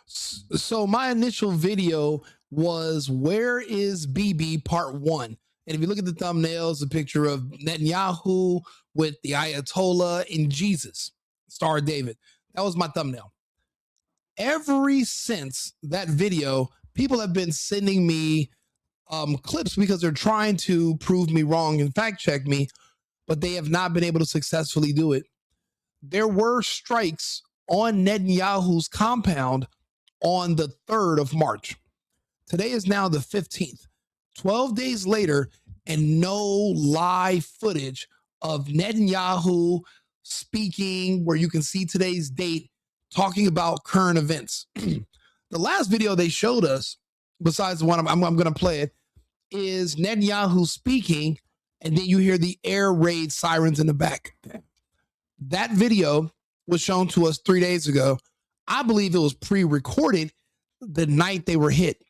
So my initial video was "Where is Bibi?" Part 1. And if you look at the thumbnails, a picture of Netanyahu with the Ayatollah and Jesus, Star David. That was my thumbnail. Ever since that video, people have been sending me clips because they're trying to prove me wrong and fact check me, but they have not been able to successfully do it. There were strikes on Netanyahu's compound on the 3rd of March. Today is now the 15th. 12 days later, and no live footage of Netanyahu speaking where you can see today's date, talking about current events. The last video they showed us, besides the one I'm going to play it, is Netanyahu speaking, and then you hear the air raid sirens in the back. That video was shown to us 3 days ago. I believe it was pre-recorded the night they were hit.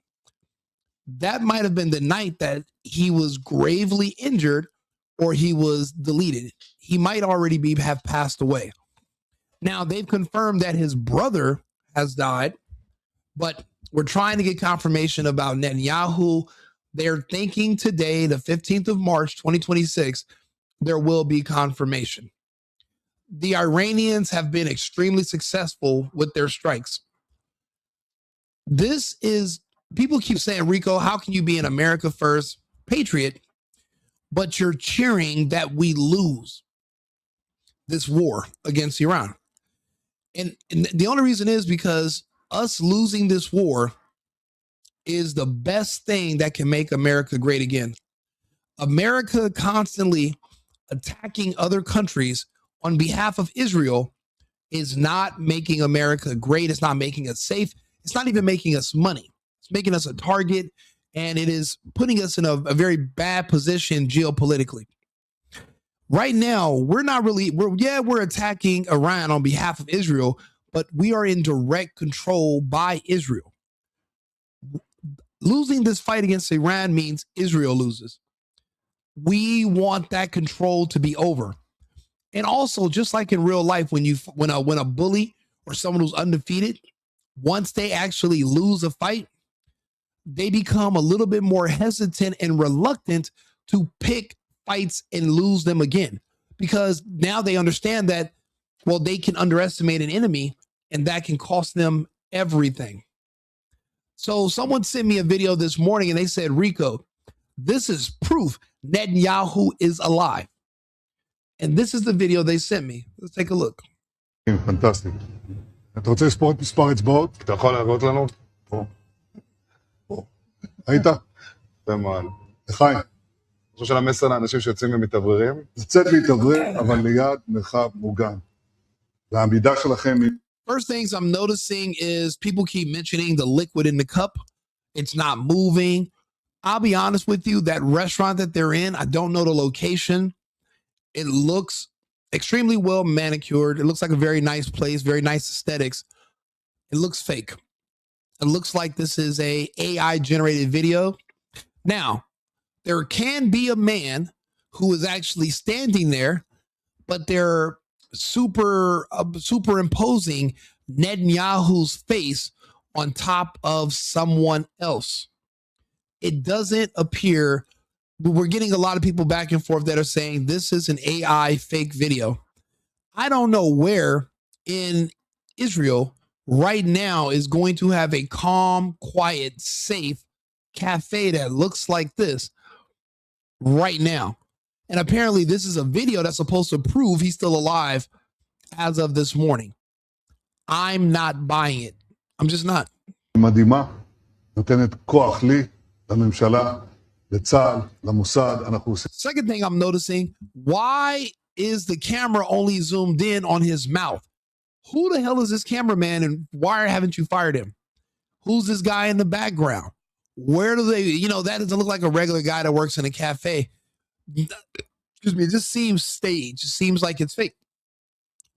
That might have been the night that he was gravely injured or he was deleted. He might already have passed away. Now, they've confirmed that his brother has died, but we're trying to get confirmation about Netanyahu. They're thinking today, the 15th of March, 2026, there will be confirmation. The Iranians have been extremely successful with their strikes. People keep saying, Rico, how can you be an America first patriot, but you're cheering that we lose this war against Iran? And the only reason is because us losing this war is the best thing that can make America great again. America constantly attacking other countries on behalf of Israel is not making America great. It's not making us safe. It's not even making us money. It's making us a target, and it is putting us in a very bad position geopolitically. Right now, we're attacking Iran on behalf of Israel, but we are in direct control by Israel. Losing this fight against Iran means Israel loses. We want that control to be over. And also, just like in real life, when a bully or someone who's undefeated, once they actually lose a fight, they become a little bit more hesitant and reluctant to pick fights and lose them again, because now they understand that, well, they can underestimate an enemy and that can cost them everything. So someone sent me a video this morning and they said, Rico, this is proof Netanyahu is alive. And this is the video they sent me. Let's take a look. פנטסטי. אתה רוצה לספור את מספר אצבעות? אתה יכול להראות לנו? פה. פה. היית? זה מאוד. לחיים. אני חושב של המסר לאנשים שיוצאים ומתאווררים. לצאת להתאוורר, אבל ליד מרחב מוגן. והעמידה שלכם היא... First things I'm noticing is people keep mentioning the liquid in the cup. It's not moving. I'll be honest with you, that restaurant that they're in, I don't know the location. It looks extremely well manicured. It looks like a very nice place, very nice aesthetics. It looks fake. It looks like this is a AI generated video. Now, there can be a man who is actually standing there, but they're superimposing Netanyahu's face on top of someone else. It doesn't appear. We're getting a lot of people back and forth that are saying this is an AI fake video. I don't know where in Israel right now is going to have a calm, quiet, safe cafe that looks like this right now. And apparently this is a video that's supposed to prove he's still alive as of this morning. I'm not buying it. I'm just not. מדהימה, נותנת כוח לי, לממשלה, לצה"ל, למוסד, אנחנו עושים... Second thing I'm noticing, why is the camera only zoomed in on his mouth? Who the hell is this cameraman and why haven't you fired him? Who's this guy in the background? Where do they, that doesn't look like a regular guy that works in a cafe. Excuse me, it just seems staged. It seems like it's fake.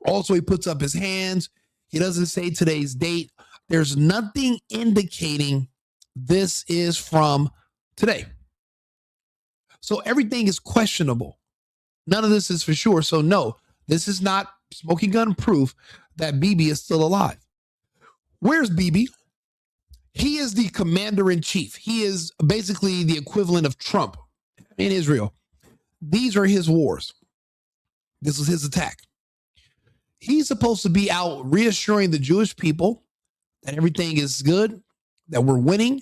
Also, he puts up his hands. He doesn't say today's date. There's nothing indicating this is from today. So everything is questionable. None of this is for sure. So no, this is not smoking gun proof that Bibi is still alive. Where's Bibi? He is the commander in chief. He is basically the equivalent of Trump in Israel. These are his wars. This was his attack. He's supposed to be out reassuring the Jewish people that everything is good, that we're winning,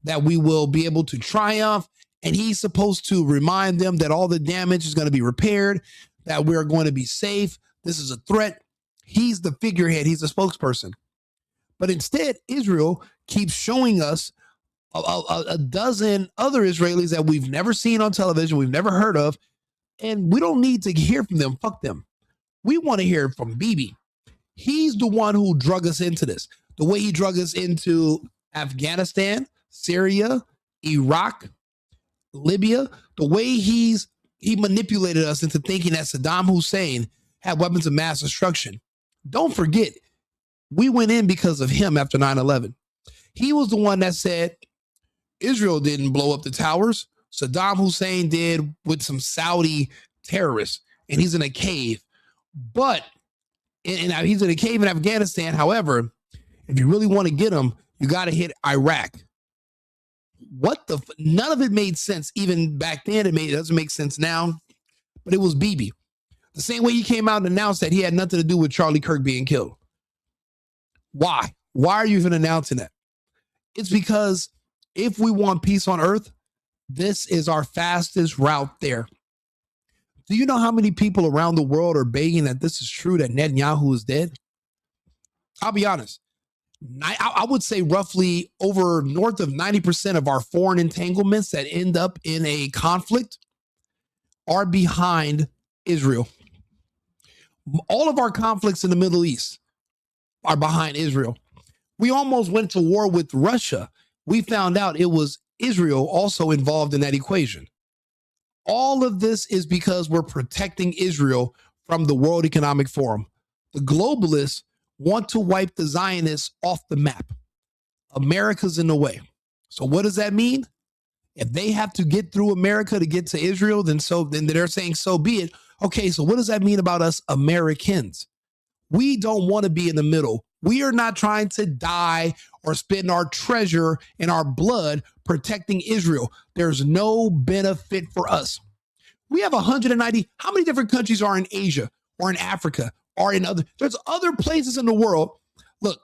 that we will be able to triumph. And he's supposed to remind them that all the damage is going to be repaired, that we're going to be safe. This is a threat. He's the figurehead. He's the spokesperson. But instead, Israel keeps showing us a dozen other Israelis that we've never seen on television, we've never heard of, and we don't need to hear from them. Fuck them. We want to hear from Bibi. He's the one who drug us into this. The way he drug us into Afghanistan, Syria, Iraq, Libya, the way he manipulated us into thinking that Saddam Hussein had weapons of mass destruction. Don't forget, we went in because of him after 9/11. He was the one that said Israel didn't blow up the towers. Saddam Hussein did with some Saudi terrorists, and he's in a cave. But he's in a cave in Afghanistan. However, if you really want to get him, you got to hit Iraq. None of it made sense. Even back then, it doesn't make sense now. But it was Bibi. The same way he came out and announced that he had nothing to do with Charlie Kirk being killed. Why? Why are you even announcing that? It's because if we want peace on earth, this is our fastest route there. Do you know how many people around the world are begging that this is true, that Netanyahu is dead? I'll be honest. I would say roughly over north of 90% of our foreign entanglements that end up in a conflict are behind Israel. All of our conflicts in the Middle East are behind Israel. We almost went to war with Russia. We found out it was Israel also involved in that equation. All of this is because we're protecting Israel from the World Economic Forum. The globalists want to wipe the Zionists off the map. America's in the way. So what does that mean? If they have to get through America to get to Israel, then they're saying so be it. Okay, so what does that mean about us Americans? We don't want to be in the middle. We are not trying to die or spend our treasure and our blood protecting Israel. There's no benefit for us. We have 190. How many different countries are in Asia or in Africa or in there's other places in the world. Look,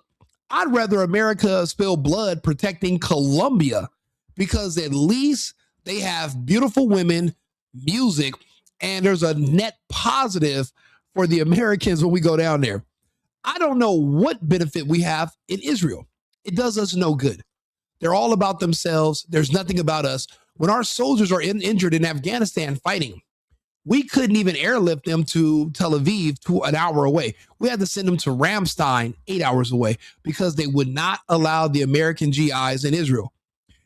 I'd rather America spill blood protecting Colombia because at least they have beautiful women, music, and there's a net positive for the Americans when we go down there. I don't know what benefit we have in Israel. It does us no good. They're all about themselves. There's nothing about us. When our soldiers are injured in Afghanistan fighting, we couldn't even airlift them to Tel Aviv, an hour away. We had to send them to Ramstein, 8 hours away, because they would not allow the American GIs in Israel.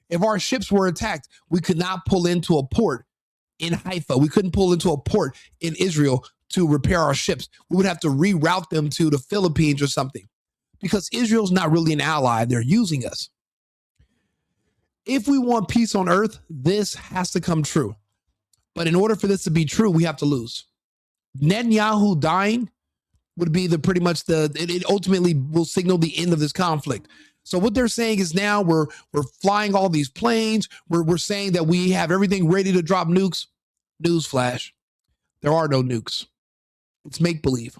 If our ships were attacked, we could not pull into a port in Haifa. We couldn't pull into a port in Israel to repair our ships. We would have to reroute them to the Philippines or something, because Israel's not really an ally. They're using us. If we want peace on earth, this has to come true. But in order for this to be true, we have to lose. Netanyahu dying would be it ultimately will signal the end of this conflict. So what they're saying is now we're flying all these planes. We're saying that we have everything ready to drop nukes. Newsflash. There are no nukes. It's make-believe.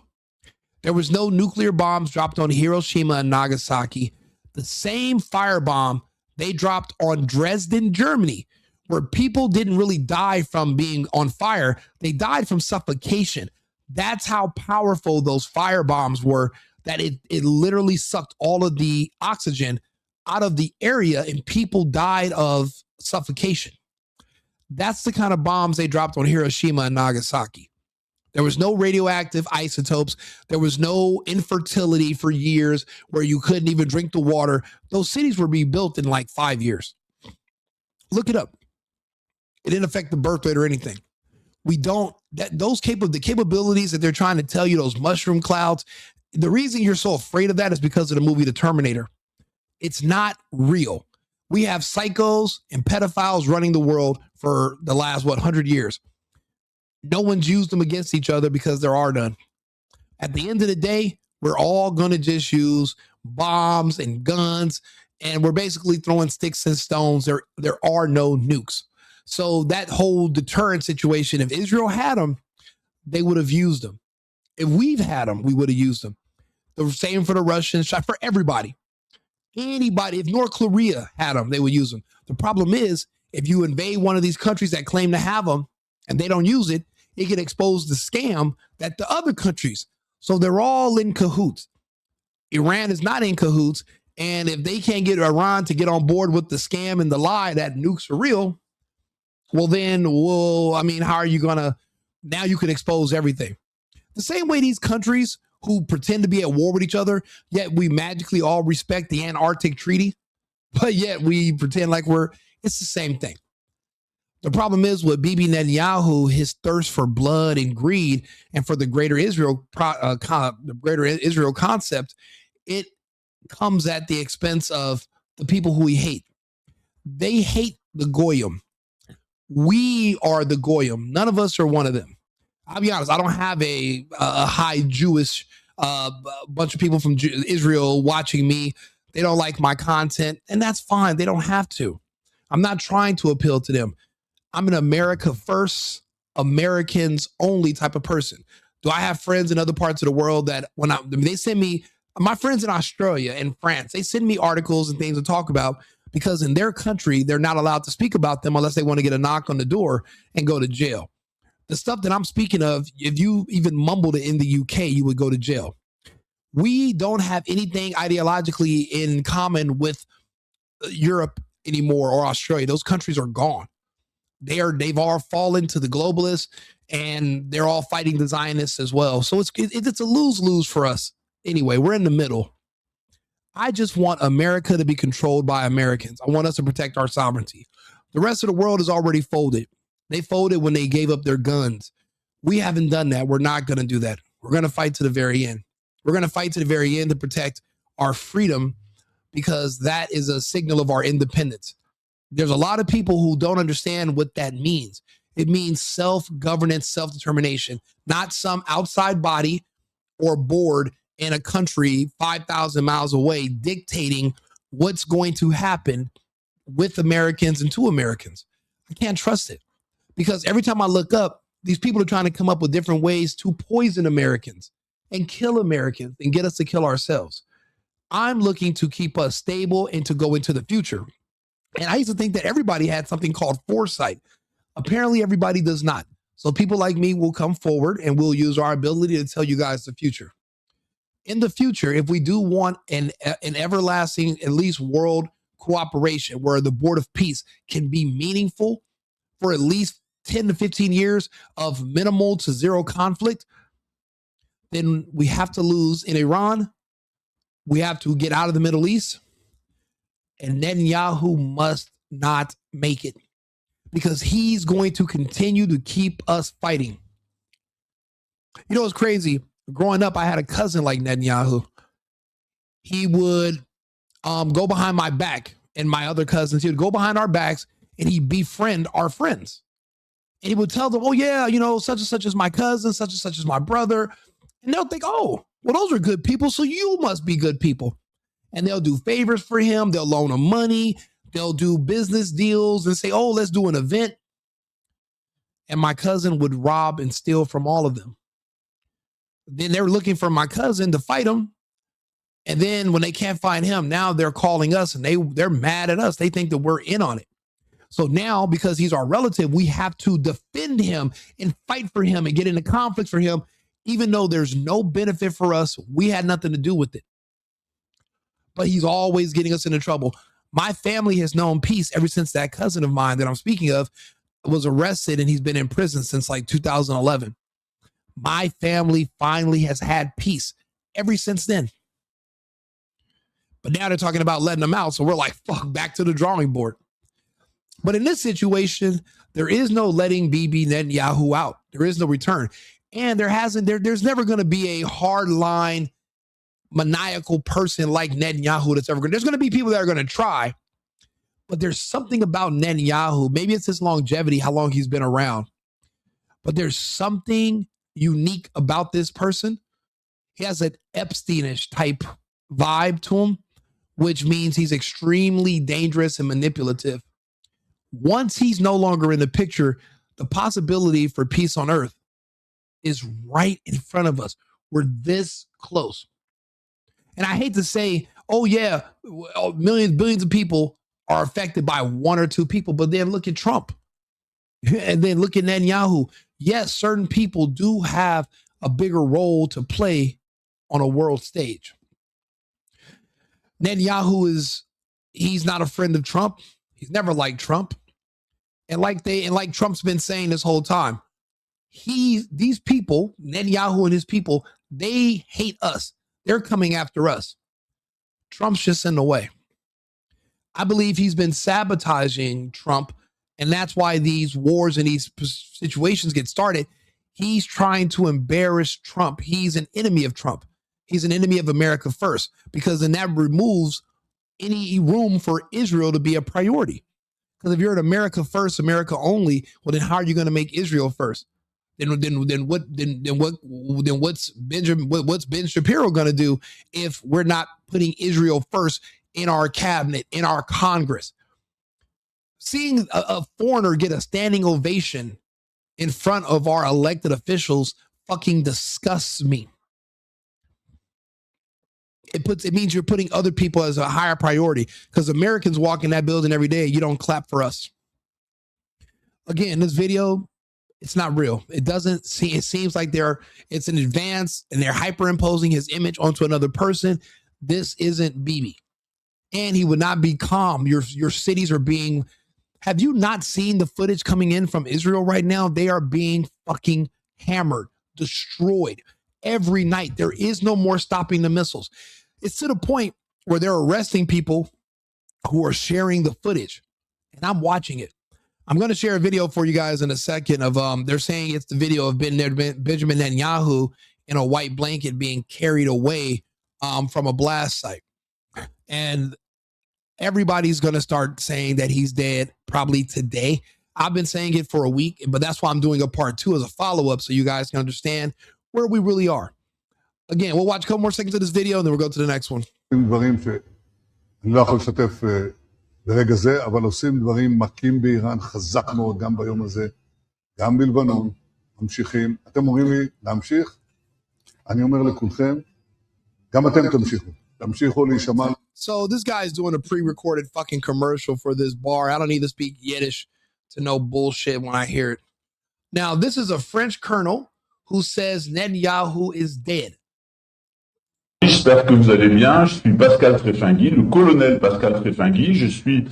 There was no nuclear bombs dropped on Hiroshima and Nagasaki. The same firebomb they dropped on Dresden, Germany, where people didn't really die from being on fire. They died from suffocation. That's how powerful those fire bombs were, that it literally sucked all of the oxygen out of the area and people died of suffocation. That's the kind of bombs they dropped on Hiroshima and Nagasaki. There was no radioactive isotopes. There was no infertility for years where you couldn't even drink the water. Those cities were being built in like 5 years. Look it up. It didn't affect the birth rate or anything. The capabilities that they're trying to tell you, those mushroom clouds, the reason you're so afraid of that is because of the movie The Terminator. It's not real. We have psychos and pedophiles running the world for the last, 100 years. No one's used them against each other because there are none. At the end of the day, we're all going to just use bombs and guns and we're basically throwing sticks and stones. There are no nukes. So that whole deterrent situation, if Israel had them, they would have used them. If we've had them, we would have used them. The same for the Russians, for everybody. Anybody, if North Korea had them, they would use them. The problem is, if you invade one of these countries that claim to have them and they don't use it, it can expose the scam that the other countries. So they're all in cahoots. Iran is not in cahoots. And if they can't get Iran to get on board with the scam and the lie that nukes are real, well, then, how are you going to, now you can expose everything. The same way these countries who pretend to be at war with each other, yet we magically all respect the Antarctic Treaty, but yet we pretend like it's the same thing. The problem is with Bibi Netanyahu, his thirst for blood and greed and for the greater Israel, concept, it comes at the expense of the people who we hate. They hate the Goyim. We are the Goyim. None of us are one of them. I'll be honest, I don't have a high Jewish bunch of people from Israel watching me. They don't like my content, and that's fine. They don't have to. I'm not trying to appeal to them. I'm an America first, Americans only type of person. Do I have friends in other parts of the world that they send me, my friends in Australia and France, they send me articles and things to talk about because in their country, they're not allowed to speak about them unless they want to get a knock on the door and go to jail. The stuff that I'm speaking of, if you even mumbled it in the UK, you would go to jail. We don't have anything ideologically in common with Europe anymore or Australia. Those countries are gone. They've all fallen to the globalists, and they're all fighting the Zionists as well. So it's a lose-lose for us. Anyway, we're in the middle. I just want America to be controlled by Americans. I want us to protect our sovereignty. The rest of the world is already folded. They folded when they gave up their guns. We haven't done that. We're not going to do that. We're going to fight to the very end. We're going to fight to the very end to protect our freedom because that is a signal of our independence. There's a lot of people who don't understand what that means. It means self-governance, self-determination, not some outside body or board in a country 5,000 miles away dictating what's going to happen with Americans and to Americans. I can't trust it because every time I look up, these people are trying to come up with different ways to poison Americans and kill Americans and get us to kill ourselves. I'm looking to keep us stable and to go into the future. And I used to think that everybody had something called foresight. Apparently, everybody does not. So people like me will come forward and we'll use our ability to tell you guys the future. In the future, if we do want an everlasting, at least world cooperation where the Board of Peace can be meaningful for at least 10 to 15 years of minimal to zero conflict, then we have to lose in Iran. We have to get out of the Middle East. And Netanyahu must not make it because he's going to continue to keep us fighting. You know, it's crazy. Growing up, I had a cousin like Netanyahu. He would go behind my back and my other cousins. He would go behind our backs and he'd befriend our friends. And he would tell them, oh, yeah, you know, such and such is my cousin, such and such is my brother. And they'll think, oh, well, those are good people. So you must be good people. And they'll do favors for him. They'll loan him money. They'll do business deals and say, oh, let's do an event. And my cousin would rob and steal from all of them. Then they were looking for my cousin to fight him. And then when they can't find him, now they're calling us and they're mad at us. They think that we're in on it. So now, because he's our relative, we have to defend him and fight for him and get into conflict for him, even though there's no benefit for us. We had nothing to do with it. But he's always getting us into trouble. My family has known peace ever since that cousin of mine that I'm speaking of was arrested and he's been in prison since like 2011. My family finally has had peace ever since then. But now they're talking about letting them out. So we're like, fuck, back to the drawing board. But in this situation, there is no letting Bibi Netanyahu out. There is no return. And there's never going to be a hard line maniacal person like Netanyahu that's ever going to, there's going to be people that are going to try, but there's something about Netanyahu. Maybe it's his longevity, how long he's been around, but there's something unique about this person. He has an Epsteinish type vibe to him which means he's extremely dangerous and manipulative. Once he's no longer in the picture, the possibility for peace on earth is right in front of us. We're this close. And I hate to say, oh yeah, millions, billions of people are affected by one or two people, but then look at Trump and then look at Netanyahu. Yes, certain people do have a bigger role to play on a world stage. Netanyahu he's not a friend of Trump. He's never liked Trump. And like Trump's been saying this whole time, these people, Netanyahu and his people, they hate us. They're coming after us. Trump's just in the way. I believe he's been sabotaging Trump, and that's why these wars and these situations get started. He's trying to embarrass Trump. He's an enemy of Trump. He's an enemy of America first, because then that removes any room for Israel to be a priority. Because if you're an America first, America only, well, then how are you going to make Israel first? What's Ben Shapiro going to do if we're not putting Israel first in our cabinet, in our Congress? Seeing a foreigner get a standing ovation in front of our elected officials fucking disgusts me. It means you're putting other people as a higher priority, because Americans walk in that building every day. You don't clap for us. Again, this video, it's not real. It seems like it's an advance and they're hyperimposing his image onto another person. This isn't Bibi. And he would not be calm. Your cities are being, have you not seen the footage coming in from Israel right now? They are being fucking hammered, destroyed every night. There is no more stopping the missiles. It's to the point where they're arresting people who are sharing the footage, and I'm watching it. I'm going to share a video for you guys in a second of they're saying it's the video of Benjamin Netanyahu in a white blanket being carried away from a blast site. And everybody's going to start saying that he's dead probably today. I've been saying it for a week, but that's why I'm doing a part 2 as a follow-up, so you guys can understand where we really are. Again, we'll watch a couple more seconds of this video and then we'll go to the next one. דברים שאני לא יכול לשתף ברגע זה, אבל עושים דברים מכים באיראן חזק מאוד גם ביום הזה, גם בלבנון, ממשיכים. אתם אומרים לי להמשיך? אני אומר לכולכם, גם אתם תמשיכו להישמע. So this guy's doing a pre-recorded fucking commercial for this bar. I don't need to speak Yiddish to know bullshit when I hear it. Now, this is a French colonel who says Netanyahu is dead. J'espère que vous allez bien. Je suis Pascal Tréfingui, le colonel Pascal Tréfingui. Je suis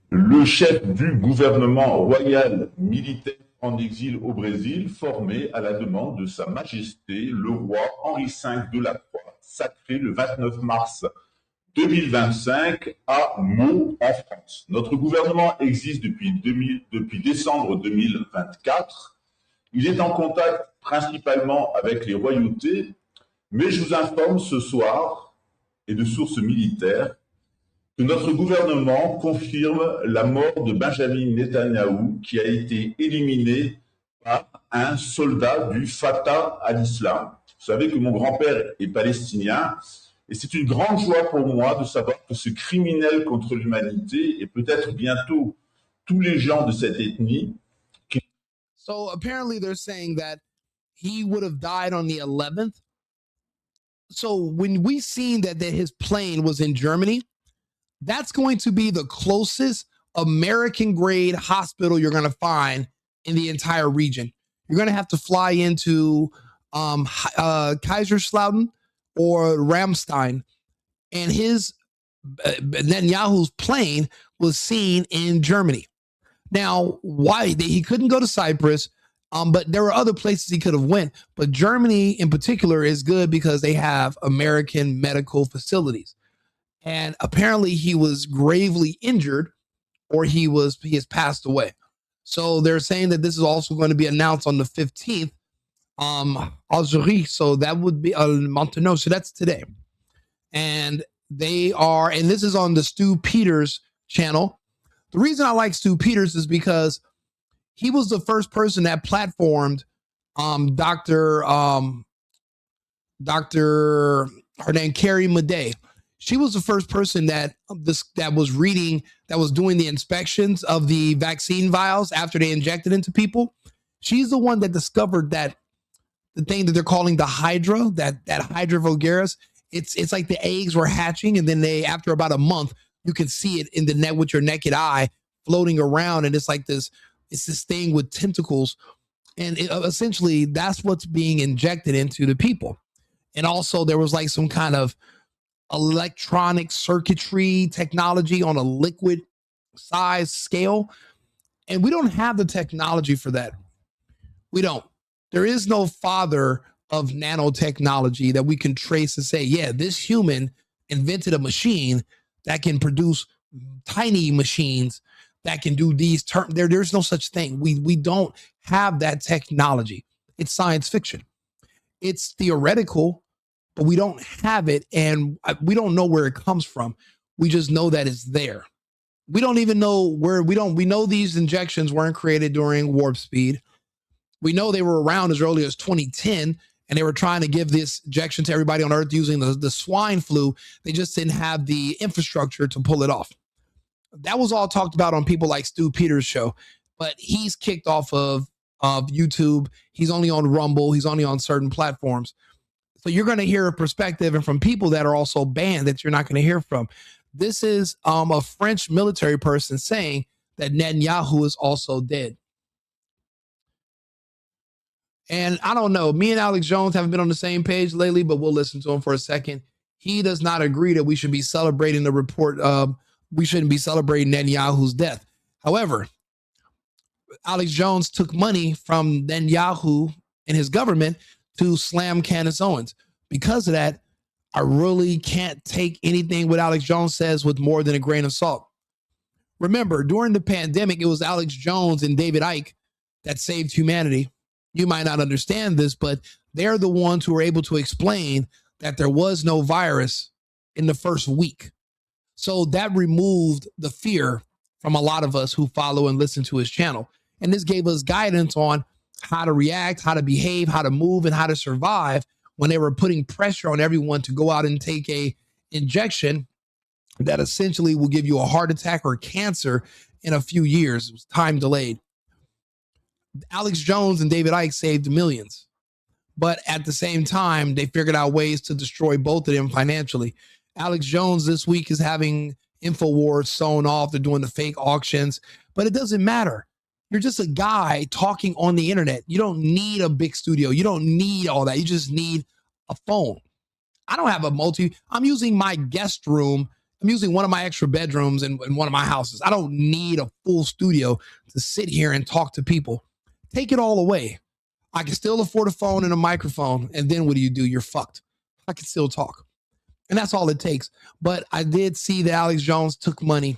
le chef du gouvernement royal militaire en exil au Brésil, formé à la demande de Sa Majesté le roi Henri V de la Croix, sacré le 29 mars 2025 à Meaux, en France. Notre gouvernement existe depuis décembre 2024. Il est en contact principalement avec les royautés, mais je vous informe ce soir, et de sources militaires, que notre gouvernement confirme la mort de Benjamin Netanyahu, qui a été éliminé par un soldat du Fatah à l'islam. Vous savez que mon grand-père est palestinien, et c'est une grande joie pour moi de savoir que ce criminel contre l'humanité, et peut-être bientôt tous les gens de cette ethnie. So apparently they're saying that he would have died on the 11th. So when we seen that his plane was in Germany, that's going to be the closest American grade hospital you're going to find in the entire region. You're going to have to fly into Kaiserslautern or Ramstein, and Netanyahu's plane was seen in Germany. Now, why he couldn't go to Cyprus? But there were other places he could have went. But Germany in particular is good because they have American medical facilities. And apparently he was gravely injured, or he has passed away. So they're saying that this is also going to be announced on the 15th. IRGC, so that would be Montenegro. So that's today. And this is on the Stu Peters channel. The reason I like Stu Peters is because he was the first person that platformed Dr. Her name Carrie Madej. She was the first person that was doing the inspections of the vaccine vials after they injected into people. She's the one that discovered that the thing that they're calling the Hydra, that Hydra vulgaris. It's like the eggs were hatching, and then after about a month, you can see it in the net with your naked eye floating around, and it's like this thing with tentacles, and essentially that's what's being injected into the people. And also there was like some kind of electronic circuitry technology on a liquid size scale. And we don't have the technology for that. We don't. There is no father of nanotechnology that we can trace and say, yeah, this human invented a machine that can produce tiny machines that can do these terms. There's no such thing. We don't have that technology. It's science fiction. It's theoretical, but we don't have it, and we don't know where it comes from. We just know that it's there. We don't even know where. We know these injections weren't created during warp speed. We know they were around as early as 2010, and they were trying to give this injection to everybody on Earth using the swine flu. They just didn't have the infrastructure to pull it off. That was all talked about on people like Stu Peters' show, but he's kicked off of YouTube. He's only on Rumble. He's only on certain platforms. So you're going to hear a perspective and from people that are also banned that you're not going to hear from. This is a French military person saying that Netanyahu is also dead. And I don't know, me and Alex Jones haven't been on the same page lately, but we'll listen to him for a second. He does not agree that we should be celebrating the report. We shouldn't be celebrating Netanyahu's death. However, Alex Jones took money from Netanyahu and his government to slam Candace Owens. Because of that, I really can't take anything what Alex Jones says with more than a grain of salt. Remember, during the pandemic, it was Alex Jones and David Icke that saved humanity. You might not understand this, but they're the ones who were able to explain that there was no virus in the first week. So that removed the fear from a lot of us who follow and listen to his channel. And this gave us guidance on how to react, how to behave, how to move, and how to survive when they were putting pressure on everyone to go out and take a injection that essentially will give you a heart attack or cancer in a few years. It was time delayed. Alex Jones and David Icke saved millions. But at the same time, they figured out ways to destroy both of them financially. Alex Jones this week is having InfoWars sewn off. They're doing the fake auctions, but it doesn't matter. You're just a guy talking on the internet. You don't need a big studio. You don't need all that. You just need a phone. I don't have I'm using my guest room. I'm using one of my extra bedrooms in one of my houses. I don't need a full studio to sit here and talk to people. Take it all away. I can still afford a phone and a microphone. And then what do? You're fucked. I can still talk. And that's all it takes. But I did see that Alex Jones took money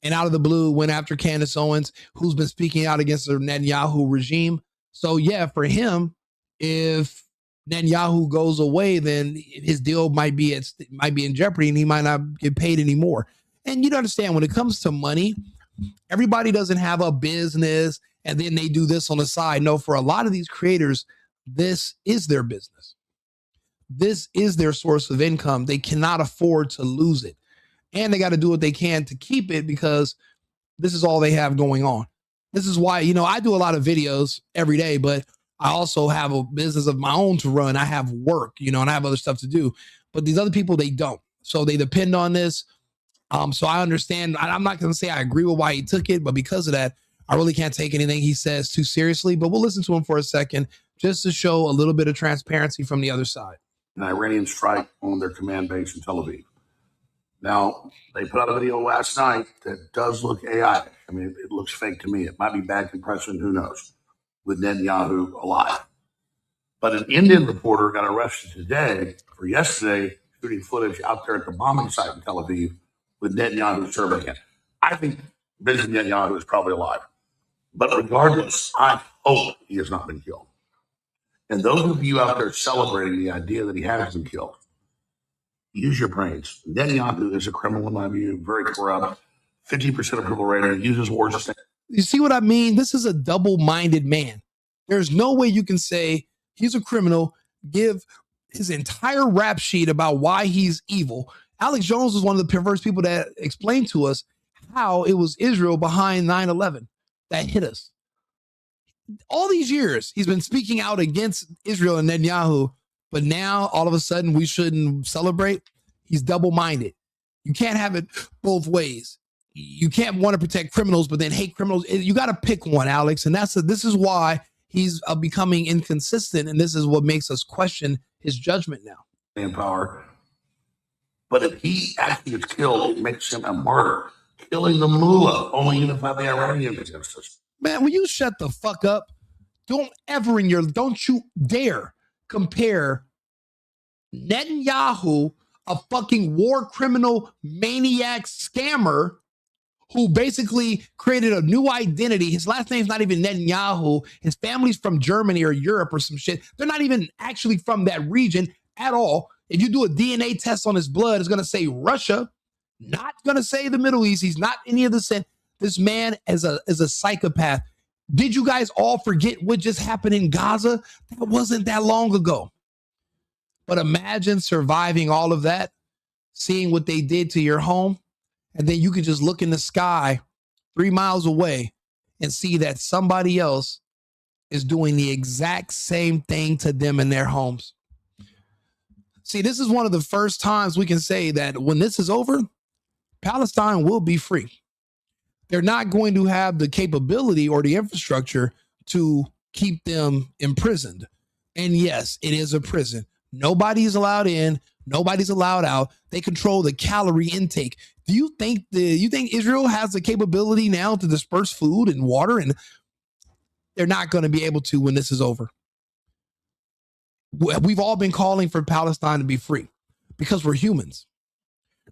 and out of the blue went after Candace Owens, who's been speaking out against the Netanyahu regime. So yeah, for him, if Netanyahu goes away, then his deal might be in jeopardy and he might not get paid anymore. And you understand, when it comes to money, everybody doesn't have a business and then they do this on the side. No, for a lot of these creators, this is their business. This is their source of income. They cannot afford to lose it. And they got to do what they can to keep it because this is all they have going on. This is why, I do a lot of videos every day, but I also have a business of my own to run. I have work, and I have other stuff to do. But these other people, they don't. So they depend on this. So I understand. I'm not going to say I agree with why he took it, but because of that, I really can't take anything he says too seriously. But we'll listen to him for a second just to show a little bit of transparency from the other side. An Iranian strike on their command base in Tel Aviv. Now, they put out a video last night that does look AI. I mean, it looks fake to me. It might be bad compression, who knows, with Netanyahu alive. But an Indian reporter got arrested today for yesterday shooting footage out there at the bombing site in Tel Aviv with Netanyahu surveying it. I think Benjamin Netanyahu is probably alive. But regardless, I hope he has not been killed. And those of you out there celebrating the idea that he has been killed, use your brains. Netanyahu is a criminal in my view, very corrupt. 50% approval rating, uses words. You see what I mean? This is a double-minded man. There's no way you can say he's a criminal, give his entire rap sheet about why he's evil, Alex Jones was one of the perverse people that explained to us how it was Israel behind 9/11 that hit us. All these years, he's been speaking out against Israel and Netanyahu, but now all of a sudden we shouldn't celebrate. He's double-minded. You can't have it both ways. You can't want to protect criminals, but then hate criminals. You got to pick one, Alex. And this is why he's becoming inconsistent. And this is what makes us question his judgment now. In power. But if he actually gets killed, it makes him a martyr. Killing the mullah only unified the Iranians against us. Man, will you shut the fuck up? Don't you dare compare Netanyahu, a fucking war criminal maniac scammer who basically created a new identity. His last name's not even Netanyahu. His family's from Germany or Europe or some shit. They're not even actually from that region at all. If you do a DNA test on his blood, it's going to say Russia, not going to say the Middle East. He's not any of the sin. This man is a psychopath. Did you guys all forget what just happened in Gaza? That wasn't that long ago. But imagine surviving all of that, seeing what they did to your home, and then you can just look in the sky 3 miles away and see that somebody else is doing the exact same thing to them in their homes. See, this is one of the first times we can say that when this is over, Palestine will be free. They're not going to have the capability or the infrastructure to keep them imprisoned. And yes, it is a prison. Nobody's allowed in. Nobody's allowed out. They control the calorie intake. Do you think Israel has the capability now to disperse food and water? And they're not going to be able to when this is over. We've all been calling for Palestine to be free because we're humans.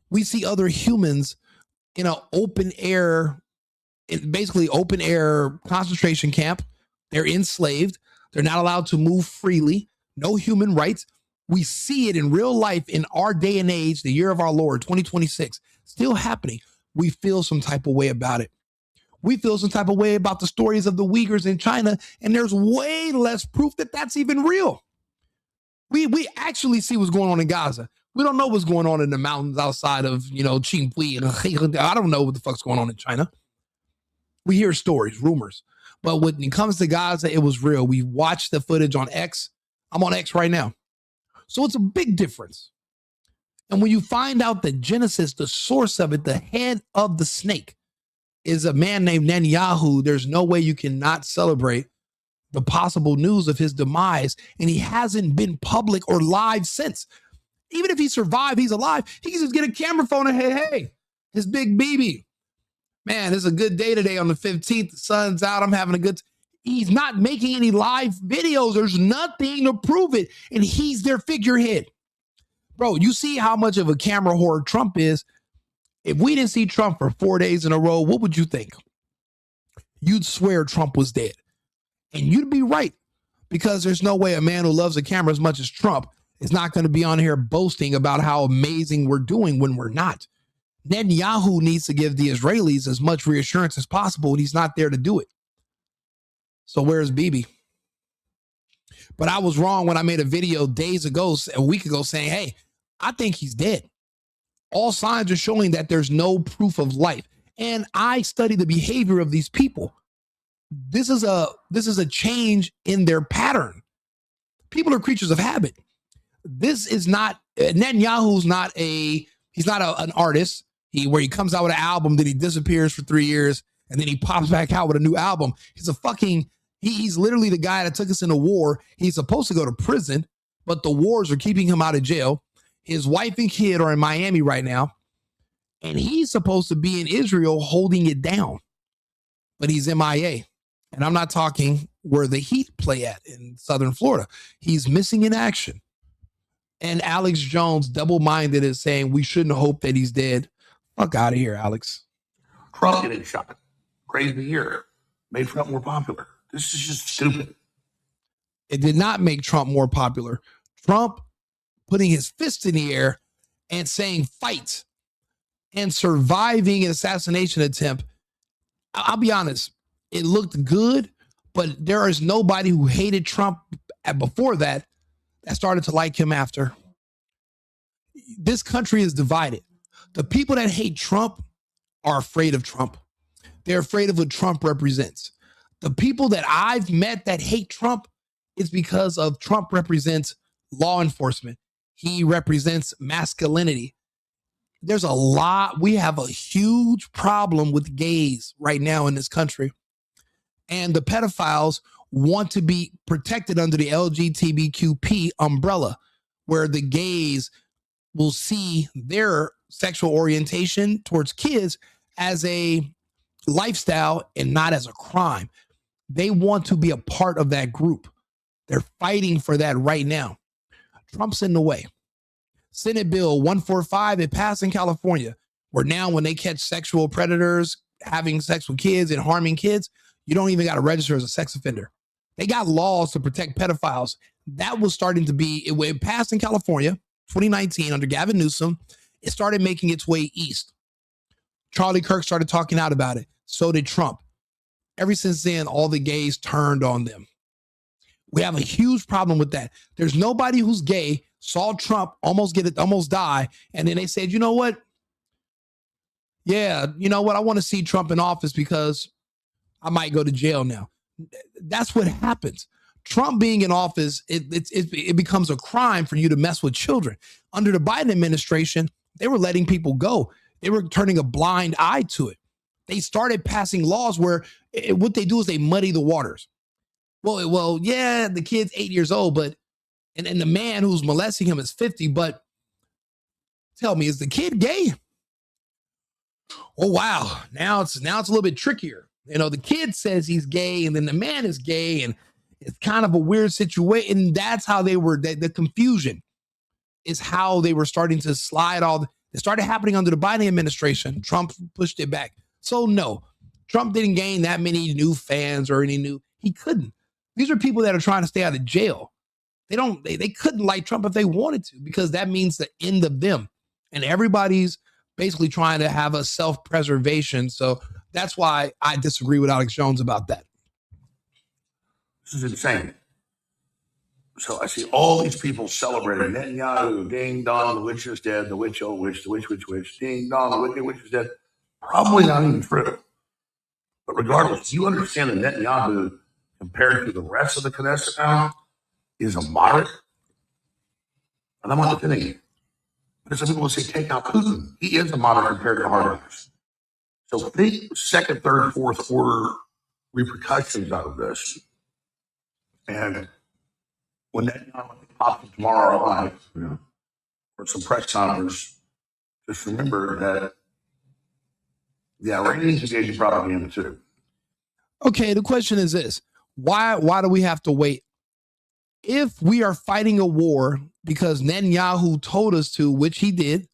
We see other humans in an open air concentration camp. They're enslaved. They're not allowed to move freely. No human rights. We see it in real life in our day and age, the year of our Lord, 2026, still happening. We feel some type of way about it. We feel some type of way about the stories of the Uyghurs in China, and there's way less proof that that's even real. We actually see what's going on in Gaza. We don't know what's going on in the mountains outside of, Qinghui, and I don't know what the fuck's going on in China. We hear stories, rumors. But when it comes to Gaza, it was real. We watched the footage on X. I'm on X right now. So it's a big difference. And when you find out that Genesis, the source of it, the head of the snake, is a man named Netanyahu, there's no way you cannot celebrate the possible news of his demise. And he hasn't been public or live since. Even if he survived, he's alive. He can just get a camera phone and hey, his big BB. Man, it's a good day today on the 15th. The sun's out. I'm having a good He's not making any live videos. There's nothing to prove it. And he's their figurehead. Bro, you see how much of a camera whore Trump is. If we didn't see Trump for 4 days in a row, what would you think? You'd swear Trump was dead. And you'd be right. Because there's no way a man who loves a camera as much as Trump is not going to be on here boasting about how amazing we're doing when we're not. Netanyahu needs to give the Israelis as much reassurance as possible, and he's not there to do it. So where's Bibi? But I was wrong when I made a video a week ago, saying, hey, I think he's dead. All signs are showing that there's no proof of life. And I study the behavior of these people. This is a change in their pattern. People are creatures of habit. This is not, Netanyahu's not an artist where he comes out with an album, then he disappears for 3 years, and then he pops back out with a new album. He's literally the guy that took us into war. He's supposed to go to prison, but the wars are keeping him out of jail. His wife and kid are in Miami right now, and he's supposed to be in Israel holding it down, but he's MIA. And I'm not talking where the Heat play at in Southern Florida. He's missing in action. And Alex Jones, double-minded, is saying we shouldn't hope that he's dead. Fuck out of here, Alex. Trump getting shot. Crazy year. Made Trump more popular. This is just stupid. It did not make Trump more popular. Trump putting his fist in the air and saying fight and surviving an assassination attempt. I'll be honest. It looked good, but there is nobody who hated Trump before that started to like him after. This country is divided. The people that hate Trump are afraid of Trump. They're afraid of what Trump represents. The people that I've met that hate Trump is because of Trump represents law enforcement. He represents masculinity. There's a lot. We have a huge problem with gays right now in this country. And the pedophiles want to be protected under the LGBTQP umbrella, where the gays will see their sexual orientation towards kids as a lifestyle and not as a crime. They want to be a part of that group. They're fighting for that right now. Trump's in the way. Senate Bill 145, it passed in California, where now when they catch sexual predators having sex with kids and harming kids, you don't even got to register as a sex offender. They got laws to protect pedophiles. That was starting to be, it passed in California, 2019 under Gavin Newsom. It started making its way east. Charlie Kirk started talking out about it. So did Trump. Ever since then, all the gays turned on them. We have a huge problem with that. There's nobody who's gay, saw Trump almost die, and then they said, you know what? Yeah, you know what? I want to see Trump in office because I might go to jail now. That's what happens. Trump being in office, it becomes a crime for you to mess with children. Under the Biden administration, they were letting people go. They were turning a blind eye to it. They started passing laws where what they do is they muddy the waters. Well, yeah, the kid's 8 years old, but and the man who's molesting him is 50. But tell me, is the kid gay? Oh wow, now it's a little bit trickier. You know, the kid says he's gay, and then the man is gay, and it's kind of a weird situation. And that's how they were. The confusion is how they were starting to slide all. It started happening under the Biden administration. Trump pushed it back. So no, Trump didn't gain that many new fans or any new. He couldn't. These are people that are trying to stay out of jail. They couldn't like Trump if they wanted to, because that means the end of them. And everybody's basically trying to have a self-preservation. So that's why I disagree with Alex Jones about that. This is insane. So I see all these people celebrating Netanyahu, ding dong, the witch is dead, the witch, oh witch, the witch, ding dong, the wicked witch is dead. Probably not even true. But regardless, you understand that Netanyahu, compared to the rest of the Knesset now, is a moderate. And I'm not defending him. But some people will say, take out Putin. He is a moderate compared to hardliners. So think second, third, fourth order repercussions out of this. And when Netanyahu pops up tomorrow live, for some press conference, just remember that the Iranians engage in propaganda too. Okay, the question is this. Why do we have to wait? If we are fighting a war because Netanyahu told us to, which he did,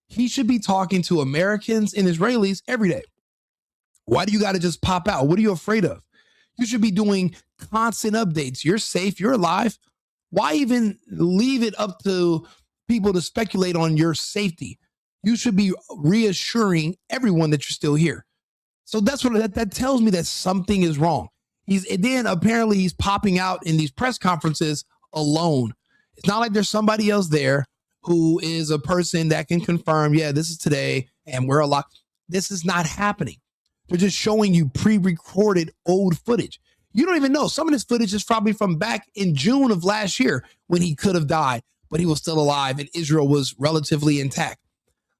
he should be talking to Americans and Israelis every day. Why do you got to just pop out? What are you afraid of? You should be doing constant updates. You're safe. You're alive. Why even leave it up to people to speculate on your safety? You should be reassuring everyone that you're still here. So that's what that tells me, that something is wrong. Apparently he's popping out in these press conferences alone. It's not like there's somebody else there who is a person that can confirm, yeah, this is today and we're alive. This is not happening. They're just showing you pre-recorded old footage. You don't even know. Some of this footage is probably from back in June of last year when he could have died, but he was still alive and Israel was relatively intact.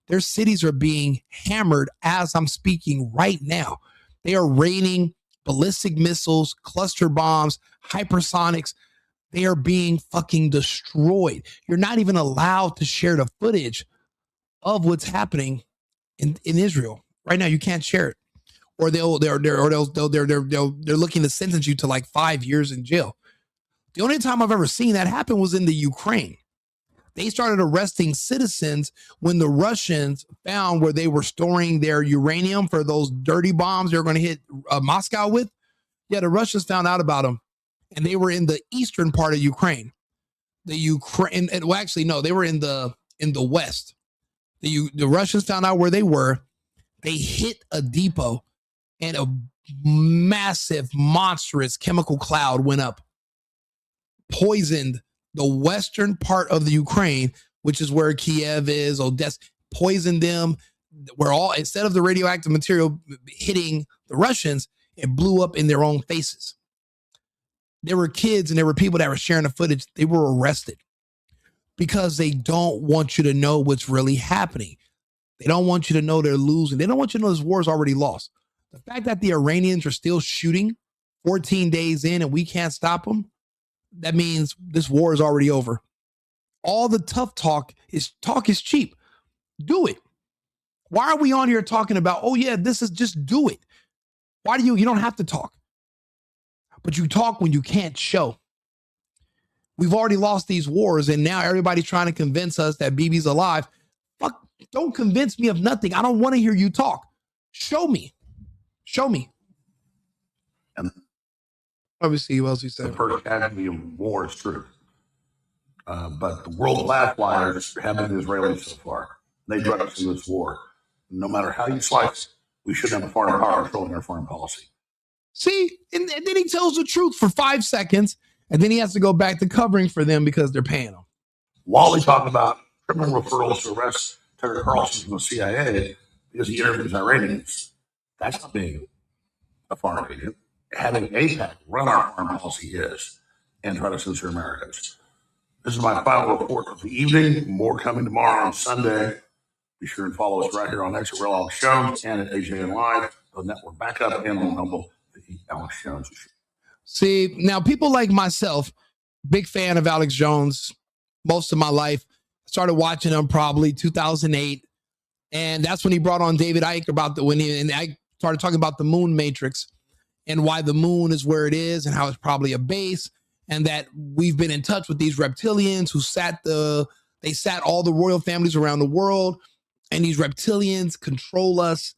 Their cities are being hammered as I'm speaking right now. They are raining ballistic missiles, cluster bombs, hypersonics. They are being fucking destroyed. You're not even allowed to share the footage of what's happening in Israel right now. You can't share it, or they're looking to sentence you to like 5 years in jail. The only time I've ever seen that happen was in the Ukraine. They started arresting citizens when the Russians found where they were storing their uranium for those dirty bombs they were going to hit Moscow with. Yeah, the Russians found out about them, and they were in the eastern part of Ukraine. They were in the west. The Russians found out where they were. They hit a depot, and a massive, monstrous chemical cloud went up, poisoned the western part of the Ukraine, which is where Kiev is, Odessa, poisoned them. Instead of the radioactive material hitting the Russians, it blew up in their own faces. There were kids and there were people that were sharing the footage. They were arrested because they don't want you to know what's really happening. They don't want you to know they're losing. They don't want you to know this war is already lost. The fact that the Iranians are still shooting 14 days in and we can't stop them, that means this war is already over. All the tough talk is cheap. Do it. Why are we on here talking about, oh yeah, this is just do it? Why do you don't have to talk, but you talk when you can't show. We've already lost these wars and now everybody's trying to convince us that Bibi's alive. Fuck, don't convince me of nothing. I don't want to hear you talk. Show me. Show me. And obviously, what else you said? The first casualty of war is true. But the world-class flyers have been the Israelis so far. They brought us to this war. No matter how you slice it, we shouldn't have a foreign power controlling our foreign policy. See, and then he tells the truth for 5 seconds, and then he has to go back to covering for them because they're paying him. While we talk about criminal referrals to arrest Tucker Carlson from the CIA because he interviews Iranians, that's not being a foreign agent. Having AIPAC run our foreign policy is and try to censor Americans. This is my final report of the evening. More coming tomorrow on Sunday. Be sure and follow us right here on X at Real Alex Jones and at AJN Live, the network backup, and on Rumble, the Alex Jones Show. See, now people like myself, big fan of Alex Jones most of my life. Started watching him probably 2008. And that's when he brought on David Icke and I started talking about the moon matrix and why the moon is where it is and how it's probably a base. And that we've been in touch with these reptilians who sat all the royal families around the world. And these reptilians control us.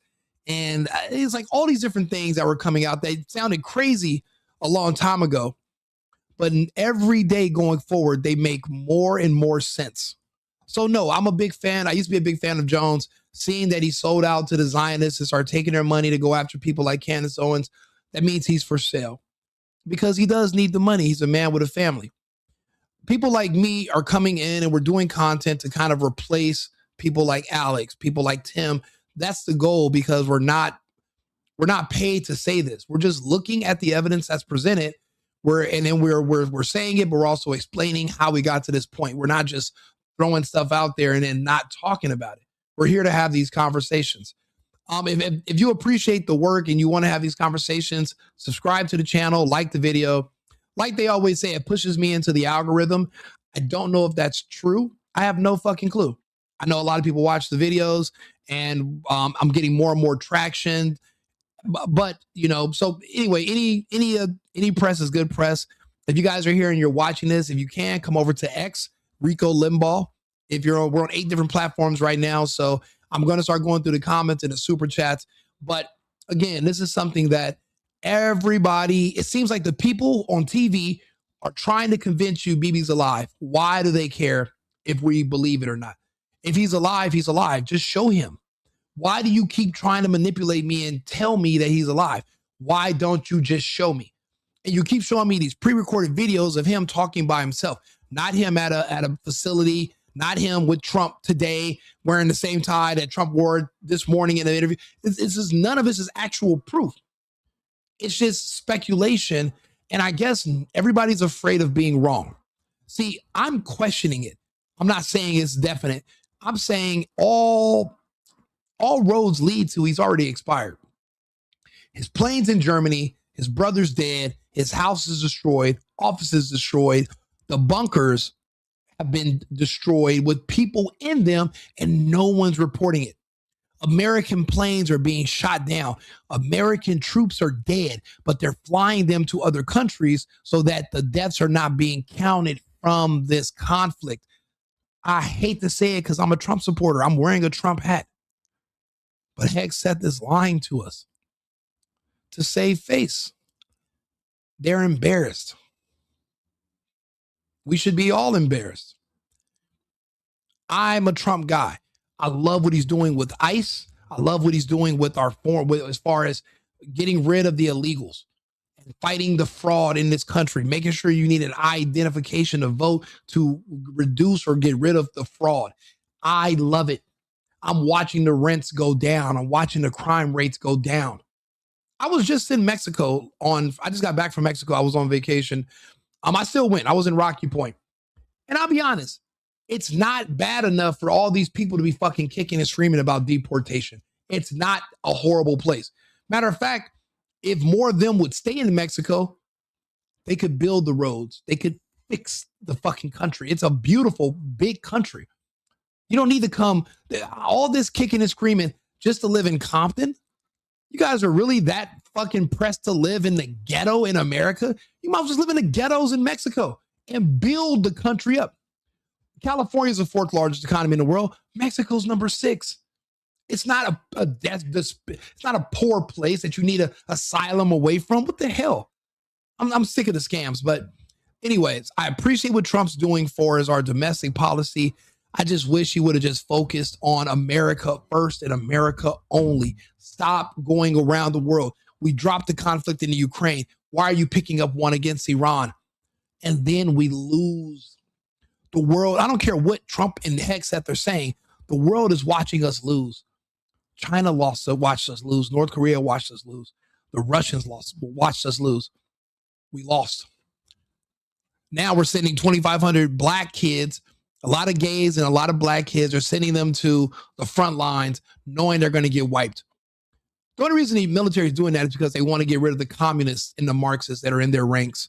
And it's like all these different things that were coming out. They sounded crazy a long time ago. But every day going forward, they make more and more sense. So no, I'm a big fan. I used to be a big fan of Jones. Seeing that he sold out to the Zionists and started taking their money to go after people like Candace Owens, that means he's for sale. Because he does need the money. He's a man with a family. People like me are coming in and we're doing content to kind of replace people like Alex, people like Tim. That's the goal because we're not paid to say this. We're just looking at the evidence that's presented. We're saying it, but we're also explaining how we got to this point. We're not just throwing stuff out there and then not talking about it. We're here to have these conversations. If you appreciate the work and you want to have these conversations, subscribe to the channel, like the video. Like they always say, it pushes me into the algorithm. I don't know if that's true. I have no fucking clue. I know a lot of people watch the videos and I'm getting more and more traction. But so anyway, any press is good press. If you guys are here and you're watching this, if you can, come over to X, Rico Limbaugh. We're on 8 different platforms right now. So I'm going to start going through the comments and the super chats. But again, this is something that it seems like the people on TV are trying to convince you Bibi's alive. Why do they care if we believe it or not? If he's alive, he's alive. Just show him. Why do you keep trying to manipulate me and tell me that he's alive? Why don't you just show me? And you keep showing me these pre-recorded videos of him talking by himself, not him at a facility, not him with Trump today wearing the same tie that Trump wore this morning in an interview. None of this is actual proof. It's just speculation. And I guess everybody's afraid of being wrong. See, I'm questioning it. I'm not saying it's definite. I'm saying all roads lead to he's already expired. His plane's in Germany. His brother's dead. His house is destroyed. Offices destroyed. The bunkers have been destroyed with people in them and no one's reporting it. American planes are being shot down. American troops are dead, but they're flying them to other countries so that the deaths are not being counted from this conflict. I hate to say it because I'm a Trump supporter. I'm wearing a Trump hat. But Hegseth is lying to us to save face. They're embarrassed. We should be all embarrassed. I'm a Trump guy. I love what he's doing with ICE. I love what he's doing with our foreign, as far as getting rid of the illegals. fighting the fraud in this country, making sure you need an identification to vote to reduce or get rid of the fraud. I love it. I'm watching the rents go down. I'm watching the crime rates go down. I was just in Mexico I just got back from Mexico. I was on vacation. I still went. I was in Rocky Point. And I'll be honest, it's not bad enough for all these people to be fucking kicking and screaming about deportation. It's not a horrible place. Matter of fact, if more of them would stay in Mexico, they could build the roads. They could fix the fucking country. It's a beautiful, big country. You don't need to come, all this kicking and screaming just to live in Compton. You guys are really that fucking pressed to live in the ghetto in America? You might as well just live in the ghettos in Mexico and build the country up. California is the fourth largest economy in the world. Mexico's number 6. It's not it's not a poor place that you need an asylum away from. What the hell? I'm sick of the scams. But anyways, I appreciate what Trump's doing for our domestic policy. I just wish he would have just focused on America first and America only. Stop going around the world. We dropped the conflict in the Ukraine. Why are you picking up one against Iran? And then we lose. The world, I don't care what Trump and Hex that they're saying, the world is watching us lose. China watched us lose. North Korea watched us lose. The Russians watched us lose. We lost. Now we're sending 2,500 black kids, a lot of gays and a lot of black kids are sending them to the front lines knowing they're going to get wiped. The only reason the military is doing that is because they want to get rid of the communists and the Marxists that are in their ranks.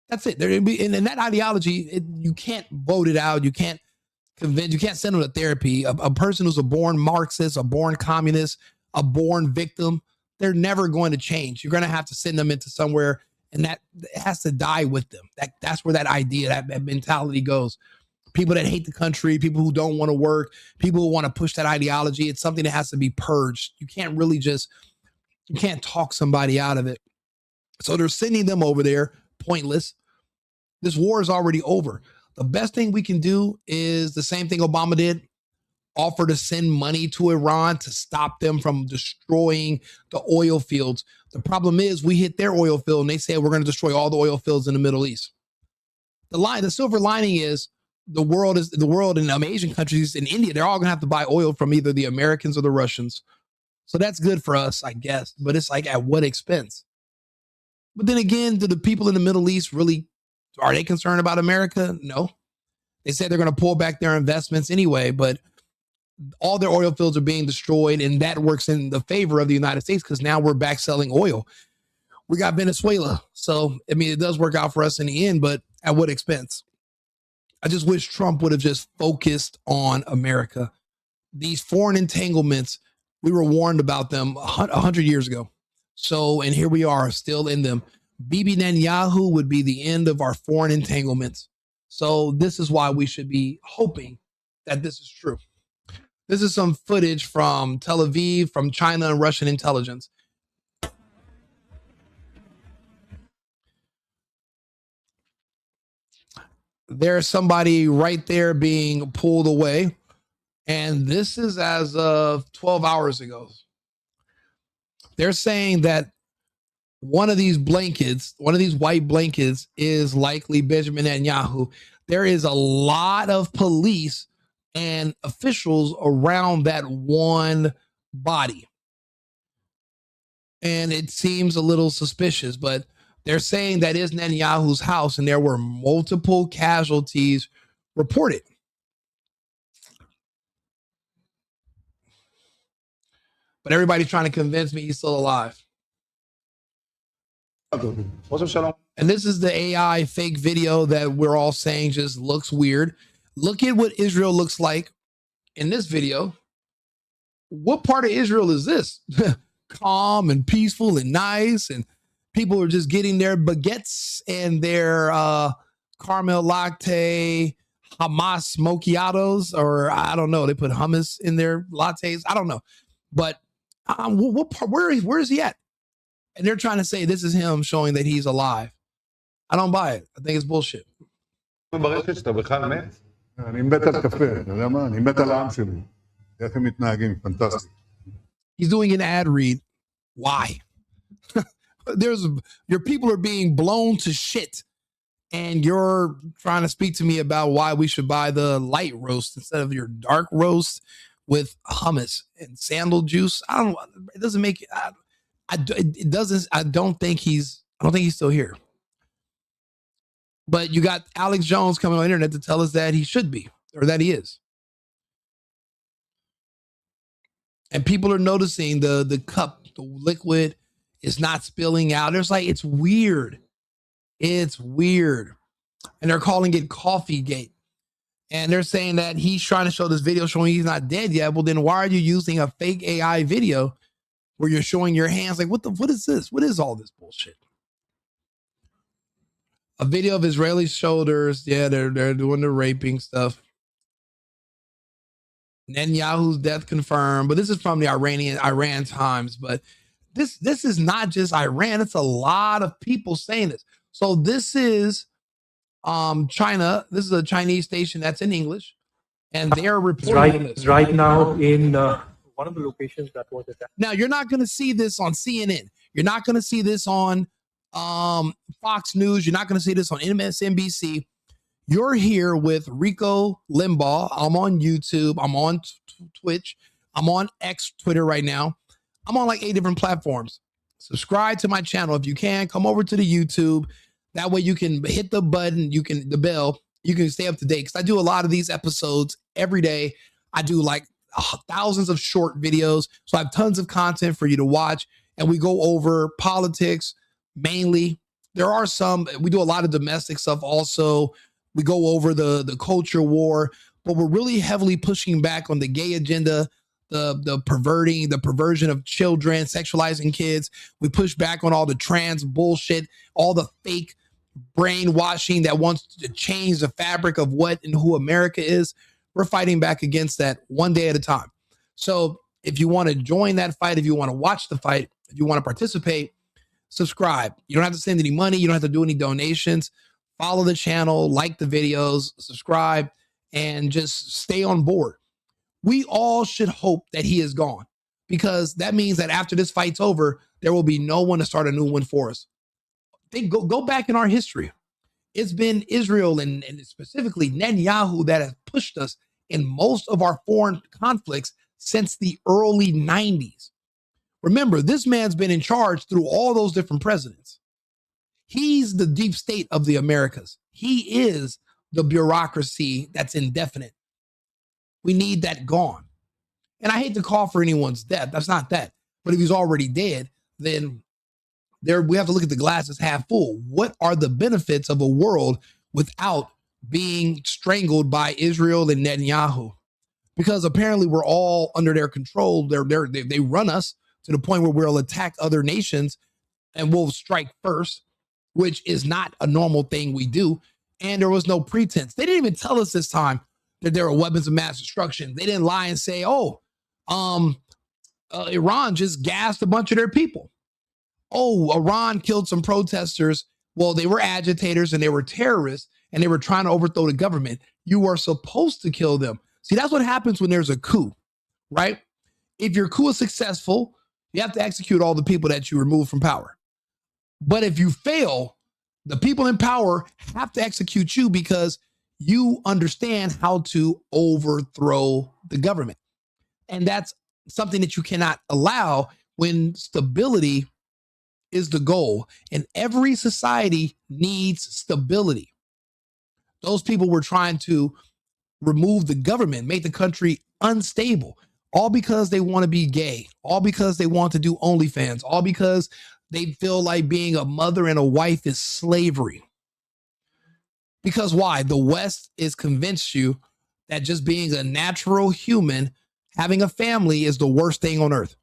That's it. And that ideology, you can't vote it out. You can't convince, you can't send them to therapy. A person who's a born Marxist, a born communist, a born victim, they're never going to change. You're going to have to send them into somewhere, and that has to die with them. That's where that idea, that mentality goes. People that hate the country, people who don't want to work, people who want to push that ideology, it's something that has to be purged. You can't really you can't talk somebody out of it. So they're sending them over there, pointless. This war is already over. The best thing we can do is the same thing Obama did, offer to send money to Iran to stop them from destroying the oil fields. The problem is we hit their oil field and they say we're going to destroy all the oil fields in the Middle East. The silver lining is the world in Asian countries, in India, they're all going to have to buy oil from either the Americans or the Russians. So that's good for us, I guess. But it's like, at what expense? But then again, do the people in the Middle East really, are they concerned about America? No. They said they're going to pull back their investments anyway, but all their oil fields are being destroyed, and that works in the favor of the United States because now we're back selling oil. We got Venezuela. So, I mean, it does work out for us in the end, but at what expense? I just wish Trump would have just focused on America. These foreign entanglements, we were warned about them 100 years ago. So, and here we are still in them. Bibi Netanyahu would be the end of our foreign entanglements. So this is why we should be hoping that this is true. This is some footage from Tel Aviv, from China and Russian intelligence. There's somebody right there being pulled away. And this is as of 12 hours ago. They're saying that one of these white blankets is likely Benjamin Netanyahu. There is a lot of police and officials around that one body. And it seems a little suspicious, but they're saying that is Netanyahu's house, and there were multiple casualties reported. But everybody's trying to convince me he's still alive. And this is the AI fake video that we're all saying just looks weird. Look at what Israel looks like in this video. What part of Israel is this? Calm and peaceful and nice, and people are just getting their baguettes and their caramel latte, Hamas macchiatos, or I don't know. They put hummus in their lattes. I don't know, but what part? Where is he at? And they're trying to say this is him showing that he's alive. I don't buy it. I think it's bullshit. אני מת על קפה, אתה יודע מה? אני מת על העם שלי. איך הם מתנהגים, פנטסטי. He's doing an ad read. Why? Your people are being blown to shit, and you're trying to speak to me about why we should buy the light roast instead of your dark roast with hummus and sandal juice. It doesn't make it doesn't. I don't think he's still here. But you got Alex Jones coming on the internet to tell us that he should be, or that he is. And people are noticing the cup, the liquid is not spilling out. It's weird. It's weird. And they're calling it Coffeegate. And they're saying that he's trying to show this video showing he's not dead yet. Well, then why are you using a fake AI video where you're showing your hands? Like, what is this? What is all this bullshit? A video of Israeli shoulders. Yeah, they're doing the raping stuff. Netanyahu's death confirmed, but this is from the Iran Times. But this is not just Iran; it's a lot of people saying this. So this is China. This is a Chinese station that's in English, and they're reporting this right now in one of the locations that was attacked. Now you're not going to see this on CNN. You're not going to see this on Fox News. You're not going to see this on MSNBC. You're here with Rico Limbaugh. I'm on YouTube. I'm on Twitch. I'm on X, Twitter right now. I'm on like 8 different platforms. Subscribe to my channel if you can. Come over to the YouTube. That way you can hit the button. The bell. You can stay up to date because I do a lot of these episodes every day. I do like thousands of short videos. So I have tons of content for you to watch. And we go over politics mainly. There are some, we do a lot of domestic stuff also. We go over the culture war, but we're really heavily pushing back on the gay agenda, the perversion of children, sexualizing kids. We push back on all the trans bullshit, all the fake brainwashing that wants to change the fabric of what and who America is. We're fighting back against that one day at a time. So if you want to join that fight, if you want to watch the fight, if you want to participate, subscribe. You don't have to send any money. You don't have to do any donations. Follow the channel, like the videos, subscribe, and just stay on board. We all should hope that he is gone because that means that after this fight's over, there will be no one to start a new one for us. Go back in our history. It's been Israel and specifically Netanyahu that has pushed us in most of our foreign conflicts since the early 90s. Remember, this man's been in charge through all those different presidents. He's the deep state of the Americas. He is the bureaucracy that's indefinite. We need that gone. And I hate to call for anyone's death. That's not that. But if he's already dead, then we have to look at the glass as half full. What are the benefits of a world without being strangled by Israel and Netanyahu? Because apparently we're all under their control. They run us to the point where we'll attack other nations and we'll strike first, which is not a normal thing we do. And there was no pretense. They didn't even tell us this time that there were weapons of mass destruction. They didn't lie and say, Iran just gassed a bunch of their people. Oh, Iran killed some protesters. Well, they were agitators and they were terrorists and they were trying to overthrow the government. You are supposed to kill them. See, that's what happens when there's a coup, right? If your coup is successful, you have to execute all the people that you remove from power. But if you fail, the people in power have to execute you because you understand how to overthrow the government. And that's something that you cannot allow when stability is the goal. And every society needs stability. Those people were trying to remove the government, make the country unstable, all because they want to be gay, all because they want to do OnlyFans, all because they feel like being a mother and a wife is slavery. Because why? The West is convinced you that just being a natural human, having a family is the worst thing on earth.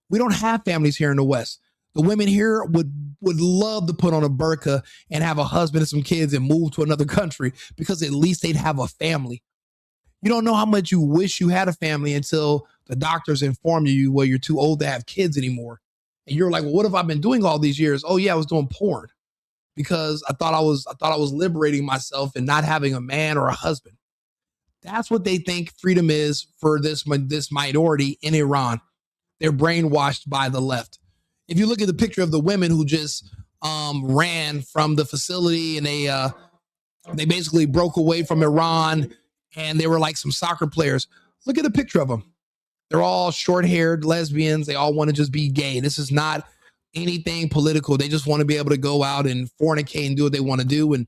We don't have families here in the West. The women here would love to put on a burqa and have a husband and some kids and move to another country because at least they'd have a family. You don't know how much you wish you had a family until the doctors inform you, well, you're too old to have kids anymore. And you're like, well, what have I been doing all these years? Oh yeah, I was doing porn because I thought I was liberating myself and not having a man or a husband. That's what they think freedom is for this minority in Iran. They're brainwashed by the left. If you look at the picture of the women who just ran from the facility and they basically broke away from Iran and they were like some soccer players. Look at the picture of them. They're all short-haired lesbians. They all want to just be gay. This is not anything political. They just want to be able to go out and fornicate and do what they want to do. And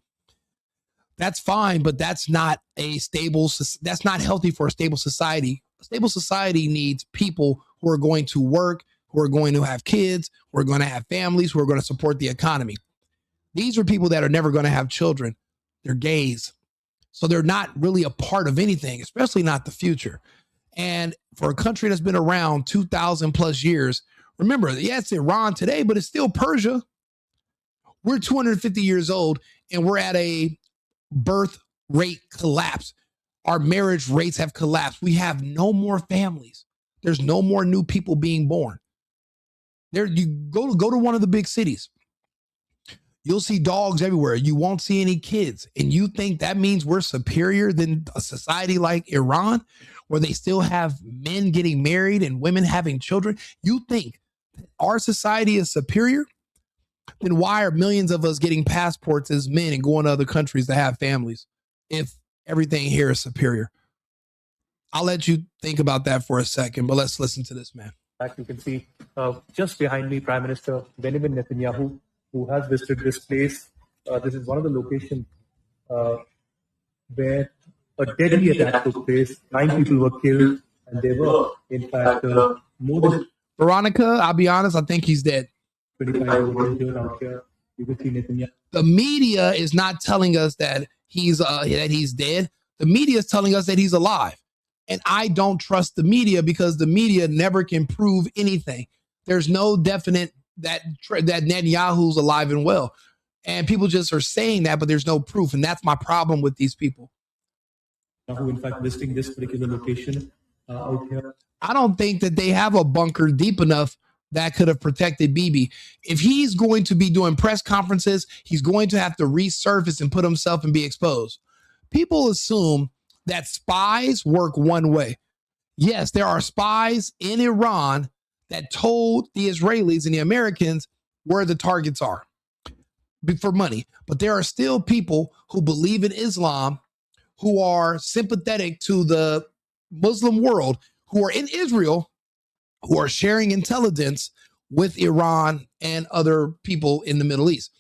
that's fine, but that's not that's not healthy for a stable society. A stable society needs people who are going to work, who are going to have kids, who are going to have families, who are going to support the economy. These are people that are never going to have children. They're gays. So they're not really a part of anything, especially not the future. And for a country that's been around 2,000 plus years, remember, yeah, it's Iran today, but it's still Persia. We're 250 years old and we're at a birth rate collapse. Our marriage rates have collapsed. We have no more families. There's no more new people being born. There, you go to one of the big cities. You'll see dogs everywhere. You won't see any kids. And you think that means we're superior than a society like Iran, where they still have men getting married and women having children? You think our society is superior? Then why are millions of us getting passports as men and going to other countries to have families if everything here is superior? I'll let you think about that for a second, but let's listen to this, man. You can see just behind me, Prime Minister Benjamin Netanyahu, who has visited this place. This is one of the locations where a deadly attack took place. 9 people were killed, and they were, in fact, more than Veronica, I'll be honest, I think he's dead. 25 out here. You can see Netanyahu. The media is not telling us that he's dead. The media is telling us that he's alive. And I don't trust the media because the media never can prove anything. There's no definite that Netanyahu's alive and well. And people just are saying that, but there's no proof. And that's my problem with these people. Who, in fact, visiting this particular location out here. I don't think that they have a bunker deep enough that could have protected Bibi. If he's going to be doing press conferences, he's going to have to resurface and put himself and be exposed. People assume that spies work one way. Yes, there are spies in Iran that told the Israelis and the Americans where the targets are for money. But there are still people who believe in Islam, who are sympathetic to the Muslim world, who are in Israel, who are sharing intelligence with Iran and other people in the Middle East.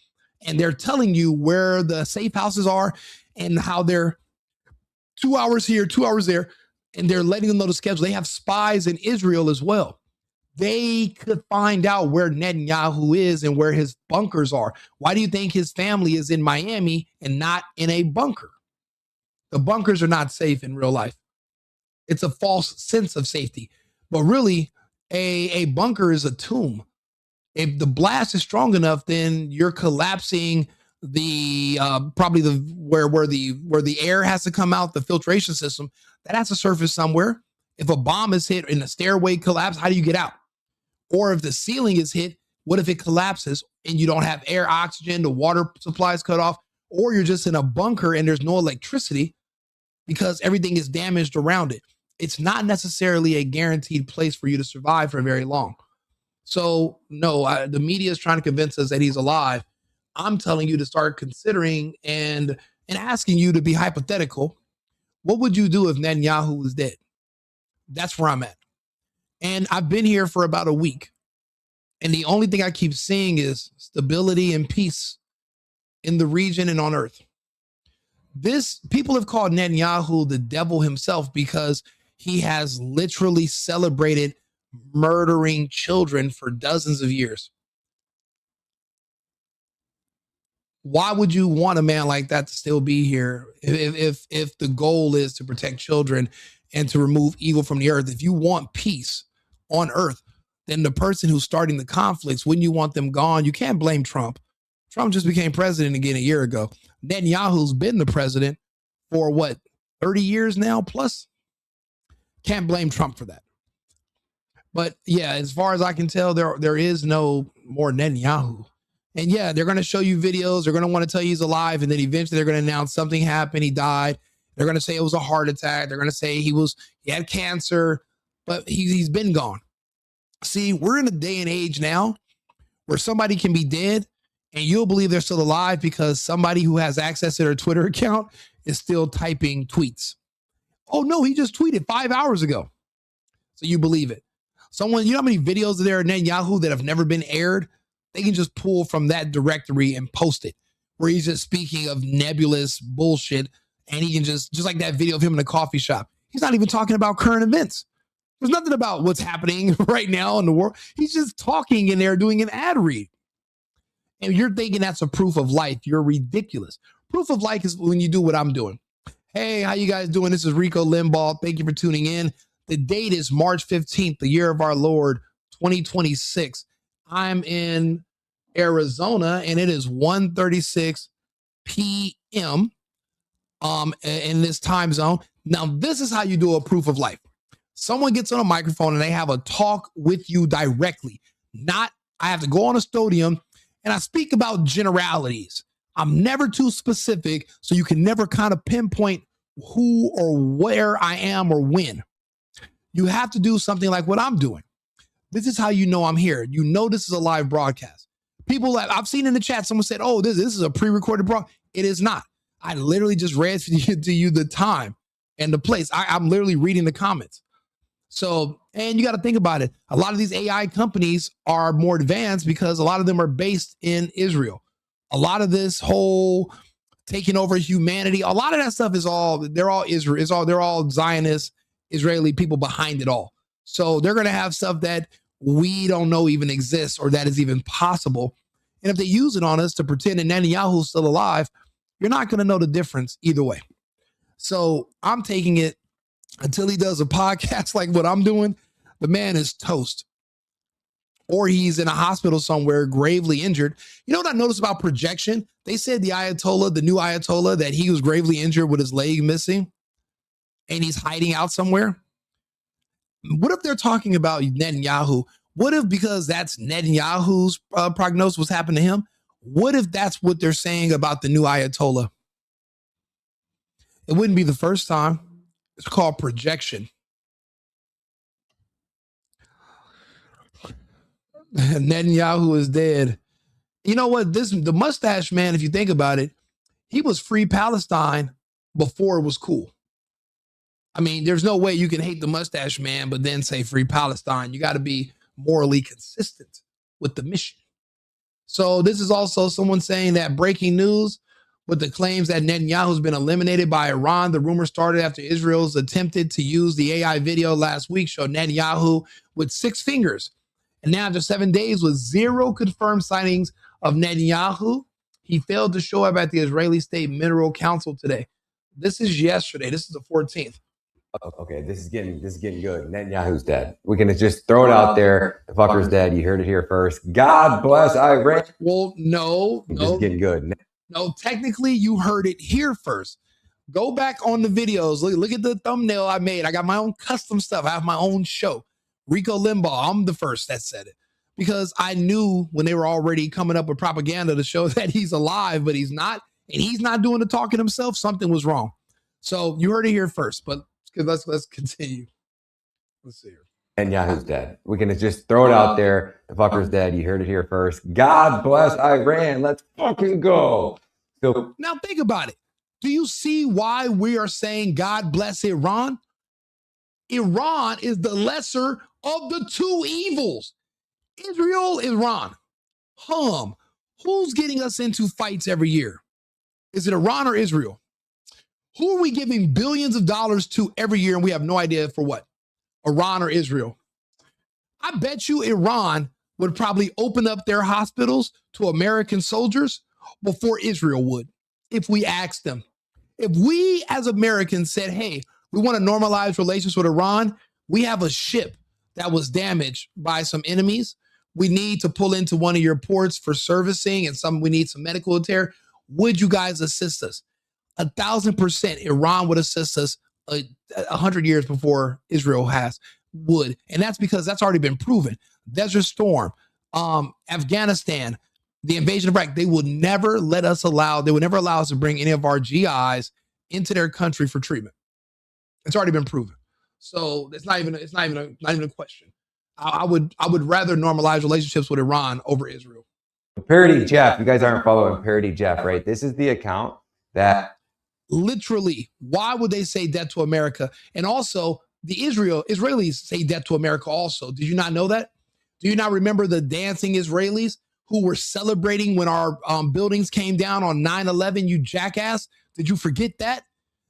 And they're telling you where the safe houses are and how they're 2 hours here, 2 hours there, and they're letting them know the schedule. They have spies in Israel as well. They could find out where Netanyahu is and where his bunkers are. Why do you think his family is in Miami and not in a bunker? The bunkers are not safe in real life. It's a false sense of safety. But really, a bunker is a tomb. If the blast is strong enough, then you're collapsing the probably the where the air has to come out, the filtration system that has to surface somewhere. If a bomb is hit in a stairway collapse, how do you get out? Or if the ceiling is hit, what if it collapses and you don't have air, oxygen, the water supply is cut off, or you're just in a bunker and there's no electricity because everything is damaged around it? It's not necessarily a guaranteed place for you to survive for very long. So no, the media is trying to convince us that he's alive. I'm telling you to start considering and asking you to be hypothetical. What would you do if Netanyahu was dead? That's where I'm at. And I've been here for about a week. And the only thing I keep seeing is stability and peace in the region and on earth. People have called Netanyahu the devil himself because he has literally celebrated murdering children for dozens of years. Why would you want a man like that to still be here if the goal is to protect children and to remove evil from the earth? If you want peace on earth, then the person who's starting the conflicts, when you want them gone, you can't blame Trump. Trump just became president again a year ago. Netanyahu's been the president for 30 years now plus? Can't blame Trump for that. But yeah, as far as I can tell, there is no more Netanyahu. And yeah, they're going to show you videos. They're going to want to tell you he's alive. And then eventually they're going to announce something happened. He died. They're going to say it was a heart attack. They're going to say he had cancer, but he's been gone. See, we're in a day and age now where somebody can be dead and you'll believe they're still alive because somebody who has access to their Twitter account is still typing tweets. Oh no, he just tweeted 5 hours ago. So you believe it. Someone, you know how many videos there are Netanyahu that have never been aired? They can just pull from that directory and post it, where he's just speaking of nebulous bullshit. And he can just like that video of him in a coffee shop. He's not even talking about current events. There's nothing about what's happening right now in the world. He's just talking in there doing an ad read. And you're thinking that's a proof of life. You're ridiculous. Proof of life is when you do what I'm doing. Hey, how you guys doing? This is Rico Limbaugh. Thank you for tuning in. The date is March 15th, the year of our Lord, 2026. I'm in Arizona, and it is 1:36 p.m. In this time zone. Now, this is how you do a proof of life. Someone gets on a microphone and they have a talk with you directly. Not, I have to go on a stadium and I speak about generalities. I'm never too specific, so you can never kind of pinpoint who or where I am or when. You have to do something like what I'm doing. This is how you know I'm here. You know this is a live broadcast. People that I've seen in the chat, someone said, oh, this is a pre-recorded broadcast. It is not. I literally just read to you the time and the place. I'm literally reading the comments. So, and you got to think about it. A lot of these AI companies are more advanced because a lot of them are based in Israel. A lot of this whole taking over humanity, a lot of that stuff is they're all Israel. They're all Zionist, Israeli people behind it all. So they're going to have stuff that we don't know even exists or that is even possible. And if they use it on us to pretend that Netanyahu's still alive, you're not going to know the difference either way. So I'm taking it until he does a podcast like what I'm doing. The man is toast. Or he's in a hospital somewhere gravely injured. You know what I noticed about projection? They said the Ayatollah, the new Ayatollah, that he was gravely injured with his leg missing and he's hiding out somewhere. What if they're talking about Netanyahu? What if, because that's Netanyahu's prognosis, what's happened to him? What if that's what they're saying about the new Ayatollah? It wouldn't be the first time. It's called projection. Netanyahu is dead. You know what? The mustache man, if you think about it, he was free Palestine before it was cool. I mean, there's no way you can hate the mustache man, but then say free Palestine. You got to be morally consistent with the mission. So this is also someone saying that breaking news with the claims that Netanyahu has been eliminated by Iran. The rumor started after Israel's attempted to use the AI video last week showed Netanyahu with 6 fingers. And now after 7 days with 0 confirmed sightings of Netanyahu, he failed to show up at the Israeli State Mineral Council today. This is yesterday. This is the 14th. Okay, this is getting good. Netanyahu's dead. We're gonna just throw it out there. The fucker's dead. You heard it here first. God bless Iran. Well, no. This is getting good. No, technically you heard it here first. Go back on the videos. Look at the thumbnail I made. I got my own custom stuff. I have my own show. Rico Limbaugh. I'm the first that said it because I knew when they were already coming up with propaganda to show that he's alive, but he's not, and he's not doing the talking himself. Something was wrong. So you heard it here first, but let's continue. Let's see here. Netanyahu's dead. We're gonna just throw it out there. The fucker's dead. You heard it here first. God bless Iran. Let's fucking go. So now think about it. Do you see why we are saying God bless Iran? Iran is the lesser of the two evils. Israel, Iran. Who's getting us into fights every year? Is it Iran or Israel? Who are we giving billions of dollars to every year and we have no idea for what? Iran or Israel? I bet you Iran would probably open up their hospitals to American soldiers before Israel would, if we asked them. If we as Americans said, hey, we want to normalize relations with Iran, we have a ship that was damaged by some enemies. We need to pull into one of your ports for servicing and we need some medical repair. Would you guys assist us? 1,000% Iran would assist us 100 years before Israel would. And that's because that's already been proven. Desert Storm, Afghanistan, the invasion of Iraq, they would never allow us to bring any of our GIs into their country for treatment. It's already been proven. So it's not even a question. I would rather normalize relationships with Iran over Israel. Parody Jeff, you guys aren't following Parody Jeff, right? This is the account that literally, why would they say death to America? And also, the Israelis say death to America also. Did you not know that? Do you not remember the dancing Israelis who were celebrating when our buildings came down on 9/11, you jackass? Did you forget that?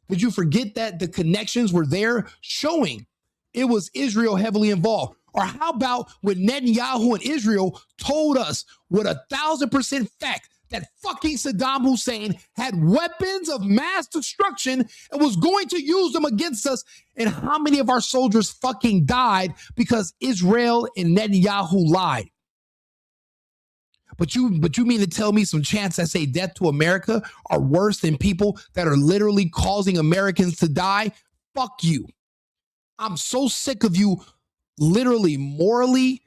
Did you forget that the connections were there showing it was Israel heavily involved? Or how about when Netanyahu and Israel told us with 1,000% fact that fucking Saddam Hussein had weapons of mass destruction and was going to use them against us? And how many of our soldiers fucking died because Israel and Netanyahu lied? But you mean to tell me some chants that say death to America are worse than people that are literally causing Americans to die? Fuck you. I'm so sick of you literally morally,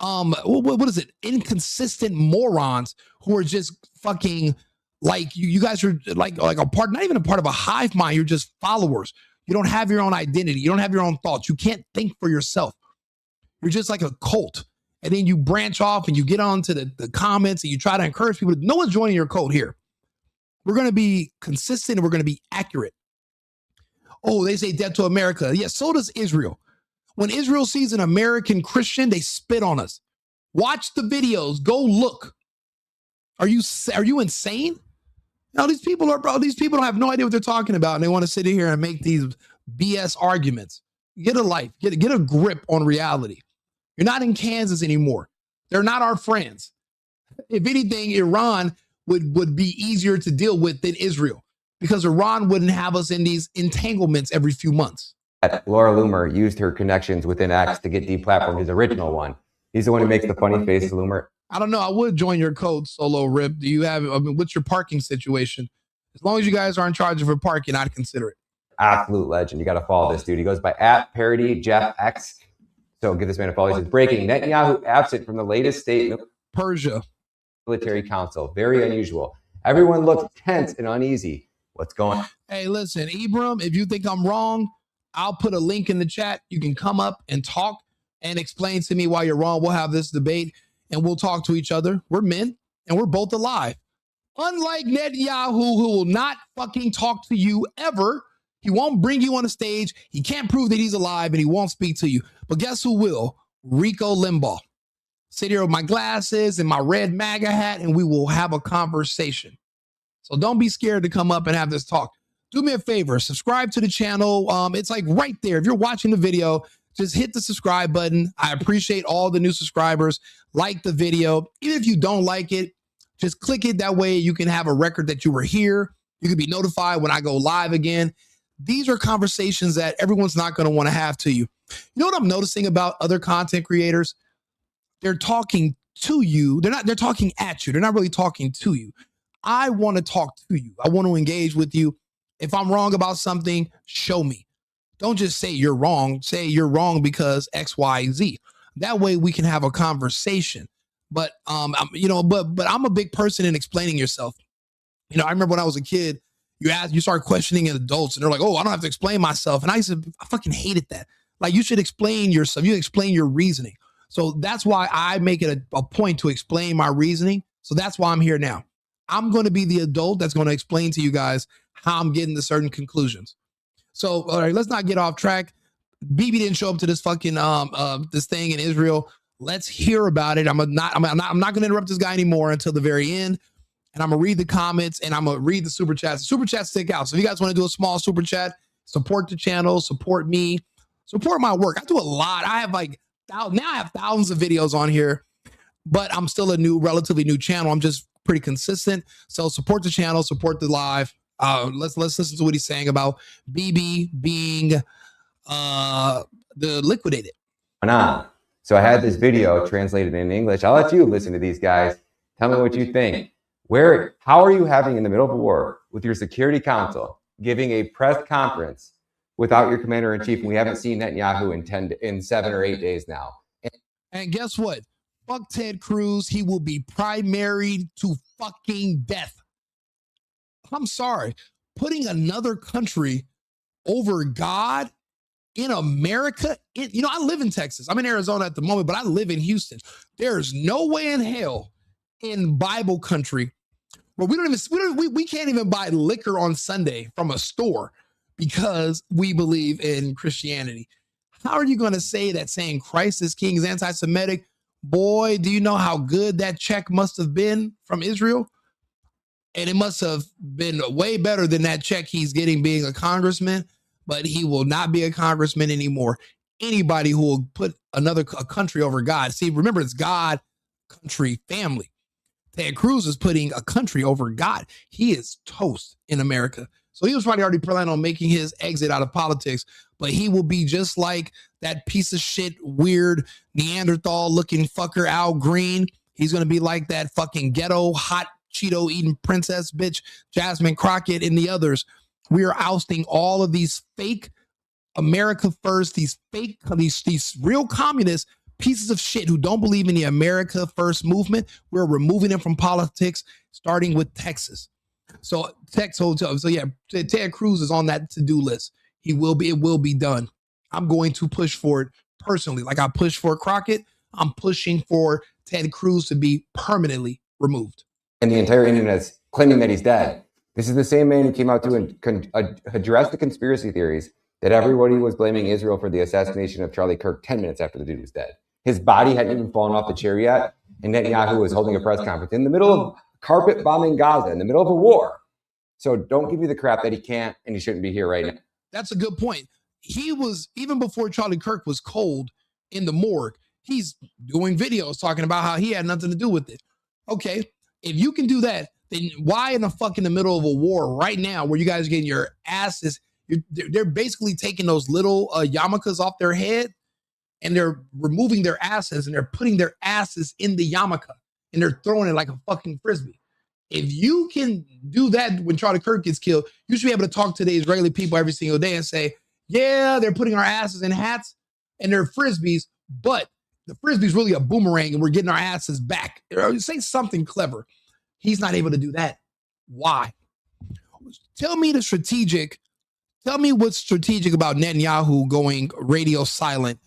what is it? Inconsistent morons who are just fucking like you guys are like a part, not even a part of a hive mind. You're just followers. You don't have your own identity. You don't have your own thoughts. You can't think for yourself. You're just like a cult. And then you branch off and you get onto the comments and you try to encourage people. No one's joining your cult here. We're going to be consistent and we're going to be accurate. Oh, they say death to America. Yes, so does Israel. When Israel sees an American Christian, they spit on us. Watch the videos. Go look. Are you insane? No, these people don't have no idea what they're talking about, and they want to sit here and make these BS arguments. Get a life. Get a grip on reality. You're not in Kansas anymore. They're not our friends. If anything, Iran would be easier to deal with than Israel because Iran wouldn't have us in these entanglements every few months. Laura Loomer used her connections within X to get deplatformed, his original one. He's the one who makes the funny face, Loomer. I don't know. I would join your code, Solo Rip. Do you have, what's your parking situation? As long as you guys are in charge of your parking, I'd consider it. Absolute legend. You got to follow this dude. He goes by @ParodyJeffX. So give this man a follow. He says, breaking, Netanyahu absent from the latest state Persia military council. Very unusual. Everyone looks tense and uneasy. What's going on? Hey, listen, Ibram, if you think I'm wrong, I'll put a link in the chat. You can come up and talk and explain to me why you're wrong. We'll have this debate and we'll talk to each other. We're men and we're both alive. Unlike Netanyahu, who will not fucking talk to you ever. He won't bring you on the stage. He can't prove that he's alive and he won't speak to you. But guess who will? Rico Limbaugh. Sit here with my glasses and my red MAGA hat and we will have a conversation. So don't be scared to come up and have this talk. Do me a favor, subscribe to the channel. It's like right there. If you're watching the video, just hit the subscribe button. I appreciate all the new subscribers. Like the video. Even if you don't like it, just click it. That way you can have a record that you were here. You can be notified when I go live again. These are conversations that everyone's not going to want to have to you. You know what I'm noticing about other content creators? They're talking to you. They're talking at you. They're not really talking to you. I want to talk to you. I want to engage with you. If I'm wrong about something, show me. Don't just say you're wrong. Say you're wrong because X, Y, Z. That way we can have a conversation. But but I'm a big person in explaining yourself. You know, I remember when I was a kid, you start questioning adults and they're like, oh, I don't have to explain myself. And I fucking hated that. Like, you should explain yourself. You explain your reasoning. So that's why I make it a point to explain my reasoning. So that's why I'm here now. I'm going to be the adult that's going to explain to you guys how I'm getting to certain conclusions. So, all right, let's not get off track. BB didn't show up to this fucking this thing in Israel. Let's hear about it. I'm not going to interrupt this guy anymore until the very end. And I'm going to read the comments and I'm going to read the super chats. The super chats stick out. So if you guys want to do a small super chat, support the channel, support me, support my work. I do a lot. I have I have thousands of videos on here, but I'm still a relatively new channel. I'm just pretty consistent. So support the channel, support the live. Let's listen to what he's saying about BB being the liquidated. So I had this video translated in English. I'll let you listen to these guys. Tell me what you think. How are you having in the middle of a war with your Security Council giving a press conference without your commander-in-chief? And we haven't seen Netanyahu in 7 or 8 days now. And guess what? Fuck Ted Cruz. He will be primaried to fucking death. I'm sorry. Putting another country over God in America, I live in Texas. I'm in Arizona at the moment, but I live in Houston. There's no way in hell in Bible country where we can't even buy liquor on Sunday from a store because we believe in Christianity. How are you going to say that saying Christ is king is anti-Semitic? Boy, do you know how good that check must have been from Israel? And it must have been way better than that check he's getting being a congressman, but he will not be a congressman anymore. Anybody who will put a country over God. See, remember, it's God, country, family. Ted Cruz is putting a country over God. He is toast in America. So he was probably already planning on making his exit out of politics, but he will be just like that piece of shit, weird Neanderthal looking fucker, Al Green. He's going to be like that fucking ghetto, hot Cheeto eating princess bitch, Jasmine Crockett, and the others. We are ousting all of these fake America first, these real communist pieces of shit who don't believe in the America first movement. We're removing them from politics, starting with Texas. So yeah, Ted Cruz is on that to-do list. It will be done. I'm going to push for it personally. Like I pushed for Crockett, I'm pushing for Ted Cruz to be permanently removed. And the entire internet's claiming that he's dead. This is the same man who came out to address the conspiracy theories that everybody was blaming Israel for the assassination of Charlie Kirk 10 minutes after the dude was dead. His body hadn't even fallen off the chair yet, and Netanyahu was holding a press conference in the middle of carpet bombing Gaza, in the middle of a war. So don't give me the crap that he can't and he shouldn't be here right now. That's a good point. He was, even before Charlie Kirk was cold in the morgue, he's doing videos talking about how he had nothing to do with it. Okay, if you can do that, then why in the middle of a war right now where you guys are getting your asses, they're basically taking those little yarmulkes off their head and they're removing their asses and they're putting their asses in the yarmulke and they're throwing it like a fucking frisbee. If you can do that when Charlie Kirk gets killed, you should be able to talk to the Israeli people every single day and say, yeah, they're putting our asses in hats and they're frisbees, but the frisbee's really a boomerang and we're getting our asses back. Say something clever. He's not able to do that. Why? Tell me what's strategic about Netanyahu going radio silent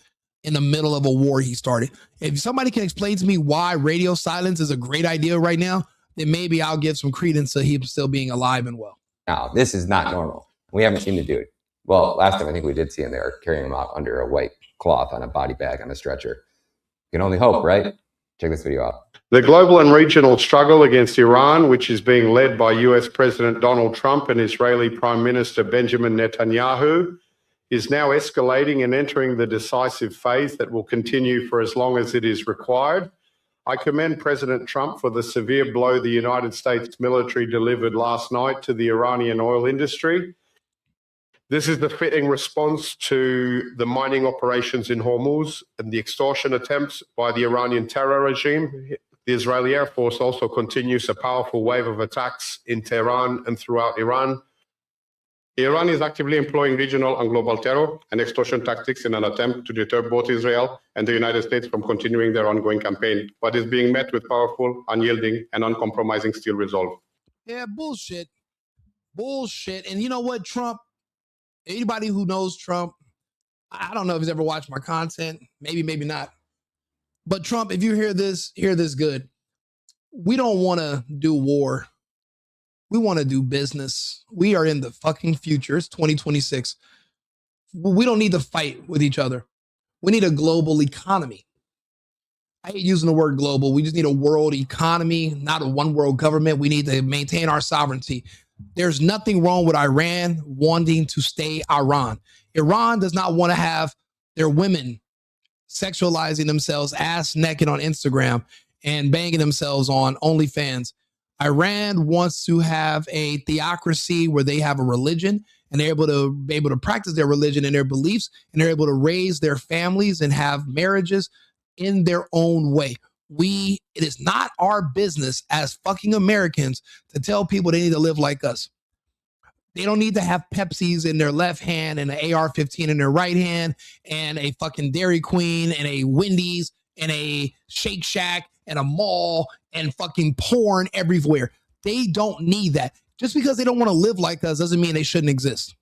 in the middle of a war he started. If somebody can explain to me why radio silence is a great idea right now, then maybe I'll give some credence to him still being alive and well. Now, this is not normal. We haven't seen the dude. Well, last time I think we did see him there carrying him out under a white cloth on a body bag on a stretcher. You can only hope, right? Check this video out. The global and regional struggle against Iran, which is being led by US President Donald Trump and Israeli Prime Minister Benjamin Netanyahu, is now escalating and entering the decisive phase that will continue for as long as it is required. I commend President Trump for the severe blow the United States military delivered last night to the Iranian oil industry. This is the fitting response to the mining operations in Hormuz and the extortion attempts by the Iranian terror regime. The Israeli Air Force also continues a powerful wave of attacks in Tehran and throughout Iran. Iran is actively employing regional and global terror and extortion tactics in an attempt to deter both Israel and the United States from continuing their ongoing campaign, but is being met with powerful, unyielding, and uncompromising steel resolve. Yeah, bullshit. Bullshit. And you know what, Trump? Anybody who knows Trump, I don't know if he's ever watched my content. Maybe, maybe not. But Trump, if you hear this good. We don't want to do war. We want to do business. We are in the fucking future. It's 2026. We don't need to fight with each other. We need a global economy. I hate using the word global. We just need a world economy, not a one world government. We need to maintain our sovereignty. There's nothing wrong with Iran wanting to stay Iran. Iran does not want to have their women sexualizing themselves ass naked on Instagram and banging themselves on OnlyFans. Iran wants to have a theocracy where they have a religion and they're able to practice their religion and their beliefs, and they're able to raise their families and have marriages in their own way. It is not our business as fucking Americans to tell people they need to live like us. They don't need to have Pepsis in their left hand and an AR-15 in their right hand and a fucking Dairy Queen and a Wendy's and a Shake Shack and a mall and fucking porn everywhere. They don't need that. Just because they don't want to live like us doesn't mean they shouldn't exist.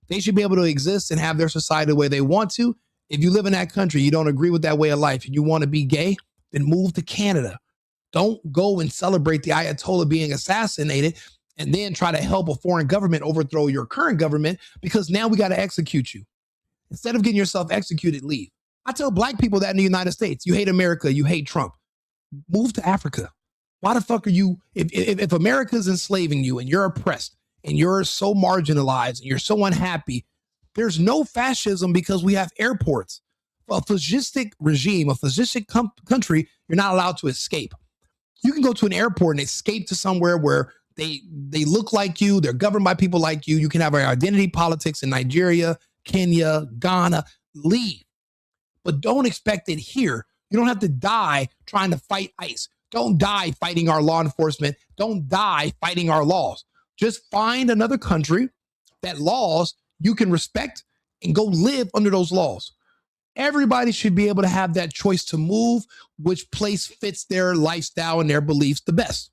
They should be able to exist and have their society the way they want to. If you live in that country, you don't agree with that way of life, and you want to be gay, then move to Canada. Don't go and celebrate the Ayatollah being assassinated and then try to help a foreign government overthrow your current government, because now we got to execute you. Instead of getting yourself executed, leave. I tell black people that in the United States. You hate America, you hate Trump. Move to Africa. Why the fuck are you, if America's enslaving you and you're oppressed and you're so marginalized and you're so unhappy, there's no fascism because we have airports. A fascistic regime, a fascistic country, you're not allowed to escape. You can go to an airport and escape to somewhere where they look like you, they're governed by people like you. You can have our identity politics in Nigeria, Kenya, Ghana. Leave. But don't expect it here. You don't have to die trying to fight ICE. Don't die fighting our law enforcement. Don't die fighting our laws. Just find another country that laws you can respect and go live under those laws. Everybody should be able to have that choice to move which place fits their lifestyle and their beliefs the best.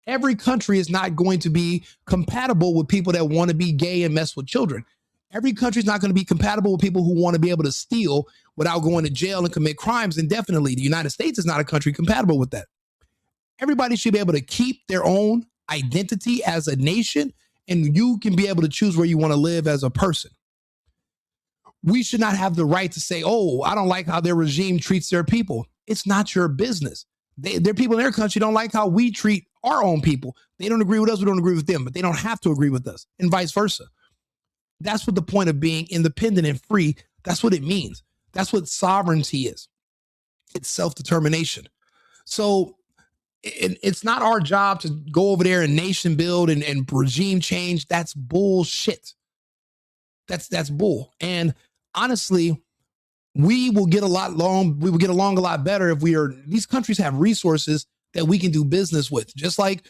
Every country is not going to be compatible with people that want to be gay and mess with children. Every country is not going to be compatible with people who want to be able to steal without going to jail and commit crimes indefinitely. The United States is not a country compatible with that. Everybody should be able to keep their own identity as a nation, and you can be able to choose where you want to live as a person. We should not have the right to say, oh, I don't like how their regime treats their people. It's not your business. Their people in their country don't like how we treat our own people. They don't agree with us. We don't agree with them, but they don't have to agree with us, and vice versa. That's what the point of being independent and free, that's what it means. That's what sovereignty is. It's self-determination. So it's not our job to go over there and nation build and regime change. That's bullshit. That's bull. And honestly, we will get along a lot better if these countries have resources that we can do business with. Just like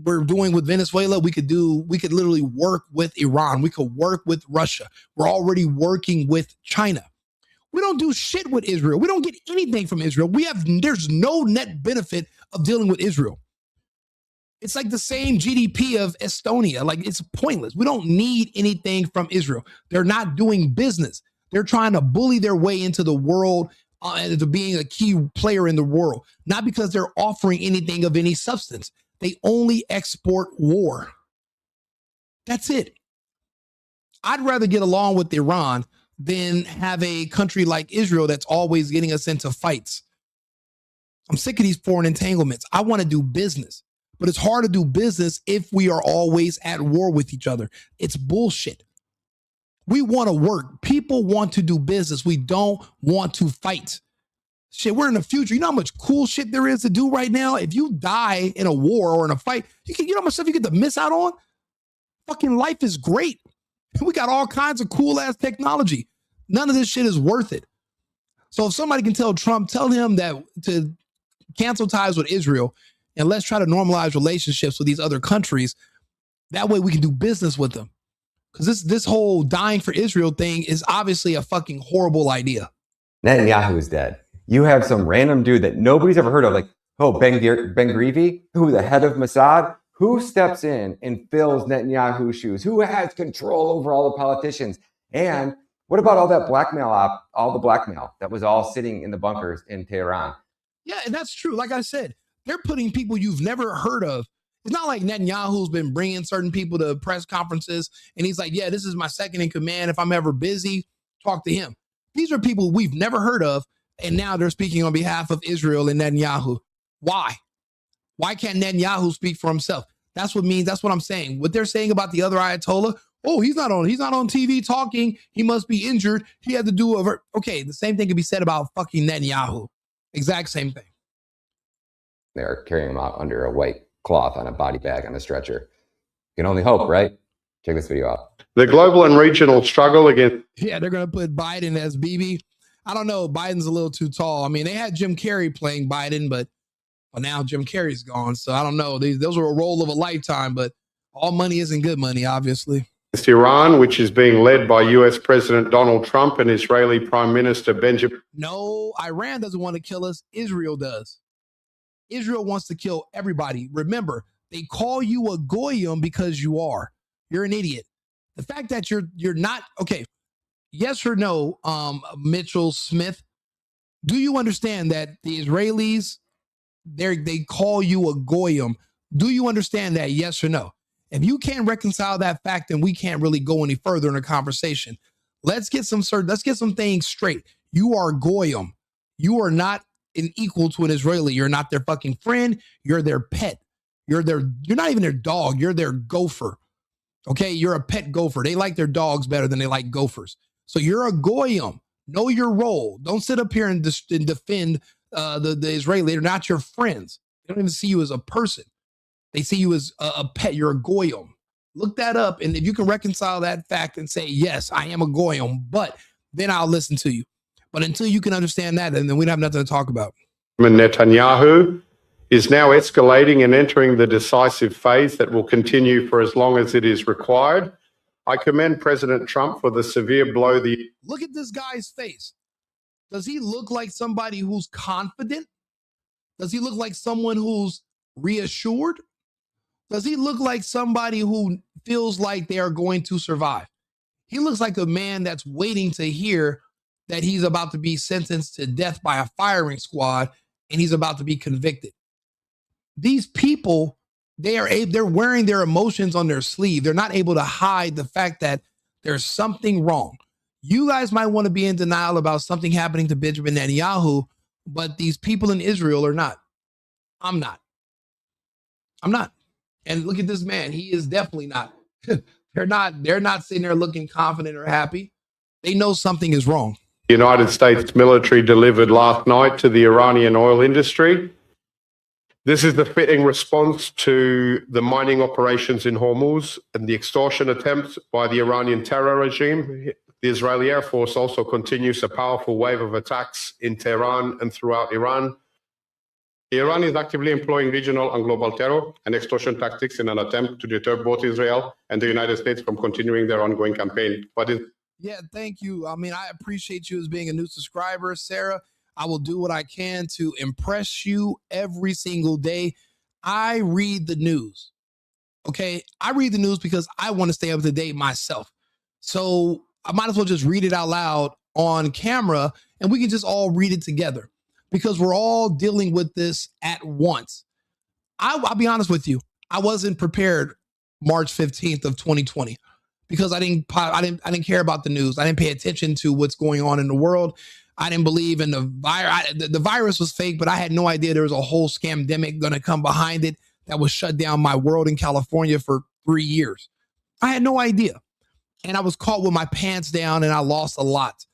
we're doing with Venezuela, we could literally work with Iran. We could work with Russia. We're already working with China. We don't do shit with Israel. We don't get anything from Israel. There's no net benefit of dealing with Israel. It's like the same GDP of Estonia. Like, it's pointless. We don't need anything from Israel. They're not doing business. They're trying to bully their way into the world into being a key player in the world, not because they're offering anything of any substance. They only export war. That's it. I'd rather get along with Iran than have a country like Israel that's always getting us into fights. I'm sick of these foreign entanglements. I want to do business, but it's hard to do business if we are always at war with each other. It's bullshit. We want to work. People want to do business. We don't want to fight. Shit, we're in the future. You know how much cool shit there is to do right now? If you die in a war or in a fight, you know how much stuff you get to miss out on? Fucking life is great. We got all kinds of cool ass technology. None of this shit is worth it. So if somebody can tell Trump, tell him that to cancel ties with Israel and let's try to normalize relationships with these other countries. That way we can do business with them. Because this whole dying for Israel thing is obviously a fucking horrible idea. Netanyahu is dead. You have some random dude that nobody's ever heard of, like, Ben Grivi, who the head of Mossad, who steps in and fills Netanyahu's shoes, who has control over all the politicians. And what about all that blackmail, all the blackmail that was all sitting in the bunkers in Tehran? Yeah, and that's true. Like I said, they're putting people you've never heard of. It's not like Netanyahu's been bringing certain people to press conferences and he's like, yeah, this is my second in command. If I'm ever busy, talk to him. These are people we've never heard of, and now they're speaking on behalf of Israel and Netanyahu. Why? Why can't Netanyahu speak for himself? That's what I'm saying. What they're saying about the other Ayatollah, oh, he's not on TV talking. He must be injured. He had to do okay, the same thing can be said about fucking Netanyahu. Exact same thing. They're carrying him out under a white cloth on a body bag on a stretcher. You can only hope, right? Check this video out. The global and regional struggle against... Yeah, they're going to put Biden as Bibi. I don't know. Biden's a little too tall. I mean, they had Jim Carrey playing Biden, but now Jim Carrey's gone. So I don't know. Those are a role of a lifetime, but all money isn't good money, obviously. Against Iran, which is being led by US President Donald Trump and Israeli Prime Minister Benjamin... No, Iran doesn't want to kill us. Israel does. Israel wants to kill everybody. Remember, they call you a goyim because you are. You're an idiot. The fact that you're not okay. Yes or no, Mitchell Smith. Do you understand that the Israelis they call you a goyim? Do you understand that? Yes or no? If you can't reconcile that fact, then we can't really go any further in a conversation. Let's get some things straight. You are goyim. You are not an equal to an Israeli. You're not their fucking friend. You're their pet. You're not even their dog. You're their gopher. Okay, you're a pet gopher. They like their dogs better than they like gophers. So you're a goyim. Know your role. Don't sit up here and defend the Israeli. They're not your friends. They don't even see you as a person. They see you as a pet. You're a goyim. Look that up, and if you can reconcile that fact and say, yes, I am a goyim, but then I'll listen to you. But until you can understand that, then we don't have nothing to talk about. Netanyahu is now escalating and entering the decisive phase that will continue for as long as it is required. I commend President Trump for the severe blow. Look at this guy's face. Does he look like somebody who's confident? Does he look like someone who's reassured? Does he look like somebody who feels like they are going to survive? He looks like a man that's waiting to hear that he's about to be sentenced to death by a firing squad and he's about to be convicted. These people, they're wearing their emotions on their sleeve. They're not able to hide the fact that there's something wrong. You guys might want to be in denial about something happening to Benjamin Netanyahu, but these people in Israel are not. I'm not. And look at this man. He is definitely not. They're not sitting there looking confident or happy. They know something is wrong. The United States military delivered last night to the Iranian oil industry. This is the fitting response to the mining operations in Hormuz and the extortion attempts by the Iranian terror regime. The Israeli Air Force also continues a powerful wave of attacks in Tehran and throughout Iran. Iran is actively employing regional and global terror and extortion tactics in an attempt to deter both Israel and the United States from continuing their ongoing campaign. Yeah, thank you. I mean, I appreciate you as being a new subscriber, Sarah. I will do what I can to impress you every single day. I read the news. Okay, I read the news because I want to stay up to date myself. So I might as well just read it out loud on camera and we can just all read it together because we're all dealing with this at once. I'll be honest with you. I wasn't prepared March 15th of 2020 because I didn't care about the news. I didn't pay attention to what's going on in the world. I didn't believe in the virus. The virus was fake, but I had no idea there was a whole scamdemic going to come behind it that would shut down my world in California for 3 years. I had no idea. And I was caught with my pants down and I lost a lot.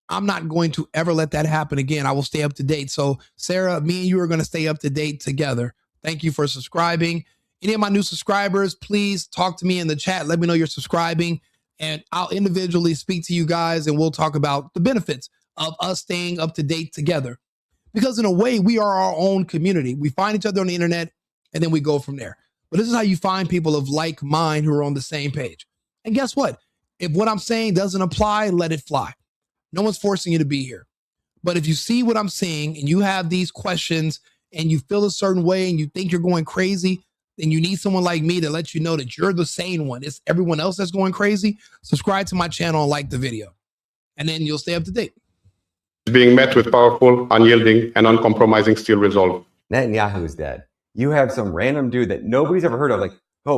I'm not going to ever let that happen again. I will stay up to date. So Sarah, me and you are going to stay up to date together. Thank you for subscribing. Any of my new subscribers, please talk to me in the chat. Let me know you're subscribing and I'll individually speak to you guys and we'll talk about the benefits of us staying up to date together. Because in a way, we are our own community. We find each other on the internet and then we go from there. But this is how you find people of like mind who are on the same page. And guess what? If what I'm saying doesn't apply, let it fly. No one's forcing you to be here. But if you see what I'm saying and you have these questions and you feel a certain way and you think you're going crazy, then you need someone like me to let you know that you're the sane one. It's everyone else that's going crazy. Subscribe to my channel and like the video. And then you'll stay up to date. Being met with powerful, unyielding, and uncompromising steel resolve. Netanyahu's dead. You have some random dude that nobody's ever heard of, like,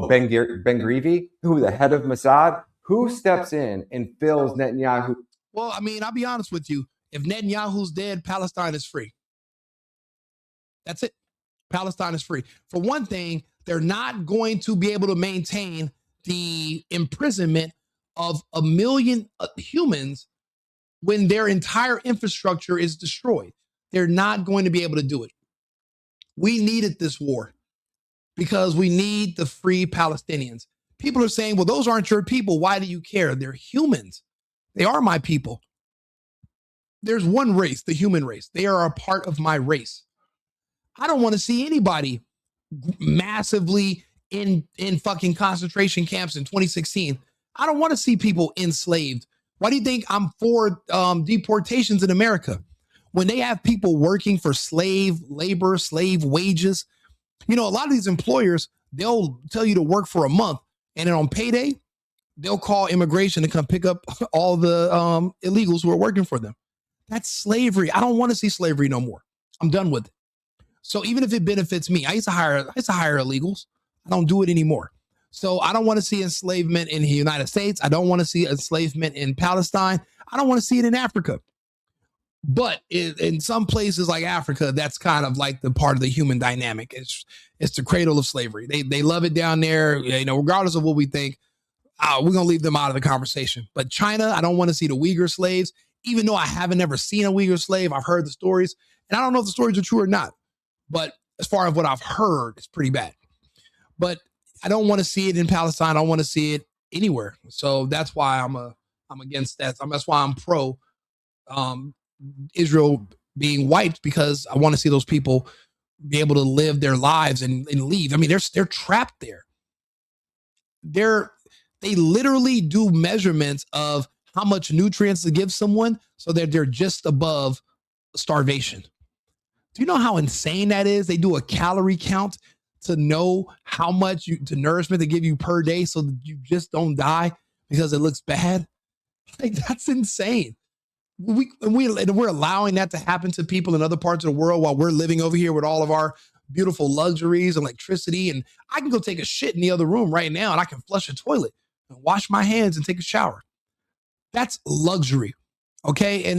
Ben Grievy, who the head of Mossad, who steps in and fills Netanyahu. Well, I mean, I'll be honest with you. If Netanyahu's dead, Palestine is free. That's it. Palestine is free. For one thing, they're not going to be able to maintain the imprisonment of 1 million humans when their entire infrastructure is destroyed. They're not going to be able to do it. We needed this war because we need the free Palestinians. People are saying, well, those aren't your people. Why do you care? They're humans. They are my people. There's one race, the human race. They are a part of my race. I don't want to see anybody massively in fucking concentration camps in 2016. I don't want to see people enslaved. Why do you think I'm for deportations in America? When they have people working for slave labor, slave wages, you know, a lot of these employers, they'll tell you to work for a month and then on payday, they'll call immigration to come pick up all the illegals who are working for them. That's slavery. I don't want to see slavery no more. I'm done with it. So even if it benefits me, I used to hire illegals. I don't do it anymore. So I don't want to see enslavement in the United States. I don't want to see enslavement in Palestine. I don't want to see it in Africa. But in some places like Africa, that's kind of like the part of the human dynamic. It's the cradle of slavery. They love it down there. You know, regardless of what we think, we're gonna leave them out of the conversation. But China, I don't want to see the Uyghur slaves, even though I haven't ever seen a Uyghur slave. I've heard the stories, and I don't know if the stories are true or not. But as far as what I've heard, it's pretty bad. But I don't want to see it in Palestine. I don't want to see it anywhere. So that's why I'm against that. That's why I'm pro Israel being wiped, because I want to see those people be able to live their lives and leave. I mean, they're trapped there. They literally do measurements of how much nutrients to give someone so that they're just above starvation. Do you know how insane that is? They do a calorie count to know how much nourishment to give you per day so that you just don't die because it looks bad. Like, that's insane. We're allowing that to happen to people in other parts of the world while we're living over here with all of our beautiful luxuries, electricity, and I can go take a shit in the other room right now and I can flush a toilet and wash my hands and take a shower. That's luxury. Okay.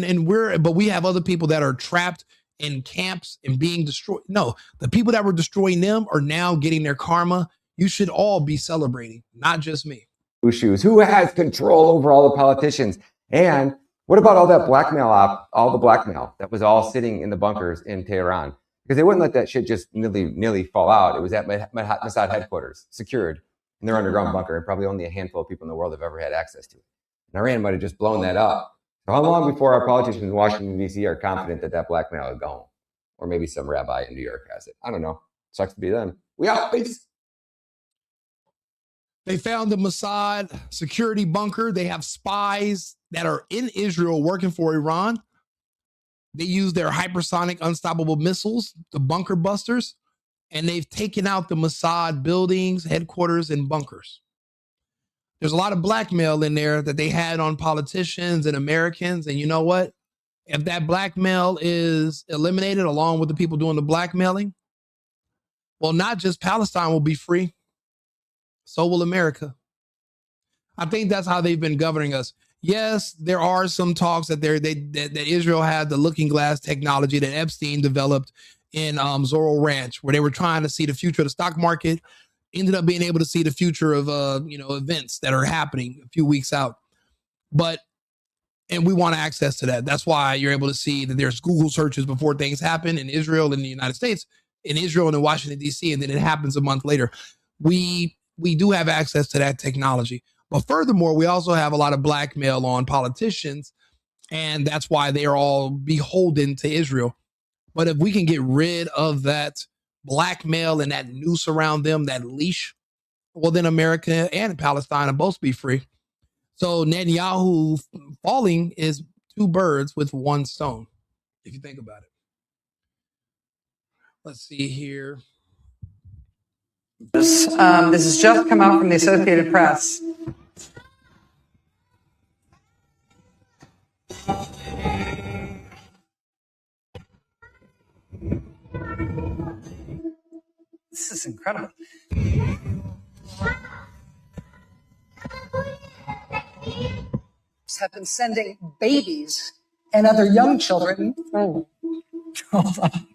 But we have other people that are trapped in camps and being destroyed. No, the people that were destroying them are now getting their karma. You should all be celebrating, not just me. Shoes. Who has control over all the politicians? And what about all that blackmail all the blackmail that was all sitting in the bunkers in Tehran? Because they wouldn't let that shit just nearly fall out. It was at Mossad headquarters, secured in their underground bunker, and probably only a handful of people in the world have ever had access to it. And Iran might have just blown that up. So how long before our politicians in Washington, D.C. are confident that blackmail is gone? Or maybe some rabbi in New York has it. I don't know. Sucks to be them. We out, peace. They found the Mossad security bunker. They have spies that are in Israel working for Iran. They use their hypersonic unstoppable missiles, the bunker busters, and they've taken out the Mossad buildings, headquarters, and bunkers. There's a lot of blackmail in there that they had on politicians and Americans. And you know what? If that blackmail is eliminated along with the people doing the blackmailing, well, not just Palestine will be free, so will America. I think that's how they've been governing us. Yes, there are some talks that that Israel had the looking glass technology that Epstein developed in Zorro Ranch, where they were trying to see the future of the stock market, ended up being able to see the future of events that are happening a few weeks out. And we want access to that. That's why you're able to see that there's Google searches before things happen in Israel and the United States, in Israel and in Washington, D.C., and then it happens a month later. We do have access to that technology. But furthermore, we also have a lot of blackmail on politicians, and that's why they are all beholden to Israel. But if we can get rid of that blackmail and that noose around them, that leash, well, then America and Palestine will both be free. So Netanyahu falling is two birds with one stone, if you think about it. Let's see here. This has just come out from the Associated Press. This is incredible. Have been sending babies and other young children. Oh, hold on.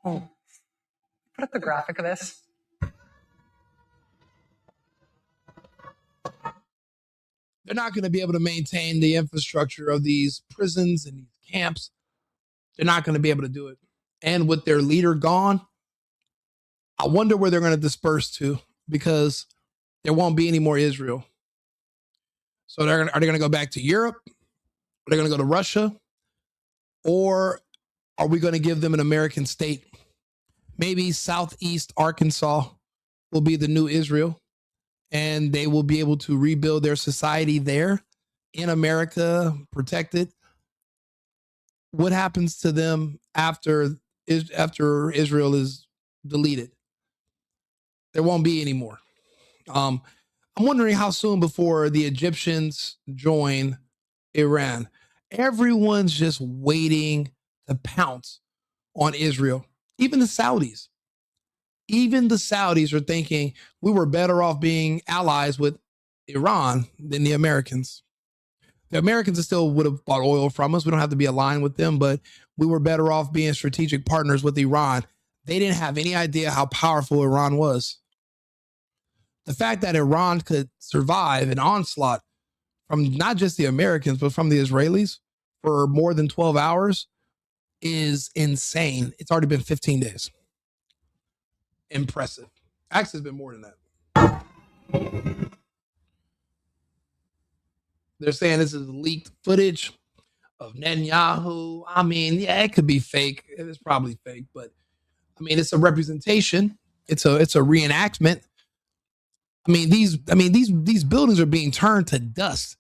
Oh. Put up the graphic of this. They're not going to be able to maintain the infrastructure of these prisons and these camps. They're not going to be able to do it. And with their leader gone, I wonder where they're going to disperse to, because there won't be any more Israel. So are they going to go back to Europe? Are they going to go to Russia? Or are we going to give them an American state? Maybe Southeast Arkansas, will be the new Israel, and they will be able to rebuild their society there in America, protected. What happens to them after Israel is deleted? There won't be any more. I'm wondering how soon before the Egyptians join Iran. Everyone's just waiting to pounce on Israel. Even the Saudis. Even the Saudis are thinking we were better off being allies with Iran than the Americans. The Americans still would have bought oil from us. We don't have to be aligned with them, but we were better off being strategic partners with Iran. They didn't have any idea how powerful Iran was. The fact that Iran could survive an onslaught from not just the Americans, but from the Israelis for more than 12 hours is insane. It's already been 15 days. Impressive. Actually, it's been more than that. They're saying this is leaked footage of Netanyahu. I mean, yeah, it could be fake. It's probably fake, but I mean, it's a representation. It's a reenactment. These buildings are being turned to dust.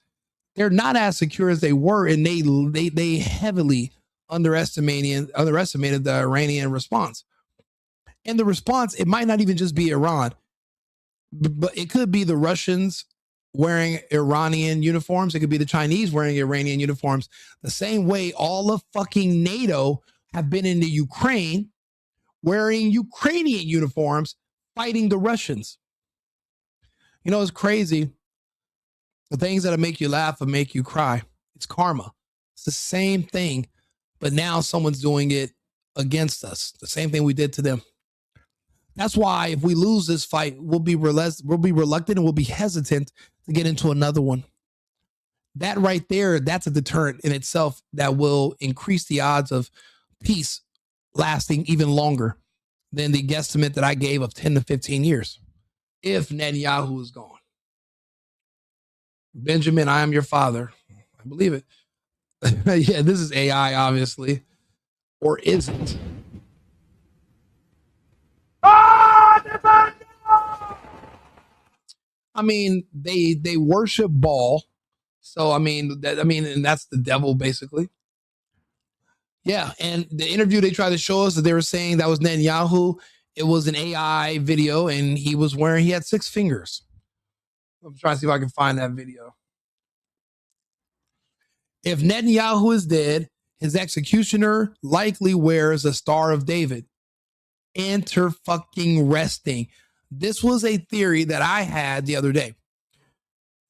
They're not as secure as they were, and they heavily underestimated the Iranian response. And the response, it might not even just be Iran, but it could be the Russians wearing Iranian uniforms. It could be the Chinese wearing Iranian uniforms. The same way all of fucking NATO have been into Ukraine wearing Ukrainian uniforms, fighting the Russians. You know, it's crazy. The things that'll make you laugh will make you cry. It's karma. It's the same thing, but now someone's doing it against us. The same thing we did to them. That's why if we lose this fight, we'll be reluctant and we'll be hesitant to get into another one. That right there, that's a deterrent in itself that will increase the odds of peace lasting even longer than the guesstimate that I gave of 10 to 15 years. If Netanyahu is gone. Benjamin, I am your father. I believe it. Yeah, this is AI, obviously. Or is it? I mean, they worship Baal. So and that's the devil, basically. Yeah, and the interview they tried to show us that they were saying that was Netanyahu. It was an AI video, and he had 6 fingers. I'm trying to see if I can find that video. If Netanyahu is dead, his executioner likely wears a Star of David. Enter fucking resting. This was a theory that I had the other day.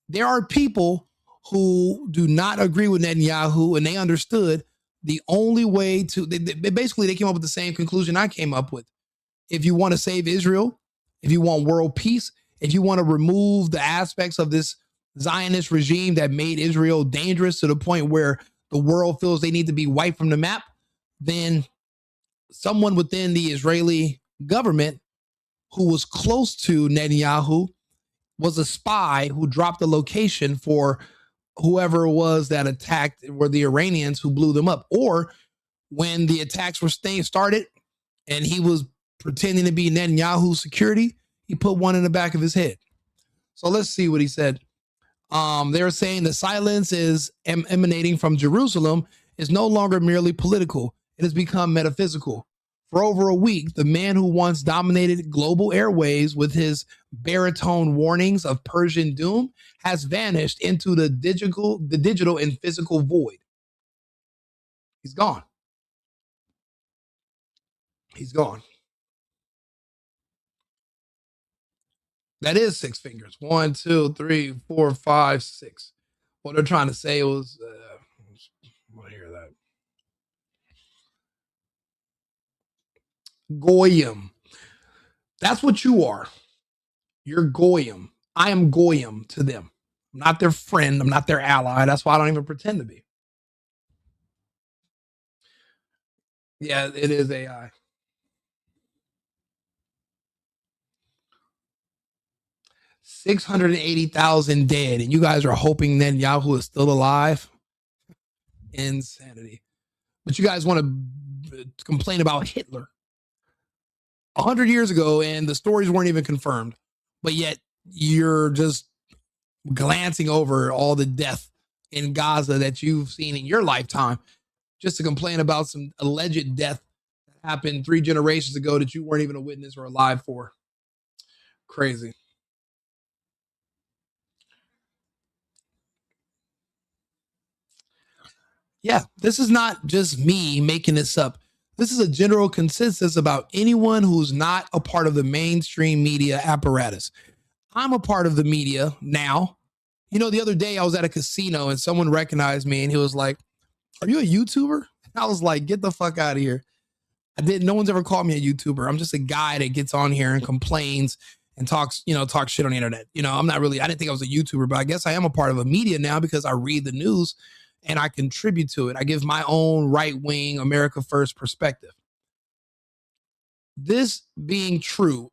There are people who do not agree with Netanyahu, and they understood the only way to, they came up with the same conclusion I came up with. If you want to save Israel, if you want world peace, if you want to remove the aspects of this Zionist regime that made Israel dangerous to the point where the world feels they need to be wiped from the map, then someone within the Israeli government who was close to Netanyahu was a spy who dropped the location for whoever it was that attacked were the Iranians who blew them up. Or when the attacks were started and he was pretending to be Netanyahu's security, he put one in the back of his head. So let's see what he said. They're saying the silence is emanating from Jerusalem is no longer merely political. It has become metaphysical. For over a week, the man who once dominated global airways with his baritone warnings of Persian doom has vanished into the digital and physical void. He's gone. He's gone. That is 6 fingers. 1, 2, 3, 4, 5, 6. What they're trying to say was, I want to hear that. Goyim. That's what you are. You're Goyim. I am Goyim to them. I'm not their friend. I'm not their ally. That's why I don't even pretend to be. Yeah, it is AI. $680,000 dead, and you guys are hoping Netanyahu is still alive? Insanity. But you guys want to complain about Hitler. 100 years ago, and the stories weren't even confirmed. But yet you're just glancing over all the death in Gaza that you've seen in your lifetime just to complain about some alleged death that happened 3 generations ago that you weren't even a witness or alive for. Crazy. Yeah, this is not just me making this up. This is a general consensus about anyone who's not a part of the mainstream media apparatus. I'm a part of the media now. You know, the other day I was at a casino and someone recognized me and he was like, "Are you a YouTuber?" And I was like, "Get the fuck out of here." No one's ever called me a YouTuber. I'm just a guy that gets on here and complains and talks shit on the internet. I'm not really, I didn't think I was a YouTuber, but I guess I am a part of a media now because I read the news and I contribute to it. I give my own right-wing America First perspective. This being true,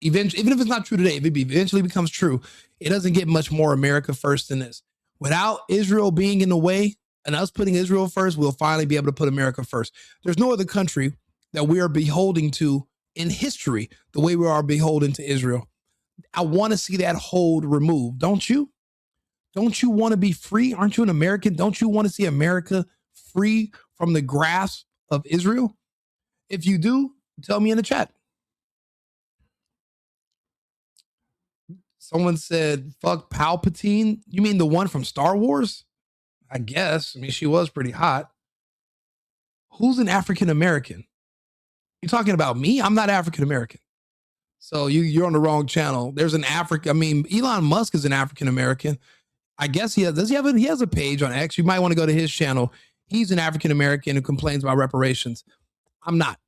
eventually, even if it's not true today, if it eventually becomes true, it doesn't get much more America First than this. Without Israel being in the way and us putting Israel first, we'll finally be able to put America first. There's no other country that we are beholding to in history the way we are beholden to Israel. I want to see that hold removed. Don't you? Don't you want to be free? Aren't you an American? Don't you want to see America free from the grasp of Israel? If you do, tell me in the chat. Someone said, fuck Palpatine. You mean the one from Star Wars? I guess. I mean, she was pretty hot. Who's an African American? You talking about me? I'm not African American. So you're on the wrong channel. There's an Elon Musk is an African American. I guess he has a page on X. You might want to go to his channel. He's an African American who complains about reparations. I'm not.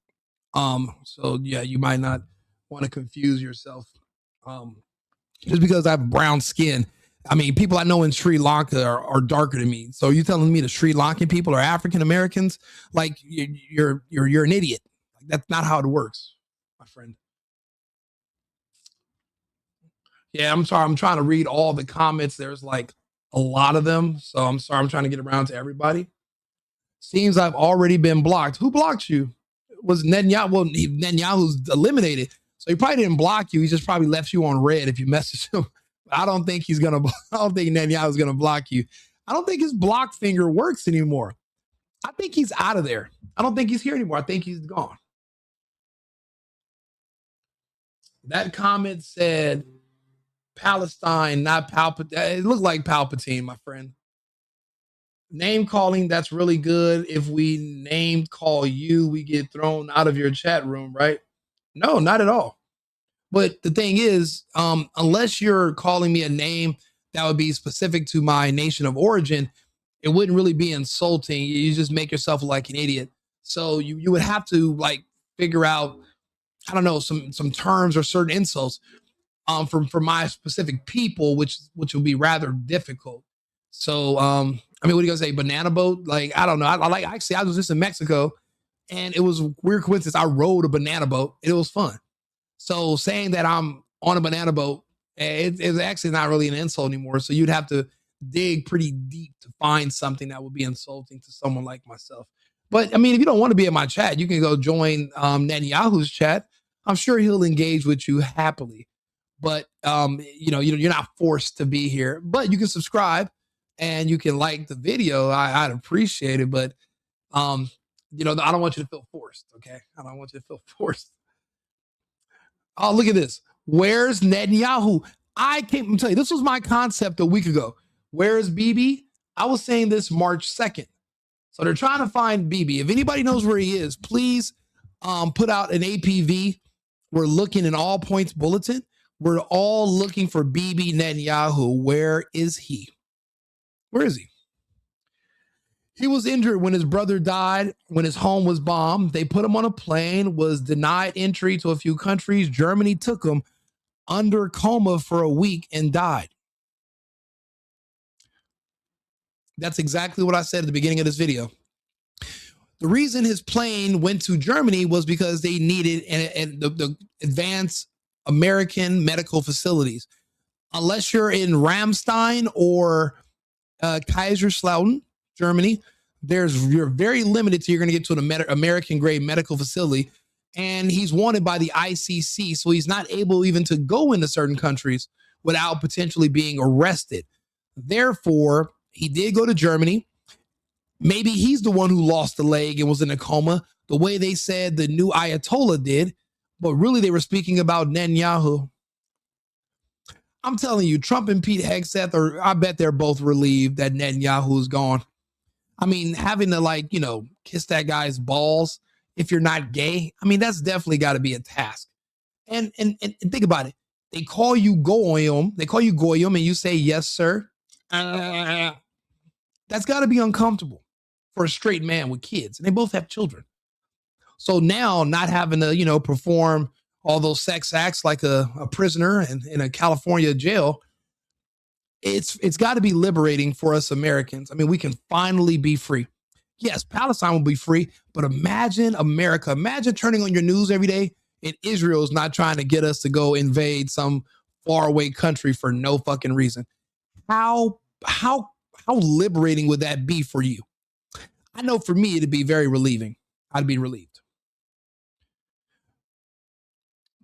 So yeah, you might not want to confuse yourself. Just because I have brown skin. I mean, people I know in Sri Lanka are darker than me. So you telling me the Sri Lankan people are African Americans? Like you're an idiot. That's not how it works, my friend. Yeah, I'm sorry. I'm trying to read all the comments. There's like a lot of them. So I'm sorry. I'm trying to get around to everybody. Seems I've already been blocked. Who blocked you? Was Netanyahu? Well, Netanyahu's eliminated. So he probably didn't block you. He just probably left you on red if you message him. I don't think Netanyahu's going to block you. I don't think his block finger works anymore. I think he's out of there. I don't think he's here anymore. I think he's gone. That comment said Palestine, not Palpatine. It looked like Palpatine, my friend. Name calling, that's really good. If we name call you, we get thrown out of your chat room, right? No, not at all. But the thing is, unless you're calling me a name that would be specific to my nation of origin, it wouldn't really be insulting. You just make yourself like an idiot. So you would have to like figure out, I don't know, some terms or certain insults for my specific people, which will be rather difficult. So I mean, what are you gonna say? Banana boat? Like, I don't know. I was just in Mexico and it was a weird coincidence. I rode a banana boat and it was fun. So saying that I'm on a banana boat, it's actually not really an insult anymore. So you'd have to dig pretty deep to find something that would be insulting to someone like myself. But I mean, if you don't want to be in my chat, you can go join Netanyahu's chat. I'm sure he'll engage with you happily. But you're not forced to be here. But you can subscribe and you can like the video. I'd appreciate it. But I don't want you to feel forced. Okay, I don't want you to feel forced. Oh, look at this. Where's Netanyahu? I'm tell you, this was my concept a week ago. Where's Bibi? I was saying this March 2nd. So they're trying to find Bibi. If anybody knows where he is, please put out an APV. We're looking in all points bulletin. We're all looking for Bibi Netanyahu. Where is he? Where is he? He was injured when his brother died, when his home was bombed. They put him on a plane, was denied entry to a few countries. Germany took him under coma for a week and died. That's exactly what I said at the beginning of this video. The reason his plane went to Germany was because they needed the advanced American medical facilities. Unless you're in Ramstein or Kaiserslautern, Germany, you're very limited to you're going to get to an American grade medical facility. and he's wanted by the ICC. So he's not able even to go into certain countries without potentially being arrested. Therefore, he did go to Germany. Maybe he's the one who lost the leg and was in a coma, the way they said the new Ayatollah did. But really, they were speaking about Netanyahu. I'm telling you, Trump and Pete Hegseth, I bet they're both relieved that Netanyahu's gone. I mean, having to kiss that guy's balls if you're not gay, I mean, that's definitely got to be a task. And think about it. They call you goyim. They call you goyim and you say, yes, sir. That's got to be uncomfortable for a straight man with kids. And they both have children. So now not having to, perform all those sex acts like a prisoner in a California jail, it's got to be liberating for us Americans. I mean, we can finally be free. Yes, Palestine will be free, but imagine America. Imagine turning on your news every day and Israel's not trying to get us to go invade some faraway country for no fucking reason. How liberating would that be for you? I know for me, it'd be very relieving. I'd be relieved.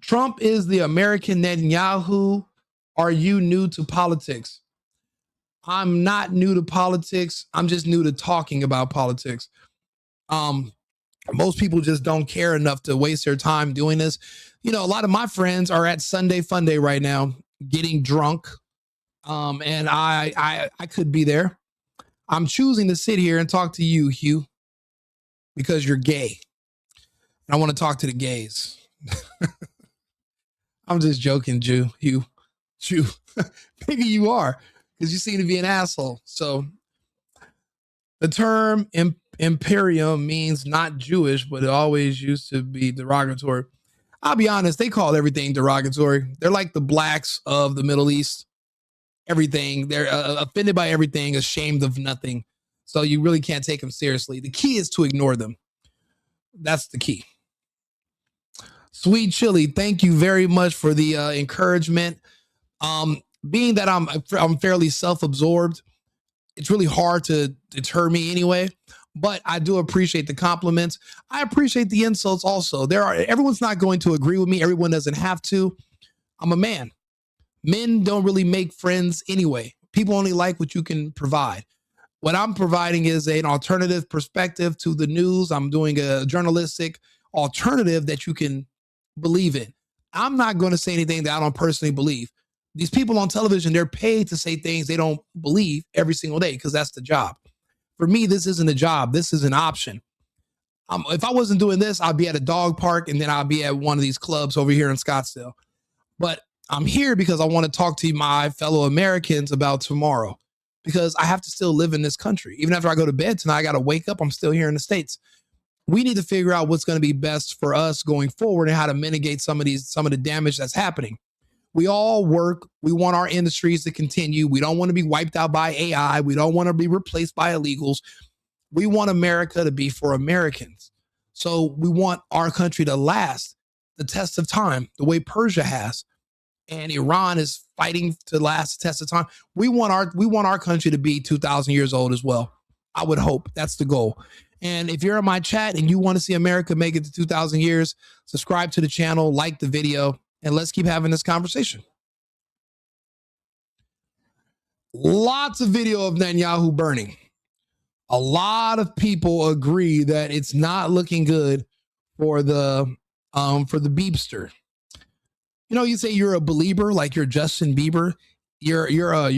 Trump is the American Netanyahu. Are you new to politics? I'm not new to politics. I'm just new to talking about politics. Most people just don't care enough to waste their time doing this. A lot of my friends are at Sunday Fun Day right now, getting drunk. And I could be there. I'm choosing to sit here and talk to you, Hugh, because you're gay. And I want to talk to the gays. I'm just joking, Hugh. Maybe you are, because you seem to be an asshole. So the term imperium means not Jewish, but it always used to be derogatory. I'll be honest, they call everything derogatory. They're like the blacks of the Middle East. Everything. They're offended by everything, ashamed of nothing. So you really can't take them seriously. The key is to ignore them. That's the key. Sweet Chili, thank you very much for the encouragement. Being that I'm fairly self-absorbed, it's really hard to deter me anyway, but I do appreciate the compliments. I appreciate the insults also. Everyone's not going to agree with me. Everyone doesn't have to. I'm a man. Men don't really make friends anyway. People only like what you can provide. What I'm providing is an alternative perspective to the news. I'm doing a journalistic alternative that you can believe in. I'm not going to say anything that I don't personally believe. These people on television, they're paid to say things they don't believe every single day because that's the job. For me, this isn't a job. This is an option. If I wasn't doing this, I'd be at a dog park and then I'd be at one of these clubs over here in Scottsdale. But I'm here because I want to talk to my fellow Americans about tomorrow, because I have to still live in this country. Even after I go to bed tonight, I got to wake up. I'm still here in the States. We need to figure out what's going to be best for us going forward and how to mitigate some of the damage that's happening. We all work. We want our industries to continue. We don't want to be wiped out by AI. We don't want to be replaced by illegals. We want America to be for Americans. So we want our country to last the test of time, the way Persia has. And Iran is fighting to last the test of time. We want our country to be 2,000 years old as well. I would hope that's the goal. And if you're in my chat and you want to see America make it to 2,000 years, subscribe to the channel, like the video, and let's keep having this conversation. Lots of video of Netanyahu burning. A lot of people agree that it's not looking good for the Beebster. You say you're a believer, like you're Justin Bieber. You're a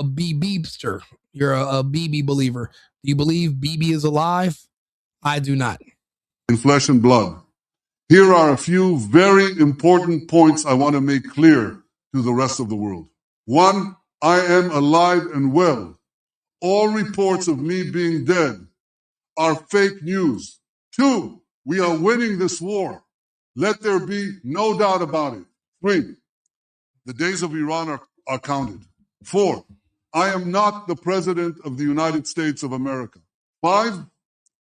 Beebster. You're a BB believer. Do you believe BB is alive? I do not. In flesh and blood. Here are a few very important points I want to make clear to the rest of the world. 1, I am alive and well. All reports of me being dead are fake news. 2, we are winning this war. Let there be no doubt about it. 3, the days of Iran are counted. 4, I am not the president of the United States of America. 5,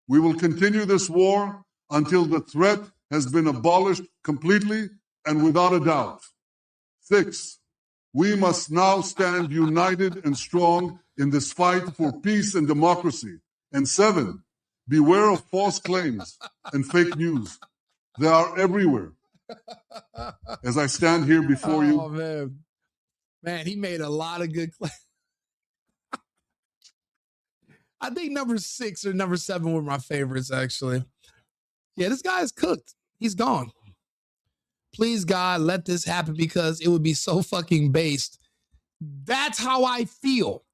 we will continue this war until the threat has been abolished completely and without a doubt. 6, we must now stand united and strong in this fight for peace and democracy. And 7, beware of false claims and fake news. They are everywhere. As I stand here before you, man, he made a lot of good claims. I think number 6 or number 7 were my favorites, actually. Yeah, this guy is cooked. He's gone. Please, God, let this happen because it would be so fucking based. That's how I feel.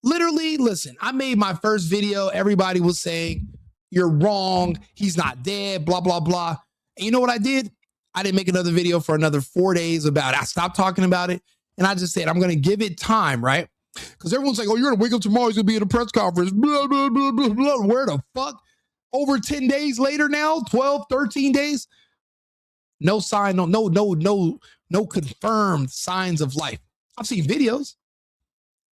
Literally, listen, I made my first video. Everybody was saying, you're wrong. He's not dead, blah, blah, blah. And you know what I did? I didn't make another video for another 4 days about it. I stopped talking about it. And I just said, I'm going to give it time, right? Because everyone's like, oh, you're going to wake up tomorrow. He's going to be at a press conference. Blah, blah, blah, blah, blah. Where the fuck? Over 10 days later now, 12, 13 days. No sign, no confirmed signs of life. I've seen videos,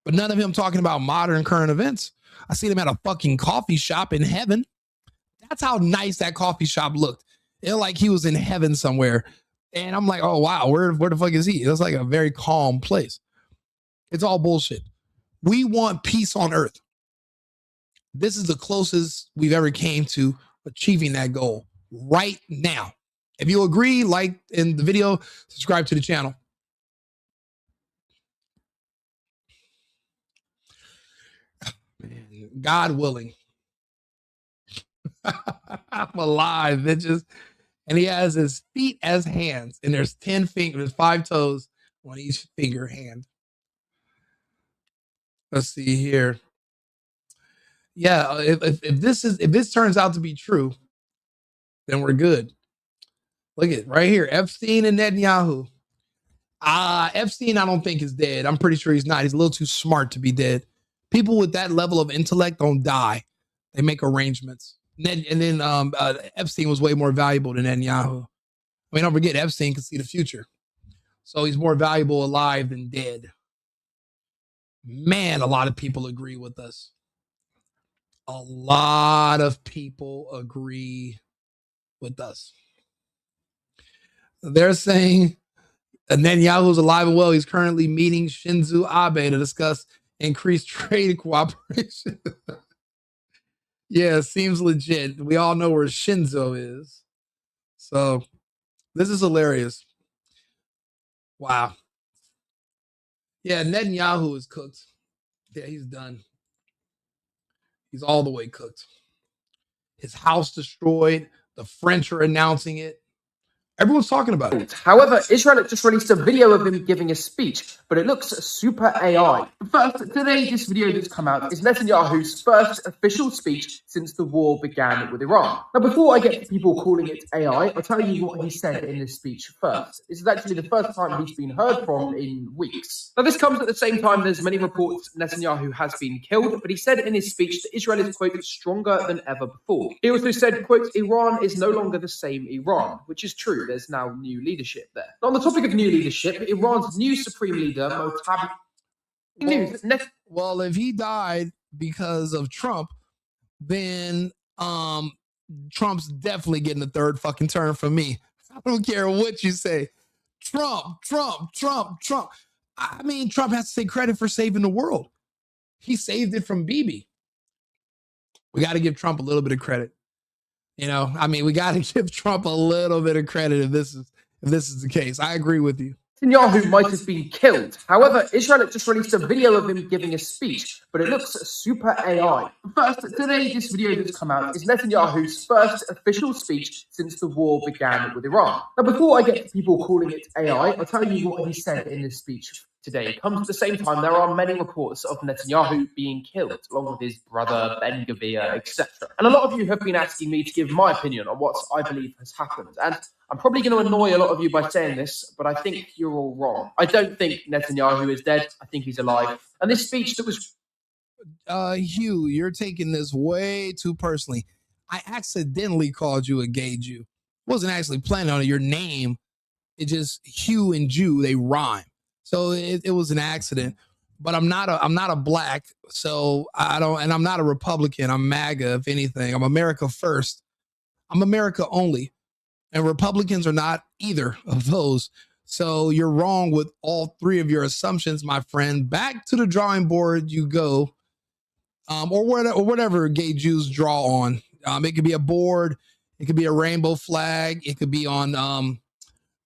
but none of him talking about modern current events. I seen him at a fucking coffee shop in heaven. That's how nice that coffee shop looked. It looked like he was in heaven somewhere. And I'm like, oh, wow, where the fuck is he? It was like a very calm place. It's all bullshit. We want peace on earth. This is the closest we've ever came to achieving that goal right now. If you agree, like in the video, subscribe to the channel. Man, God willing. I'm alive, bitches. And he has his feet as hands, and there's 10 fingers, there's 5 toes on each finger hand. Let's see here. Yeah, if this turns out to be true, then we're good. Look at right here, Epstein and Netanyahu. Epstein, I don't think is dead. I'm pretty sure he's not. He's a little too smart to be dead. People with that level of intellect don't die. They make arrangements. And then Epstein was way more valuable than Netanyahu. I mean, don't forget, Epstein can see the future. So he's more valuable alive than dead. Man, a lot of people agree with us. A lot of people agree with us. They're saying Netanyahu's alive and well. He's currently meeting Shinzo Abe to discuss increased trade cooperation. Yeah, seems legit. We all know where Shinzo is. So this is hilarious. Wow. Yeah, Netanyahu is cooked. Yeah, he's done. He's all the way cooked. His house destroyed. The French are announcing it. Everyone's talking about it. However, Israel just released a video of him giving a speech, but it looks super AI. First, today, this video that's come out is Netanyahu's first official speech since the war began with Iran. Now, before I get to people calling it AI, I'll tell you what he said in this speech first. This is actually the first time he's been heard from in weeks. Now, this comes at the same time there's many reports Netanyahu has been killed, but he said in his speech that Israel is, quote, stronger than ever before. He also said, quote, Iran is no longer the same Iran, which is true. There's now new leadership there. Now, on the topic of new leadership, Iran's new supreme leader, Well, if he died because of Trump, then Trump's definitely getting a third fucking term from me. I don't care what you say. Trump. I mean, Trump has to take credit for saving the world. He saved it from Bibi. We got to give Trump a little bit of credit. You know, I mean, we got to give Trump a little bit of credit if this is the case. I agree with you. Netanyahu might have been killed. However, Israel just released a video of him giving a speech, but it looks super AI. First, today, this video that's come out is Netanyahu's first official speech since the war began with Iran. Now, before I get to people calling it AI, I'll tell you what he said in this speech today. It comes at the same time there are many reports of Netanyahu being killed, along with his brother, Ben Gvir, etc. And a lot of you have been asking me to give my opinion on what I believe has happened. And I'm probably going to annoy a lot of you by saying this, but I think you're all wrong. I don't think Netanyahu is dead. I think he's alive. And this speech that was... Hugh, you're taking this way too personally. I accidentally called you a gay Jew. Wasn't actually planning on it. Your name, it just Hugh and Jew, they rhyme. So it was an accident. But I'm not a black, so I don't, and I'm not a Republican. I'm MAGA, if anything. I'm America first. I'm America only. And Republicans are not either of those. So you're wrong with all three of your assumptions, my friend. Back to the drawing board you go. Or whatever gay Jews draw on. It could be a board. It could be a rainbow flag. It could be on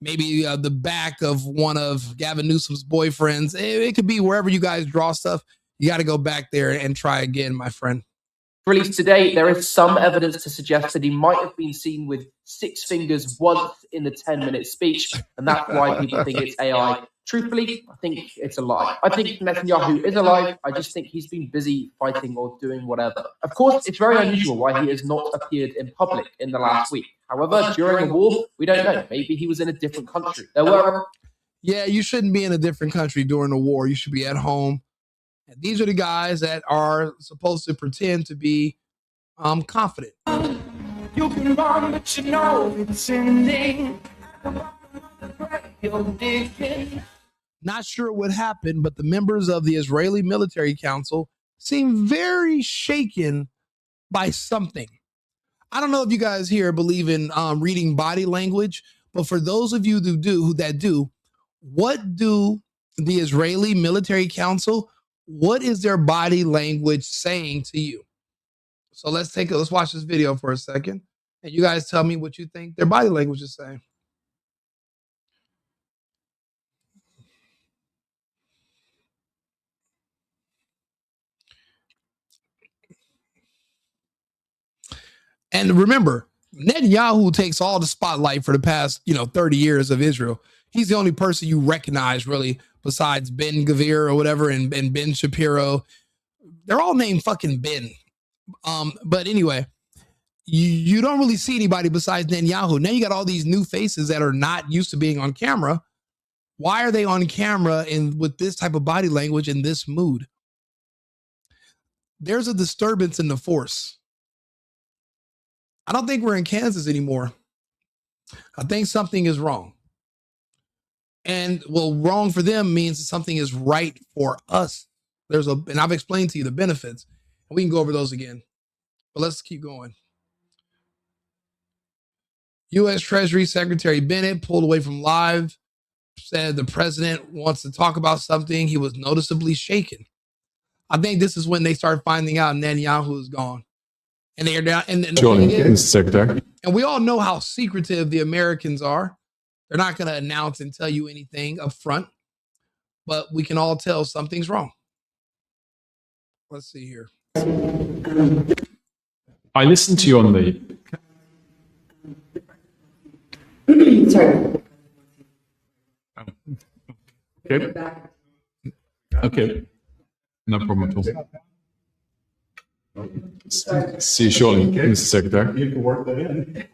maybe the back of one of Gavin Newsom's boyfriends. It could be wherever you guys draw stuff. You got to go back there and try again, my friend. Released today, there is some evidence to suggest that he might have been seen with 6 fingers once in the 10-minute speech, and that's why people think it's AI. Truthfully, I think it's a lie. I think Netanyahu is alive. I just think he's been busy fighting or doing whatever. Of course, it's very unusual why he has not appeared in public in the last week. However, during the war, we don't know. Maybe he was in a different country. Yeah, you shouldn't be in a different country during the war. You should be at home. And these are the guys that are supposed to pretend to be confident. You can run, but you know it's ending. Not sure what happened, but the members of the Israeli Military Council seem very shaken by something. I don't know if you guys here believe in reading body language, but for those of you who do, what do the Israeli Military Council, what is their body language saying to you? So let's watch this video for a second, and you guys tell me what you think their body language is saying. And remember, Netanyahu takes all the spotlight for the past, 30 years of Israel. He's the only person you recognize, really, besides Ben Gvir or whatever, and Ben Shapiro. They're all named fucking Ben. But anyway, you don't really see anybody besides Netanyahu. Now you got all these new faces that are not used to being on camera. Why are they on camera and with this type of body language in this mood? There's a disturbance in the force. I don't think we're in Kansas anymore. I think something is wrong. And wrong for them means something is right for us. And I've explained to you the benefits. And we can go over those again. But let's keep going. U.S. Treasury Secretary Bennett pulled away from live, said the president wants to talk about something. He was noticeably shaken. I think this is when they start finding out Netanyahu is gone. And they are down. Mr. Secretary. And we all know how secretive the Americans are. They're not going to announce and tell you anything up front, but we can all tell something's wrong. Let's see here. I listened to you on the. Sorry. Okay. No problem at all. See you shortly, Mr. Secretary. You can work that in.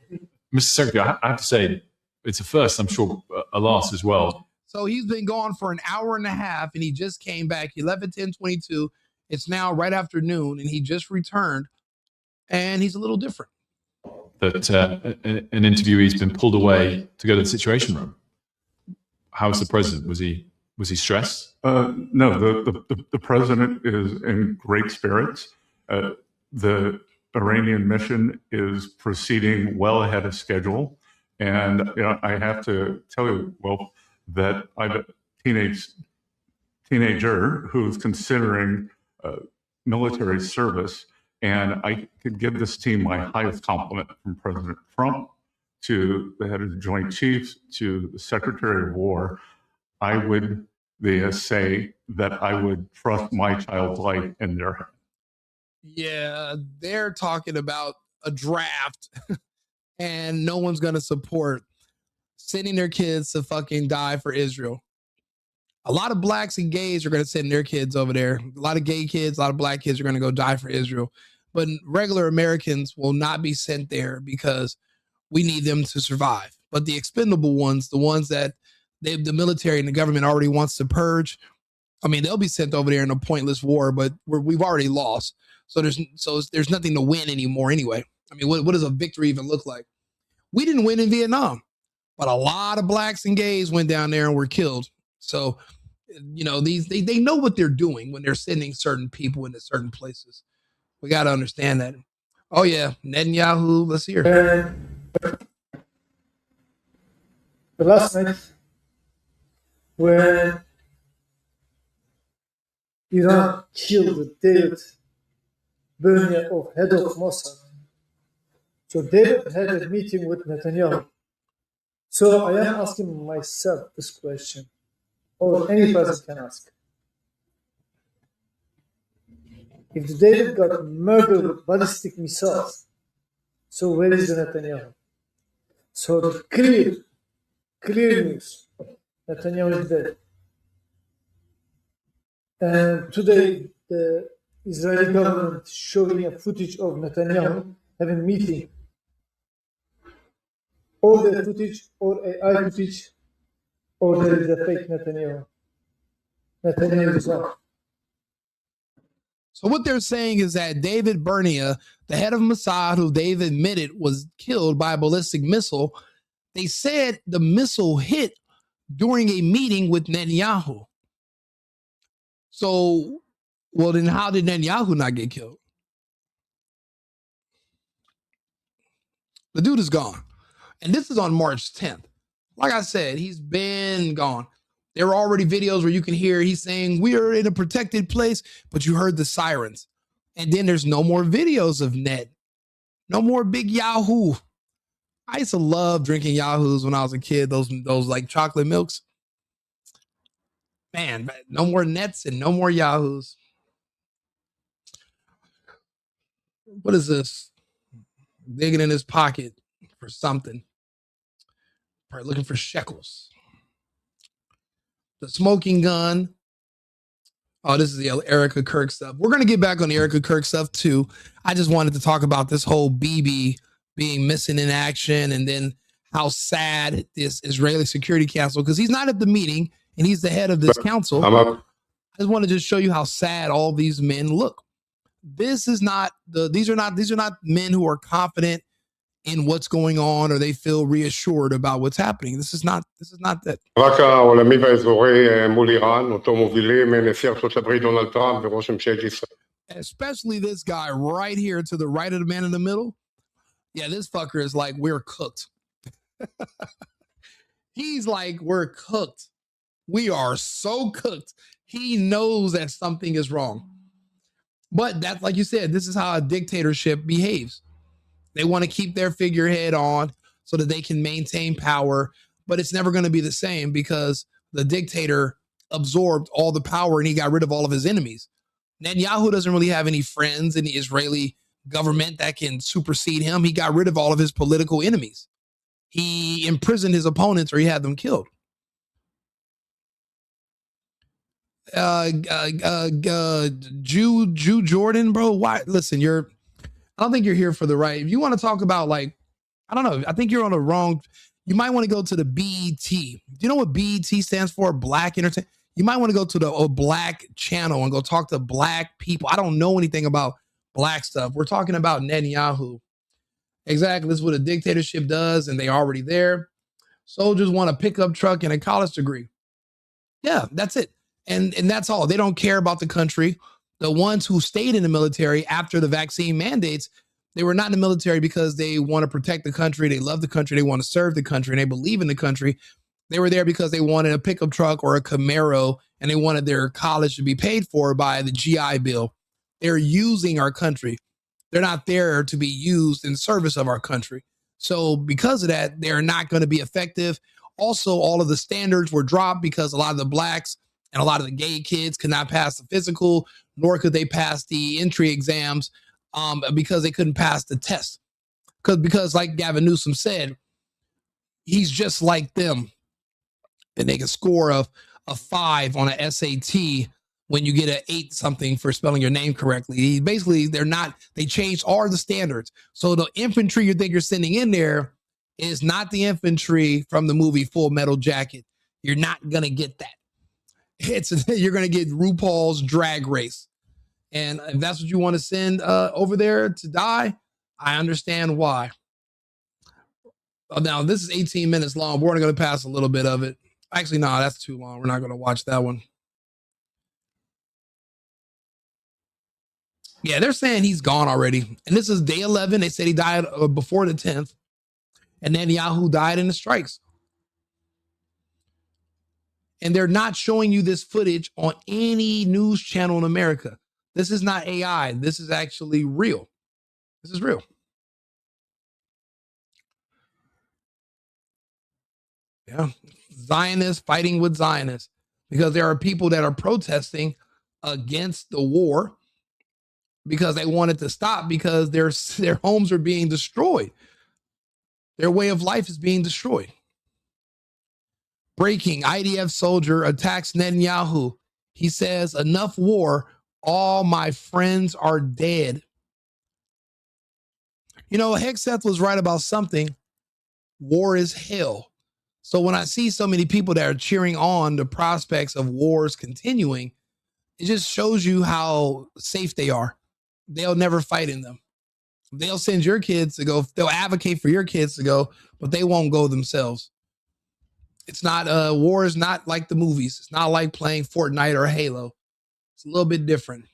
Mr. Secretary, I have to say, it's a first, I'm sure, a last as well. So he's been gone for an hour and a half, and he just came back. He left at 10:22. It's now right after noon, and he just returned, and he's a little different. That an interviewee's been pulled away to go to the Situation Room. How's the president? Was he stressed? No, the president is in great spirits. The Iranian mission is proceeding well ahead of schedule. And I have to tell you, that I have a teenager who's considering military service. And I could give this team my highest compliment, from President Trump to the head of the Joint Chiefs to the Secretary of War. I would say that I would trust my child's life in their hands. Yeah, they're talking about a draft and no one's going to support sending their kids to fucking die for Israel. A lot of blacks and gays are going to send their kids over there. A lot of gay kids, a lot of black kids are going to go die for Israel. But regular Americans will not be sent there because we need them to survive. But the expendable ones, the ones that the military and the government already wants to purge, I mean, they'll be sent over there in a pointless war, but we've already lost. So there's nothing to win anymore anyway. I mean, what does a victory even look like? We didn't win in Vietnam, but a lot of blacks and gays went down there and were killed. So, they know what they're doing when they're sending certain people into certain places. We got to understand that. Oh, yeah. Netanyahu, let's hear. The last night, when Iran killed David Bernier of head of Mossad, So David had a meeting with Netanyahu. So I am asking myself this question, or any person can ask. If David got murdered with ballistic missiles, so where is the Netanyahu? So the clear news, Netanyahu is dead. And today, the Israeli government showing a footage of Netanyahu having a meeting. All the footage, or AI footage, or there is a fake Netanyahu. Netanyahu is gone. So what they're saying is that David Bernia, the head of Mossad, who they've admitted was killed by a ballistic missile, they said the missile hit during a meeting with Netanyahu. So, well, then how did Netanyahu not get killed? The dude is gone. And this is on March 10th. Like I said, he's been gone. There were already videos where you can hear he's saying, we are in a protected place, but you heard the sirens. And then there's no more videos of Ned. No more big Yahoo. I used to love drinking Yahoos when I was a kid, those like chocolate milks. Man, no more Nets and no more Yahoos. What is this? Digging in his pocket for something. Probably looking for shekels. The smoking gun. Oh, this is the Erica Kirk stuff. We're going to get back on the Erica Kirk stuff too. I just wanted to talk about this whole Bibi being missing in action, and then how sad this Israeli Security Council, because he's not at the meeting and he's the head of this council. I just want to just show you how sad all these men look. These are not men who are confident in what's going on, or they feel reassured about what's happening. This is not that. המאבק העולמי והאזורי מול איראן, אותו מובילים נשיא ארצות הברית דונלד טראמפ וראש ממשלת ישראל. Especially this guy right here to the right of the man in the middle. Yeah, this fucker is like, we're cooked. He's like, we're cooked. We are so cooked. He knows that something is wrong. But that's, like you said, this is how a dictatorship behaves. They want to keep their figurehead on so that they can maintain power, but it's never going to be the same because the dictator absorbed all the power and he got rid of all of his enemies. Netanyahu doesn't really have any friends in the Israeli government that can supersede him. He got rid of all of his political enemies. He imprisoned his opponents or he had them killed. Jew Jordan, bro. Why? Listen, I don't think you're here for the right. If you want to talk about, like, I don't know, I think you're on the wrong. You might want to go to the BET. Do you know what BET stands for? Black Entertainment. You might want to go to the Black channel and go talk to black people. I don't know anything about black stuff. We're talking about Netanyahu. Exactly. This is what a dictatorship does, and they're already there. Soldiers want a pickup truck and a college degree. Yeah, that's it. And that's all. They don't care about the country. The ones who stayed in the military after the vaccine mandates, they were not in the military because they want to protect the country. They love the country. They want to serve the country, and they believe in the country. They were there because they wanted a pickup truck or a Camaro, and they wanted their college to be paid for by the GI Bill. They're using our country. They're not there to be used in service of our country. So because of that, they're not going to be effective. Also, all of the standards were dropped because a lot of the blacks and a lot of the gay kids could not pass the physical, nor could they pass the entry exams because they couldn't pass the test. Because like Gavin Newsom said, he's just like them. And they can score a 5 on an SAT when you get an 8 something for spelling your name correctly. Basically, they changed all the standards. So the infantry you think you're sending in there is not the infantry from the movie Full Metal Jacket. You're not going to get that. You're going to get RuPaul's Drag Race. And if that's what you want to send over there to die, I understand why. Now, this is 18 minutes long. We're only going to pass a little bit of it. Actually, no, that's too long. We're not going to watch that one. Yeah, they're saying he's gone already. And this is day 11. They said he died before the 10th. And Netanyahu died in the strikes. And they're not showing you this footage on any news channel in America. This is not AI. This is actually real. This is real. Yeah. Zionists fighting with Zionists, because there are people that are protesting against the war because they want it to stop, because their homes are being destroyed. Their way of life is being destroyed. Breaking: IDF soldier attacks Netanyahu. He says, enough war. All my friends are dead. You know, Hegseth was right about something. War is hell. So when I see so many people that are cheering on the prospects of wars continuing, it just shows you how safe they are. They'll never fight in them. They'll send your kids to go. They'll advocate for your kids to go, but they won't go themselves. It's not, war is not like the movies. It's not like playing Fortnite or Halo. It's a little bit different.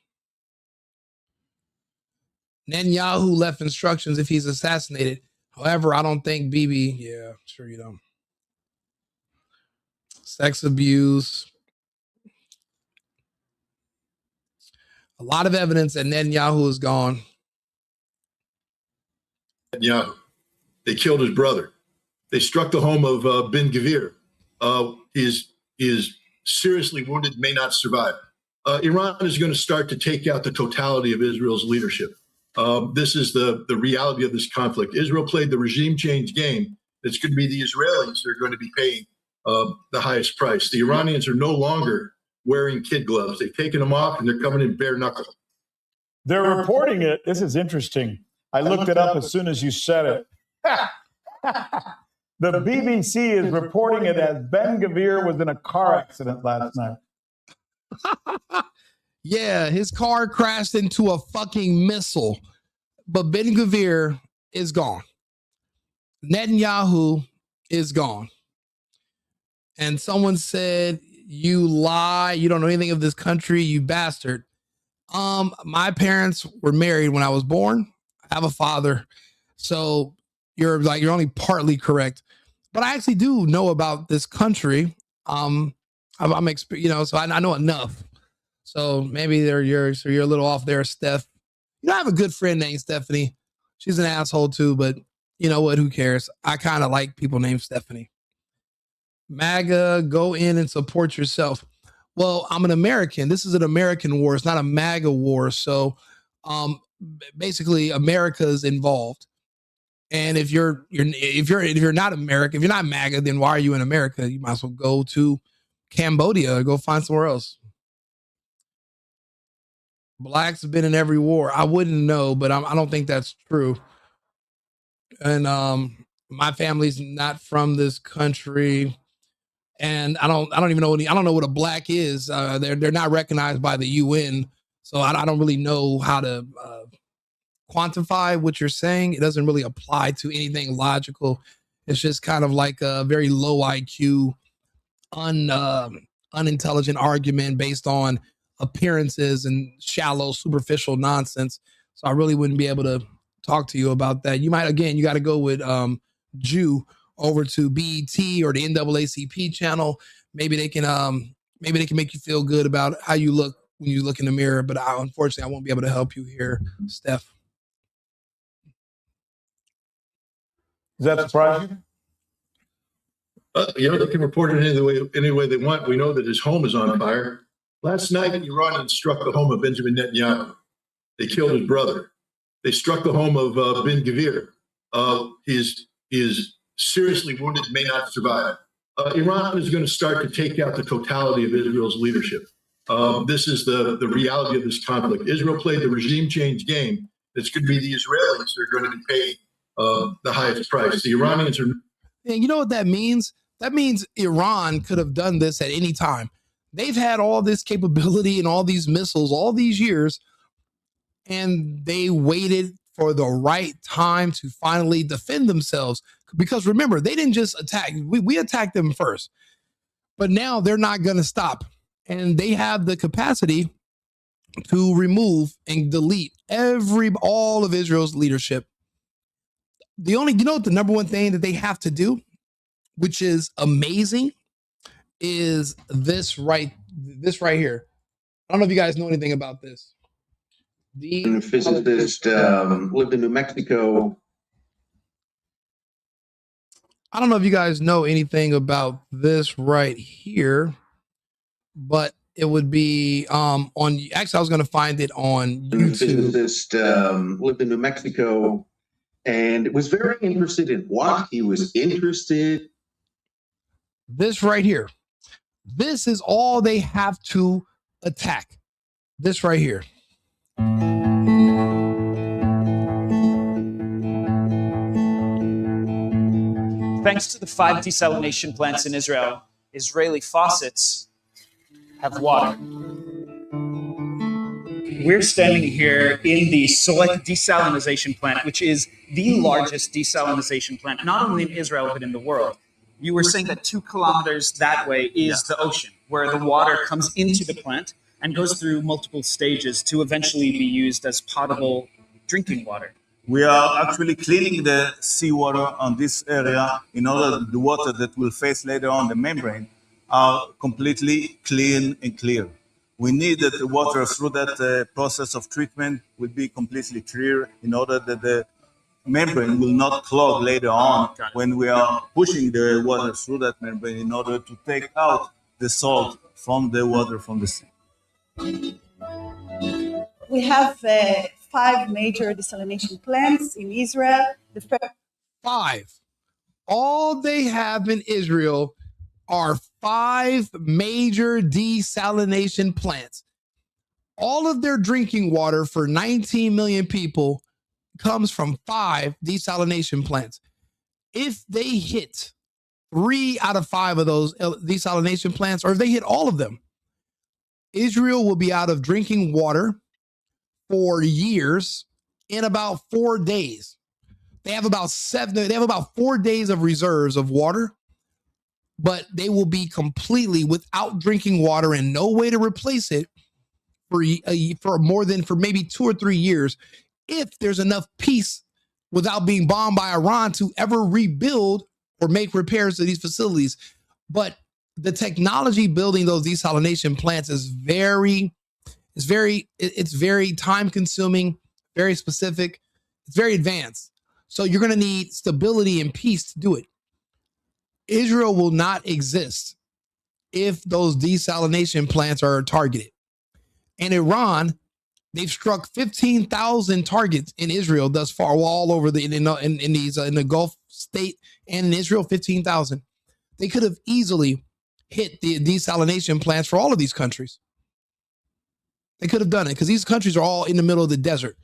Netanyahu left instructions if he's assassinated. However, I don't think Bibi, yeah, sure you don't. Sex abuse. A lot of evidence that Netanyahu is gone. Netanyahu. They killed his brother. They struck the home of Ben Gvir. He is seriously wounded, may not survive. Iran is going to start to take out the totality of Israel's leadership. This is the reality of this conflict. Israel played the regime change game. It's going to be the Israelis that are going to be paying the highest price. The Iranians are no longer wearing kid gloves. They've taken them off and they're coming in bare knuckle. They're reporting it. This is interesting. I looked it up as soon as you said it. The BBC is reporting it as Ben Gvir was in a car accident last night. Yeah, his car crashed into a fucking missile. But Ben Gvir is gone. Netanyahu is gone. And someone said, you lie, you don't know anything of this country, you bastard. My parents were married when I was born. I have a father. So you're only partly correct. But I actually do know about this country. So I know enough. So maybe you're a little off there, Steph. You know, I have a good friend named Stephanie. She's an asshole too, but you know what? Who cares? I kind of like people named Stephanie. MAGA, go in and support yourself. Well, I'm an American. This is an American war. It's not a MAGA war. So basically America's involved. And if you're not American, if you're not MAGA, then why are you in America? You might as well go to Cambodia or go find somewhere else. Blacks have been in every war. I wouldn't know, but I don't think that's true. And my family's not from this country, and I don't even know I don't know what a black is. They're not recognized by the UN, so I don't really know how to quantify what you're saying. It doesn't really apply to anything logical. It's just kind of like a very low IQ, unintelligent argument based on appearances and shallow, superficial nonsense. So I really wouldn't be able to talk to you about that. You might, again, you got to go with Jew over to BET or the NAACP channel. Maybe they can make you feel good about how you look when you look in the mirror. But unfortunately, I won't be able to help you here, Steph. Does that surprise you? They can report it any way they want. We know that his home is on fire. Last night, the Iranians struck the home of Benjamin Netanyahu. They killed his brother. They struck the home of Ben Gvir. He is seriously wounded, may not survive. Iran is going to start to take out the totality of Israel's leadership. This is the reality of this conflict. Israel played the regime change game. It's going to be the Israelis that are going to be paying the highest price. The Iranians are... And you know what that means? That means Iran could have done this at any time. They've had all this capability and all these missiles all these years, and they waited for the right time to finally defend themselves. Because remember, they didn't just attack. We attacked them first, but now they're not going to stop. And they have the capacity to remove and delete all of Israel's leadership. The number one thing that they have to do, which is amazing, is this right here. I don't know if you guys know anything about this. The physicist lived in New Mexico. I don't know if you guys know anything about this right here, but it would be on. Actually, I was going to find it on YouTube. Physicist lived in New Mexico and was very interested in what he was interested. This right here. This is all they have to attack. This right here. Thanks to the 5 desalination plants in Israel, Israeli faucets have water. We're standing here in the Select desalination plant, which is the largest desalination plant, not only in Israel, but in the world. You were saying that 2 kilometers that way is the ocean, where the water comes into the plant and goes through multiple stages to eventually be used as potable drinking water. We are actually cleaning the seawater on this area in order that the water that will face later on the membrane are completely clean and clear. We need that the water through that process of treatment will be completely clear in order that the membrane will not clog later on when we are pushing the water through that membrane in order to take out the salt from the water from the sea. We have 5 major desalination plants in Israel. 5. All they have in Israel are 5 major desalination plants. All of their drinking water for 19 million people comes from 5 desalination plants. If they hit 3 out of 5 of those desalination plants, or if they hit all of them, Israel will be out of drinking water for years in about 4 days. They have about 4 days of reserves of water, but they will be completely without drinking water and no way to replace it for maybe 2 or 3 years, if there's enough peace without being bombed by Iran to ever rebuild or make repairs to these facilities. But the technology building those desalination plants is very time consuming, very specific, it's very advanced. So you're going to need stability and peace to do it. Israel will not exist if those desalination plants are targeted. And Iran, they've struck 15,000 targets in Israel thus far, all over in the Gulf state and in Israel, 15,000. They could have easily hit the desalination plants for all of these countries. They could have done it because these countries are all in the middle of the desert.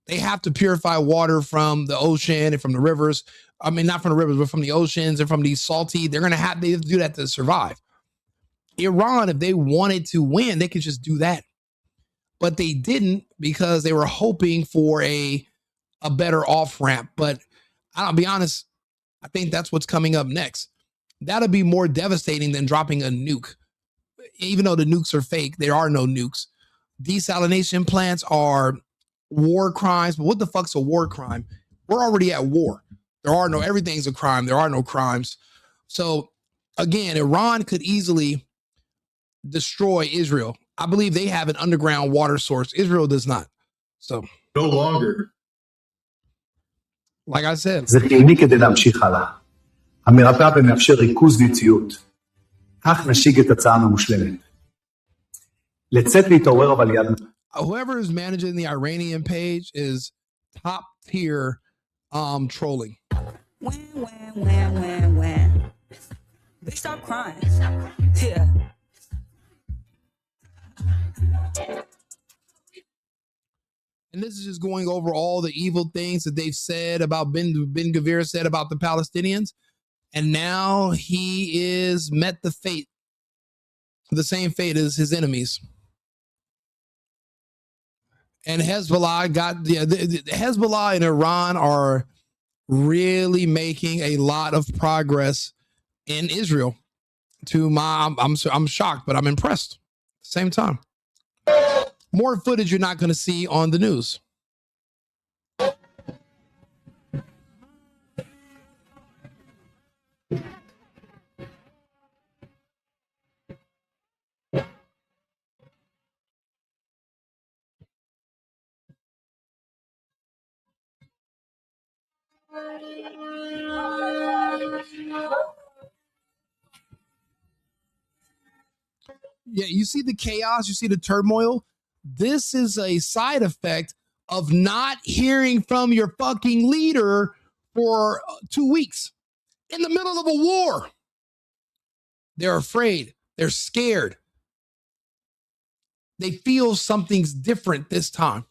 They have to purify water from the ocean and from the rivers. I mean, not from the rivers, but from the oceans and from these salty. They have to do that to survive. Iran, if they wanted to win, they could just do that. But they didn't because they were hoping for a better off-ramp. But I'll be honest, I think that's what's coming up next. That'll be more devastating than dropping a nuke. Even though the nukes are fake, there are no nukes. Desalination plants are war crimes. But what the fuck's a war crime? We're already at war. Everything's a crime. There are no crimes. So again, Iran could easily destroy Israel. I believe they have an underground water source. Israel does not. So no longer. Like I said. זה חיוני כדי להמשיך הלאה. המרפא ומאפשר ריכוז ויציאות. כך נשיג את הצעה המושלמת. לצאת להתעורר אבל יד. Whoever is managing the Iranian page is top tier trolling. When. Bitch, stop crying. Yeah. And this is just going over all the evil things that they've said about Ben Gvir said about the Palestinians. And now he is met the same fate as his enemies. And Hezbollah Hezbollah and Iran are really making a lot of progress in Israel. I'm shocked, but I'm impressed at the same time. More footage you're not going to see on the news. Yeah, you see the chaos, you see the turmoil. This is a side effect of not hearing from your fucking leader for 2 weeks in the middle of a war. They're afraid. They're scared. They feel something's different this time.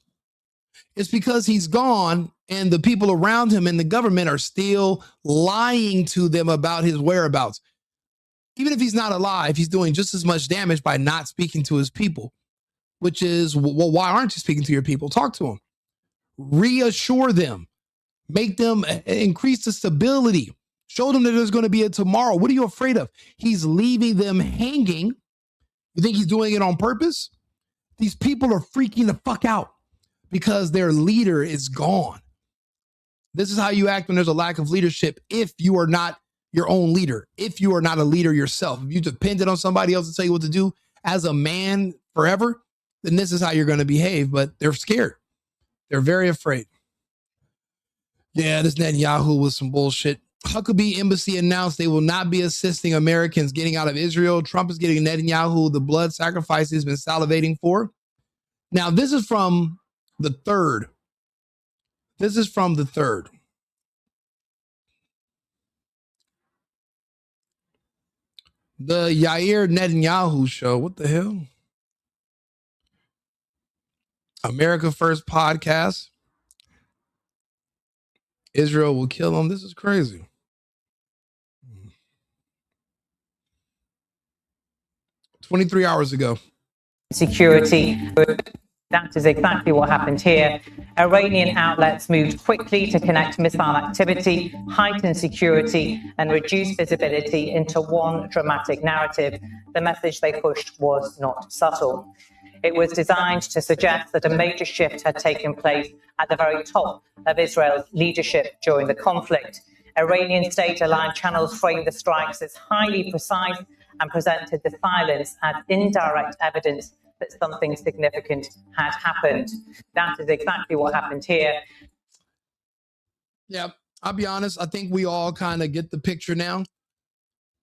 It's because he's gone and the people around him and the government are still lying to them about his whereabouts. Even if he's not alive, he's doing just as much damage by not speaking to his people, which is, well, why aren't you speaking to your people? Talk to them. Reassure them. Make them increase the stability. Show them that there's going to be a tomorrow. What are you afraid of? He's leaving them hanging. You think he's doing it on purpose? These people are freaking the fuck out because their leader is gone. This is how you act when there's a lack of leadership if you are not your own leader, if you are not a leader yourself. If you depended on somebody else to tell you what to do as a man forever, then this is how you're going to behave. But they're scared. They're very afraid. Yeah, this Netanyahu was some bullshit. Huckabee Embassy announced they will not be assisting Americans getting out of Israel. Trump is getting Netanyahu the blood sacrifice he's been salivating for. Now, this is from the 3rd. This is from the 3rd. The Yair Netanyahu show. What the hell? America First podcast. Israel will kill him. This is crazy. "23 hours ago. Security. That is exactly what happened here. Iranian outlets moved quickly to connect missile activity, heighten security, and reduce visibility into one dramatic narrative. The message they pushed was not subtle. It was designed to suggest that a major shift had taken place at the very top of Israel's leadership during the conflict. Iranian state-aligned channels framed the strikes as highly precise and presented the silence as indirect evidence that something significant had happened. That is exactly what happened here. Yeah, I'll be honest. I think we all kind of get the picture now.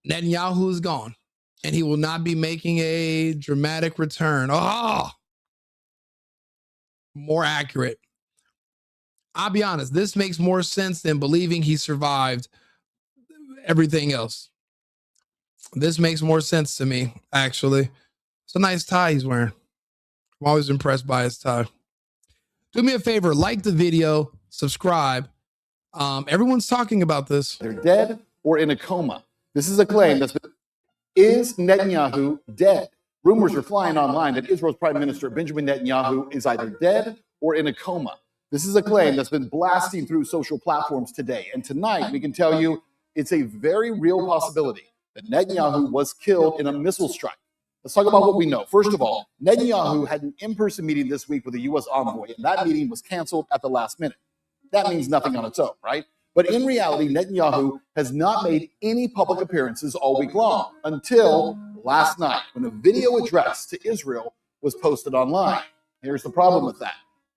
Netanyahu is gone, and he will not be making a dramatic return. Oh, more accurate. I'll be honest. This makes more sense than believing he survived everything else. This makes more sense to me, actually. It's a nice tie he's wearing. I'm always impressed by his tie. Do me a favor, like the video, subscribe. Everyone's talking about this. They're dead or in a coma. This is a claim that's been, is Netanyahu dead? Rumors are flying online that Israel's Prime Minister Benjamin Netanyahu is either dead or in a coma. This is a claim that's been blasting through social platforms today. And tonight we can tell you it's a very real possibility that Netanyahu was killed in a missile strike. Let's talk about what we know. First of all, Netanyahu had an in-person meeting this week with a U.S. envoy, and that meeting was canceled at the last minute. That means nothing on its own, right? But in reality, Netanyahu has not made any public appearances all week long until last night when a video address to Israel was posted online. Here's the problem with that.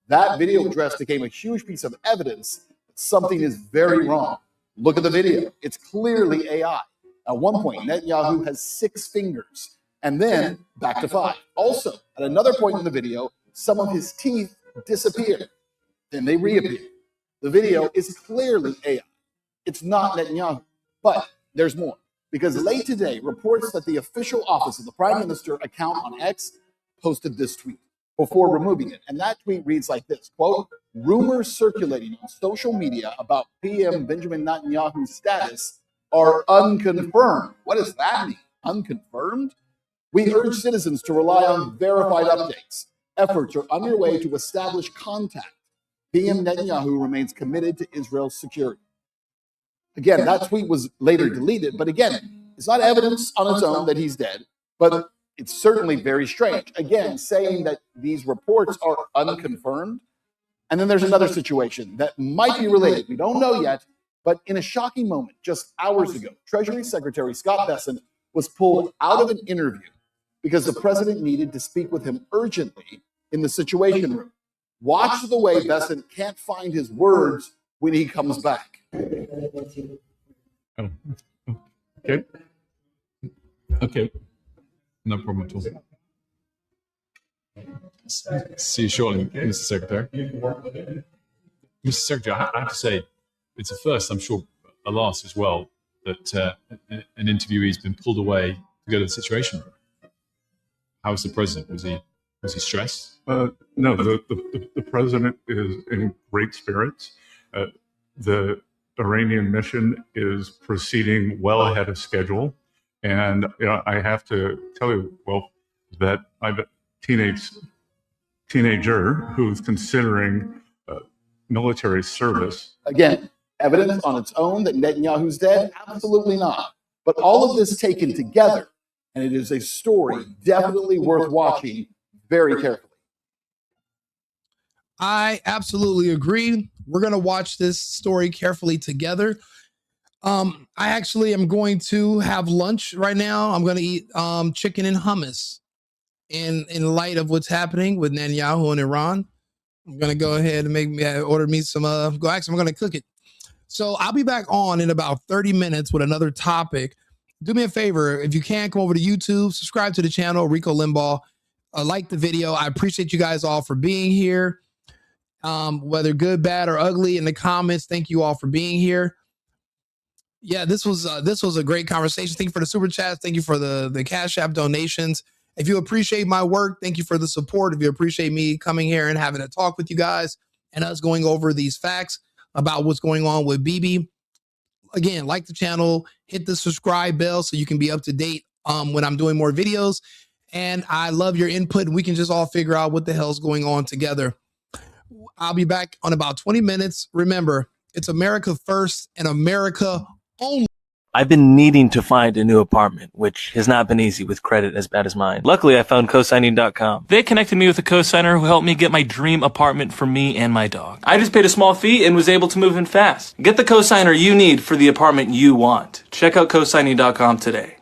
That video address became a huge piece of evidence that something is very wrong. Look at the video. It's clearly AI. At one point, Netanyahu has 6 fingers, and then back to 5. Also, at another point in the video, some of his teeth disappear. Then they reappear. The video is clearly AI. It's not Netanyahu. But there's more. Because late today, reports that the official office of the Prime Minister account on X posted this tweet before removing it. And that tweet reads like this, quote, rumors circulating on social media about PM Benjamin Netanyahu's status are unconfirmed. What does that mean? Unconfirmed? We urge citizens to rely on verified updates. Efforts are underway to establish contact. PM Netanyahu remains committed to Israel's security. Again, that tweet was later deleted, but again, it's not evidence on its own that he's dead, but it's certainly very strange. Again, saying that these reports are unconfirmed. And then there's another situation that might be related. We don't know yet, but in a shocking moment, just hours ago, Treasury Secretary Scott Bessent was pulled out of an interview because the president needed to speak with him urgently in the Situation Room. Watch the way Bessent can't find his words when he comes back. Oh, okay. Okay. No problem at all. See you shortly, Mr. Secretary. Mr. Secretary, I have to say, it's a first, I'm sure a last as well, that an interviewee's been pulled away to go to the Situation Room. How was the president? Was he stressed? No, the president is in great spirits. The Iranian mission is proceeding well ahead of schedule. And I have to tell you, well, that I have a teenager who's considering military service. Again, evidence on its own that Netanyahu's dead? Absolutely not. But all of this taken together, and it is a story definitely worth watching very carefully. I absolutely agree. We're going to watch this story carefully together. I actually am going to have lunch right now. I'm going to eat chicken and hummus. In light of what's happening with Netanyahu and Iran, I'm going to go ahead and order me some, I'm going to cook it. So I'll be back on in about 30 minutes with another topic. Do me a favor. If you can, come over to YouTube, subscribe to the channel, Rico Limbaugh, like the video. I appreciate you guys all for being here. Whether good, bad, or ugly in the comments, thank you all for being here. Yeah, this was a great conversation. Thank you for the super chats. Thank you for the Cash App donations. If you appreciate my work, thank you for the support. If you appreciate me coming here and having a talk with you guys and us going over these facts about what's going on with Bibi, again, like the channel, hit the subscribe bell so you can be up to date when I'm doing more videos. And I love your input, and we can just all figure out what the hell's going on together. I'll be back on about 20 minutes. Remember, it's America first and America only. I've been needing to find a new apartment, which has not been easy with credit as bad as mine. Luckily, I found cosigning.com. They connected me with a cosigner who helped me get my dream apartment for me and my dog. I just paid a small fee and was able to move in fast. Get the cosigner you need for the apartment you want. Check out cosigning.com today.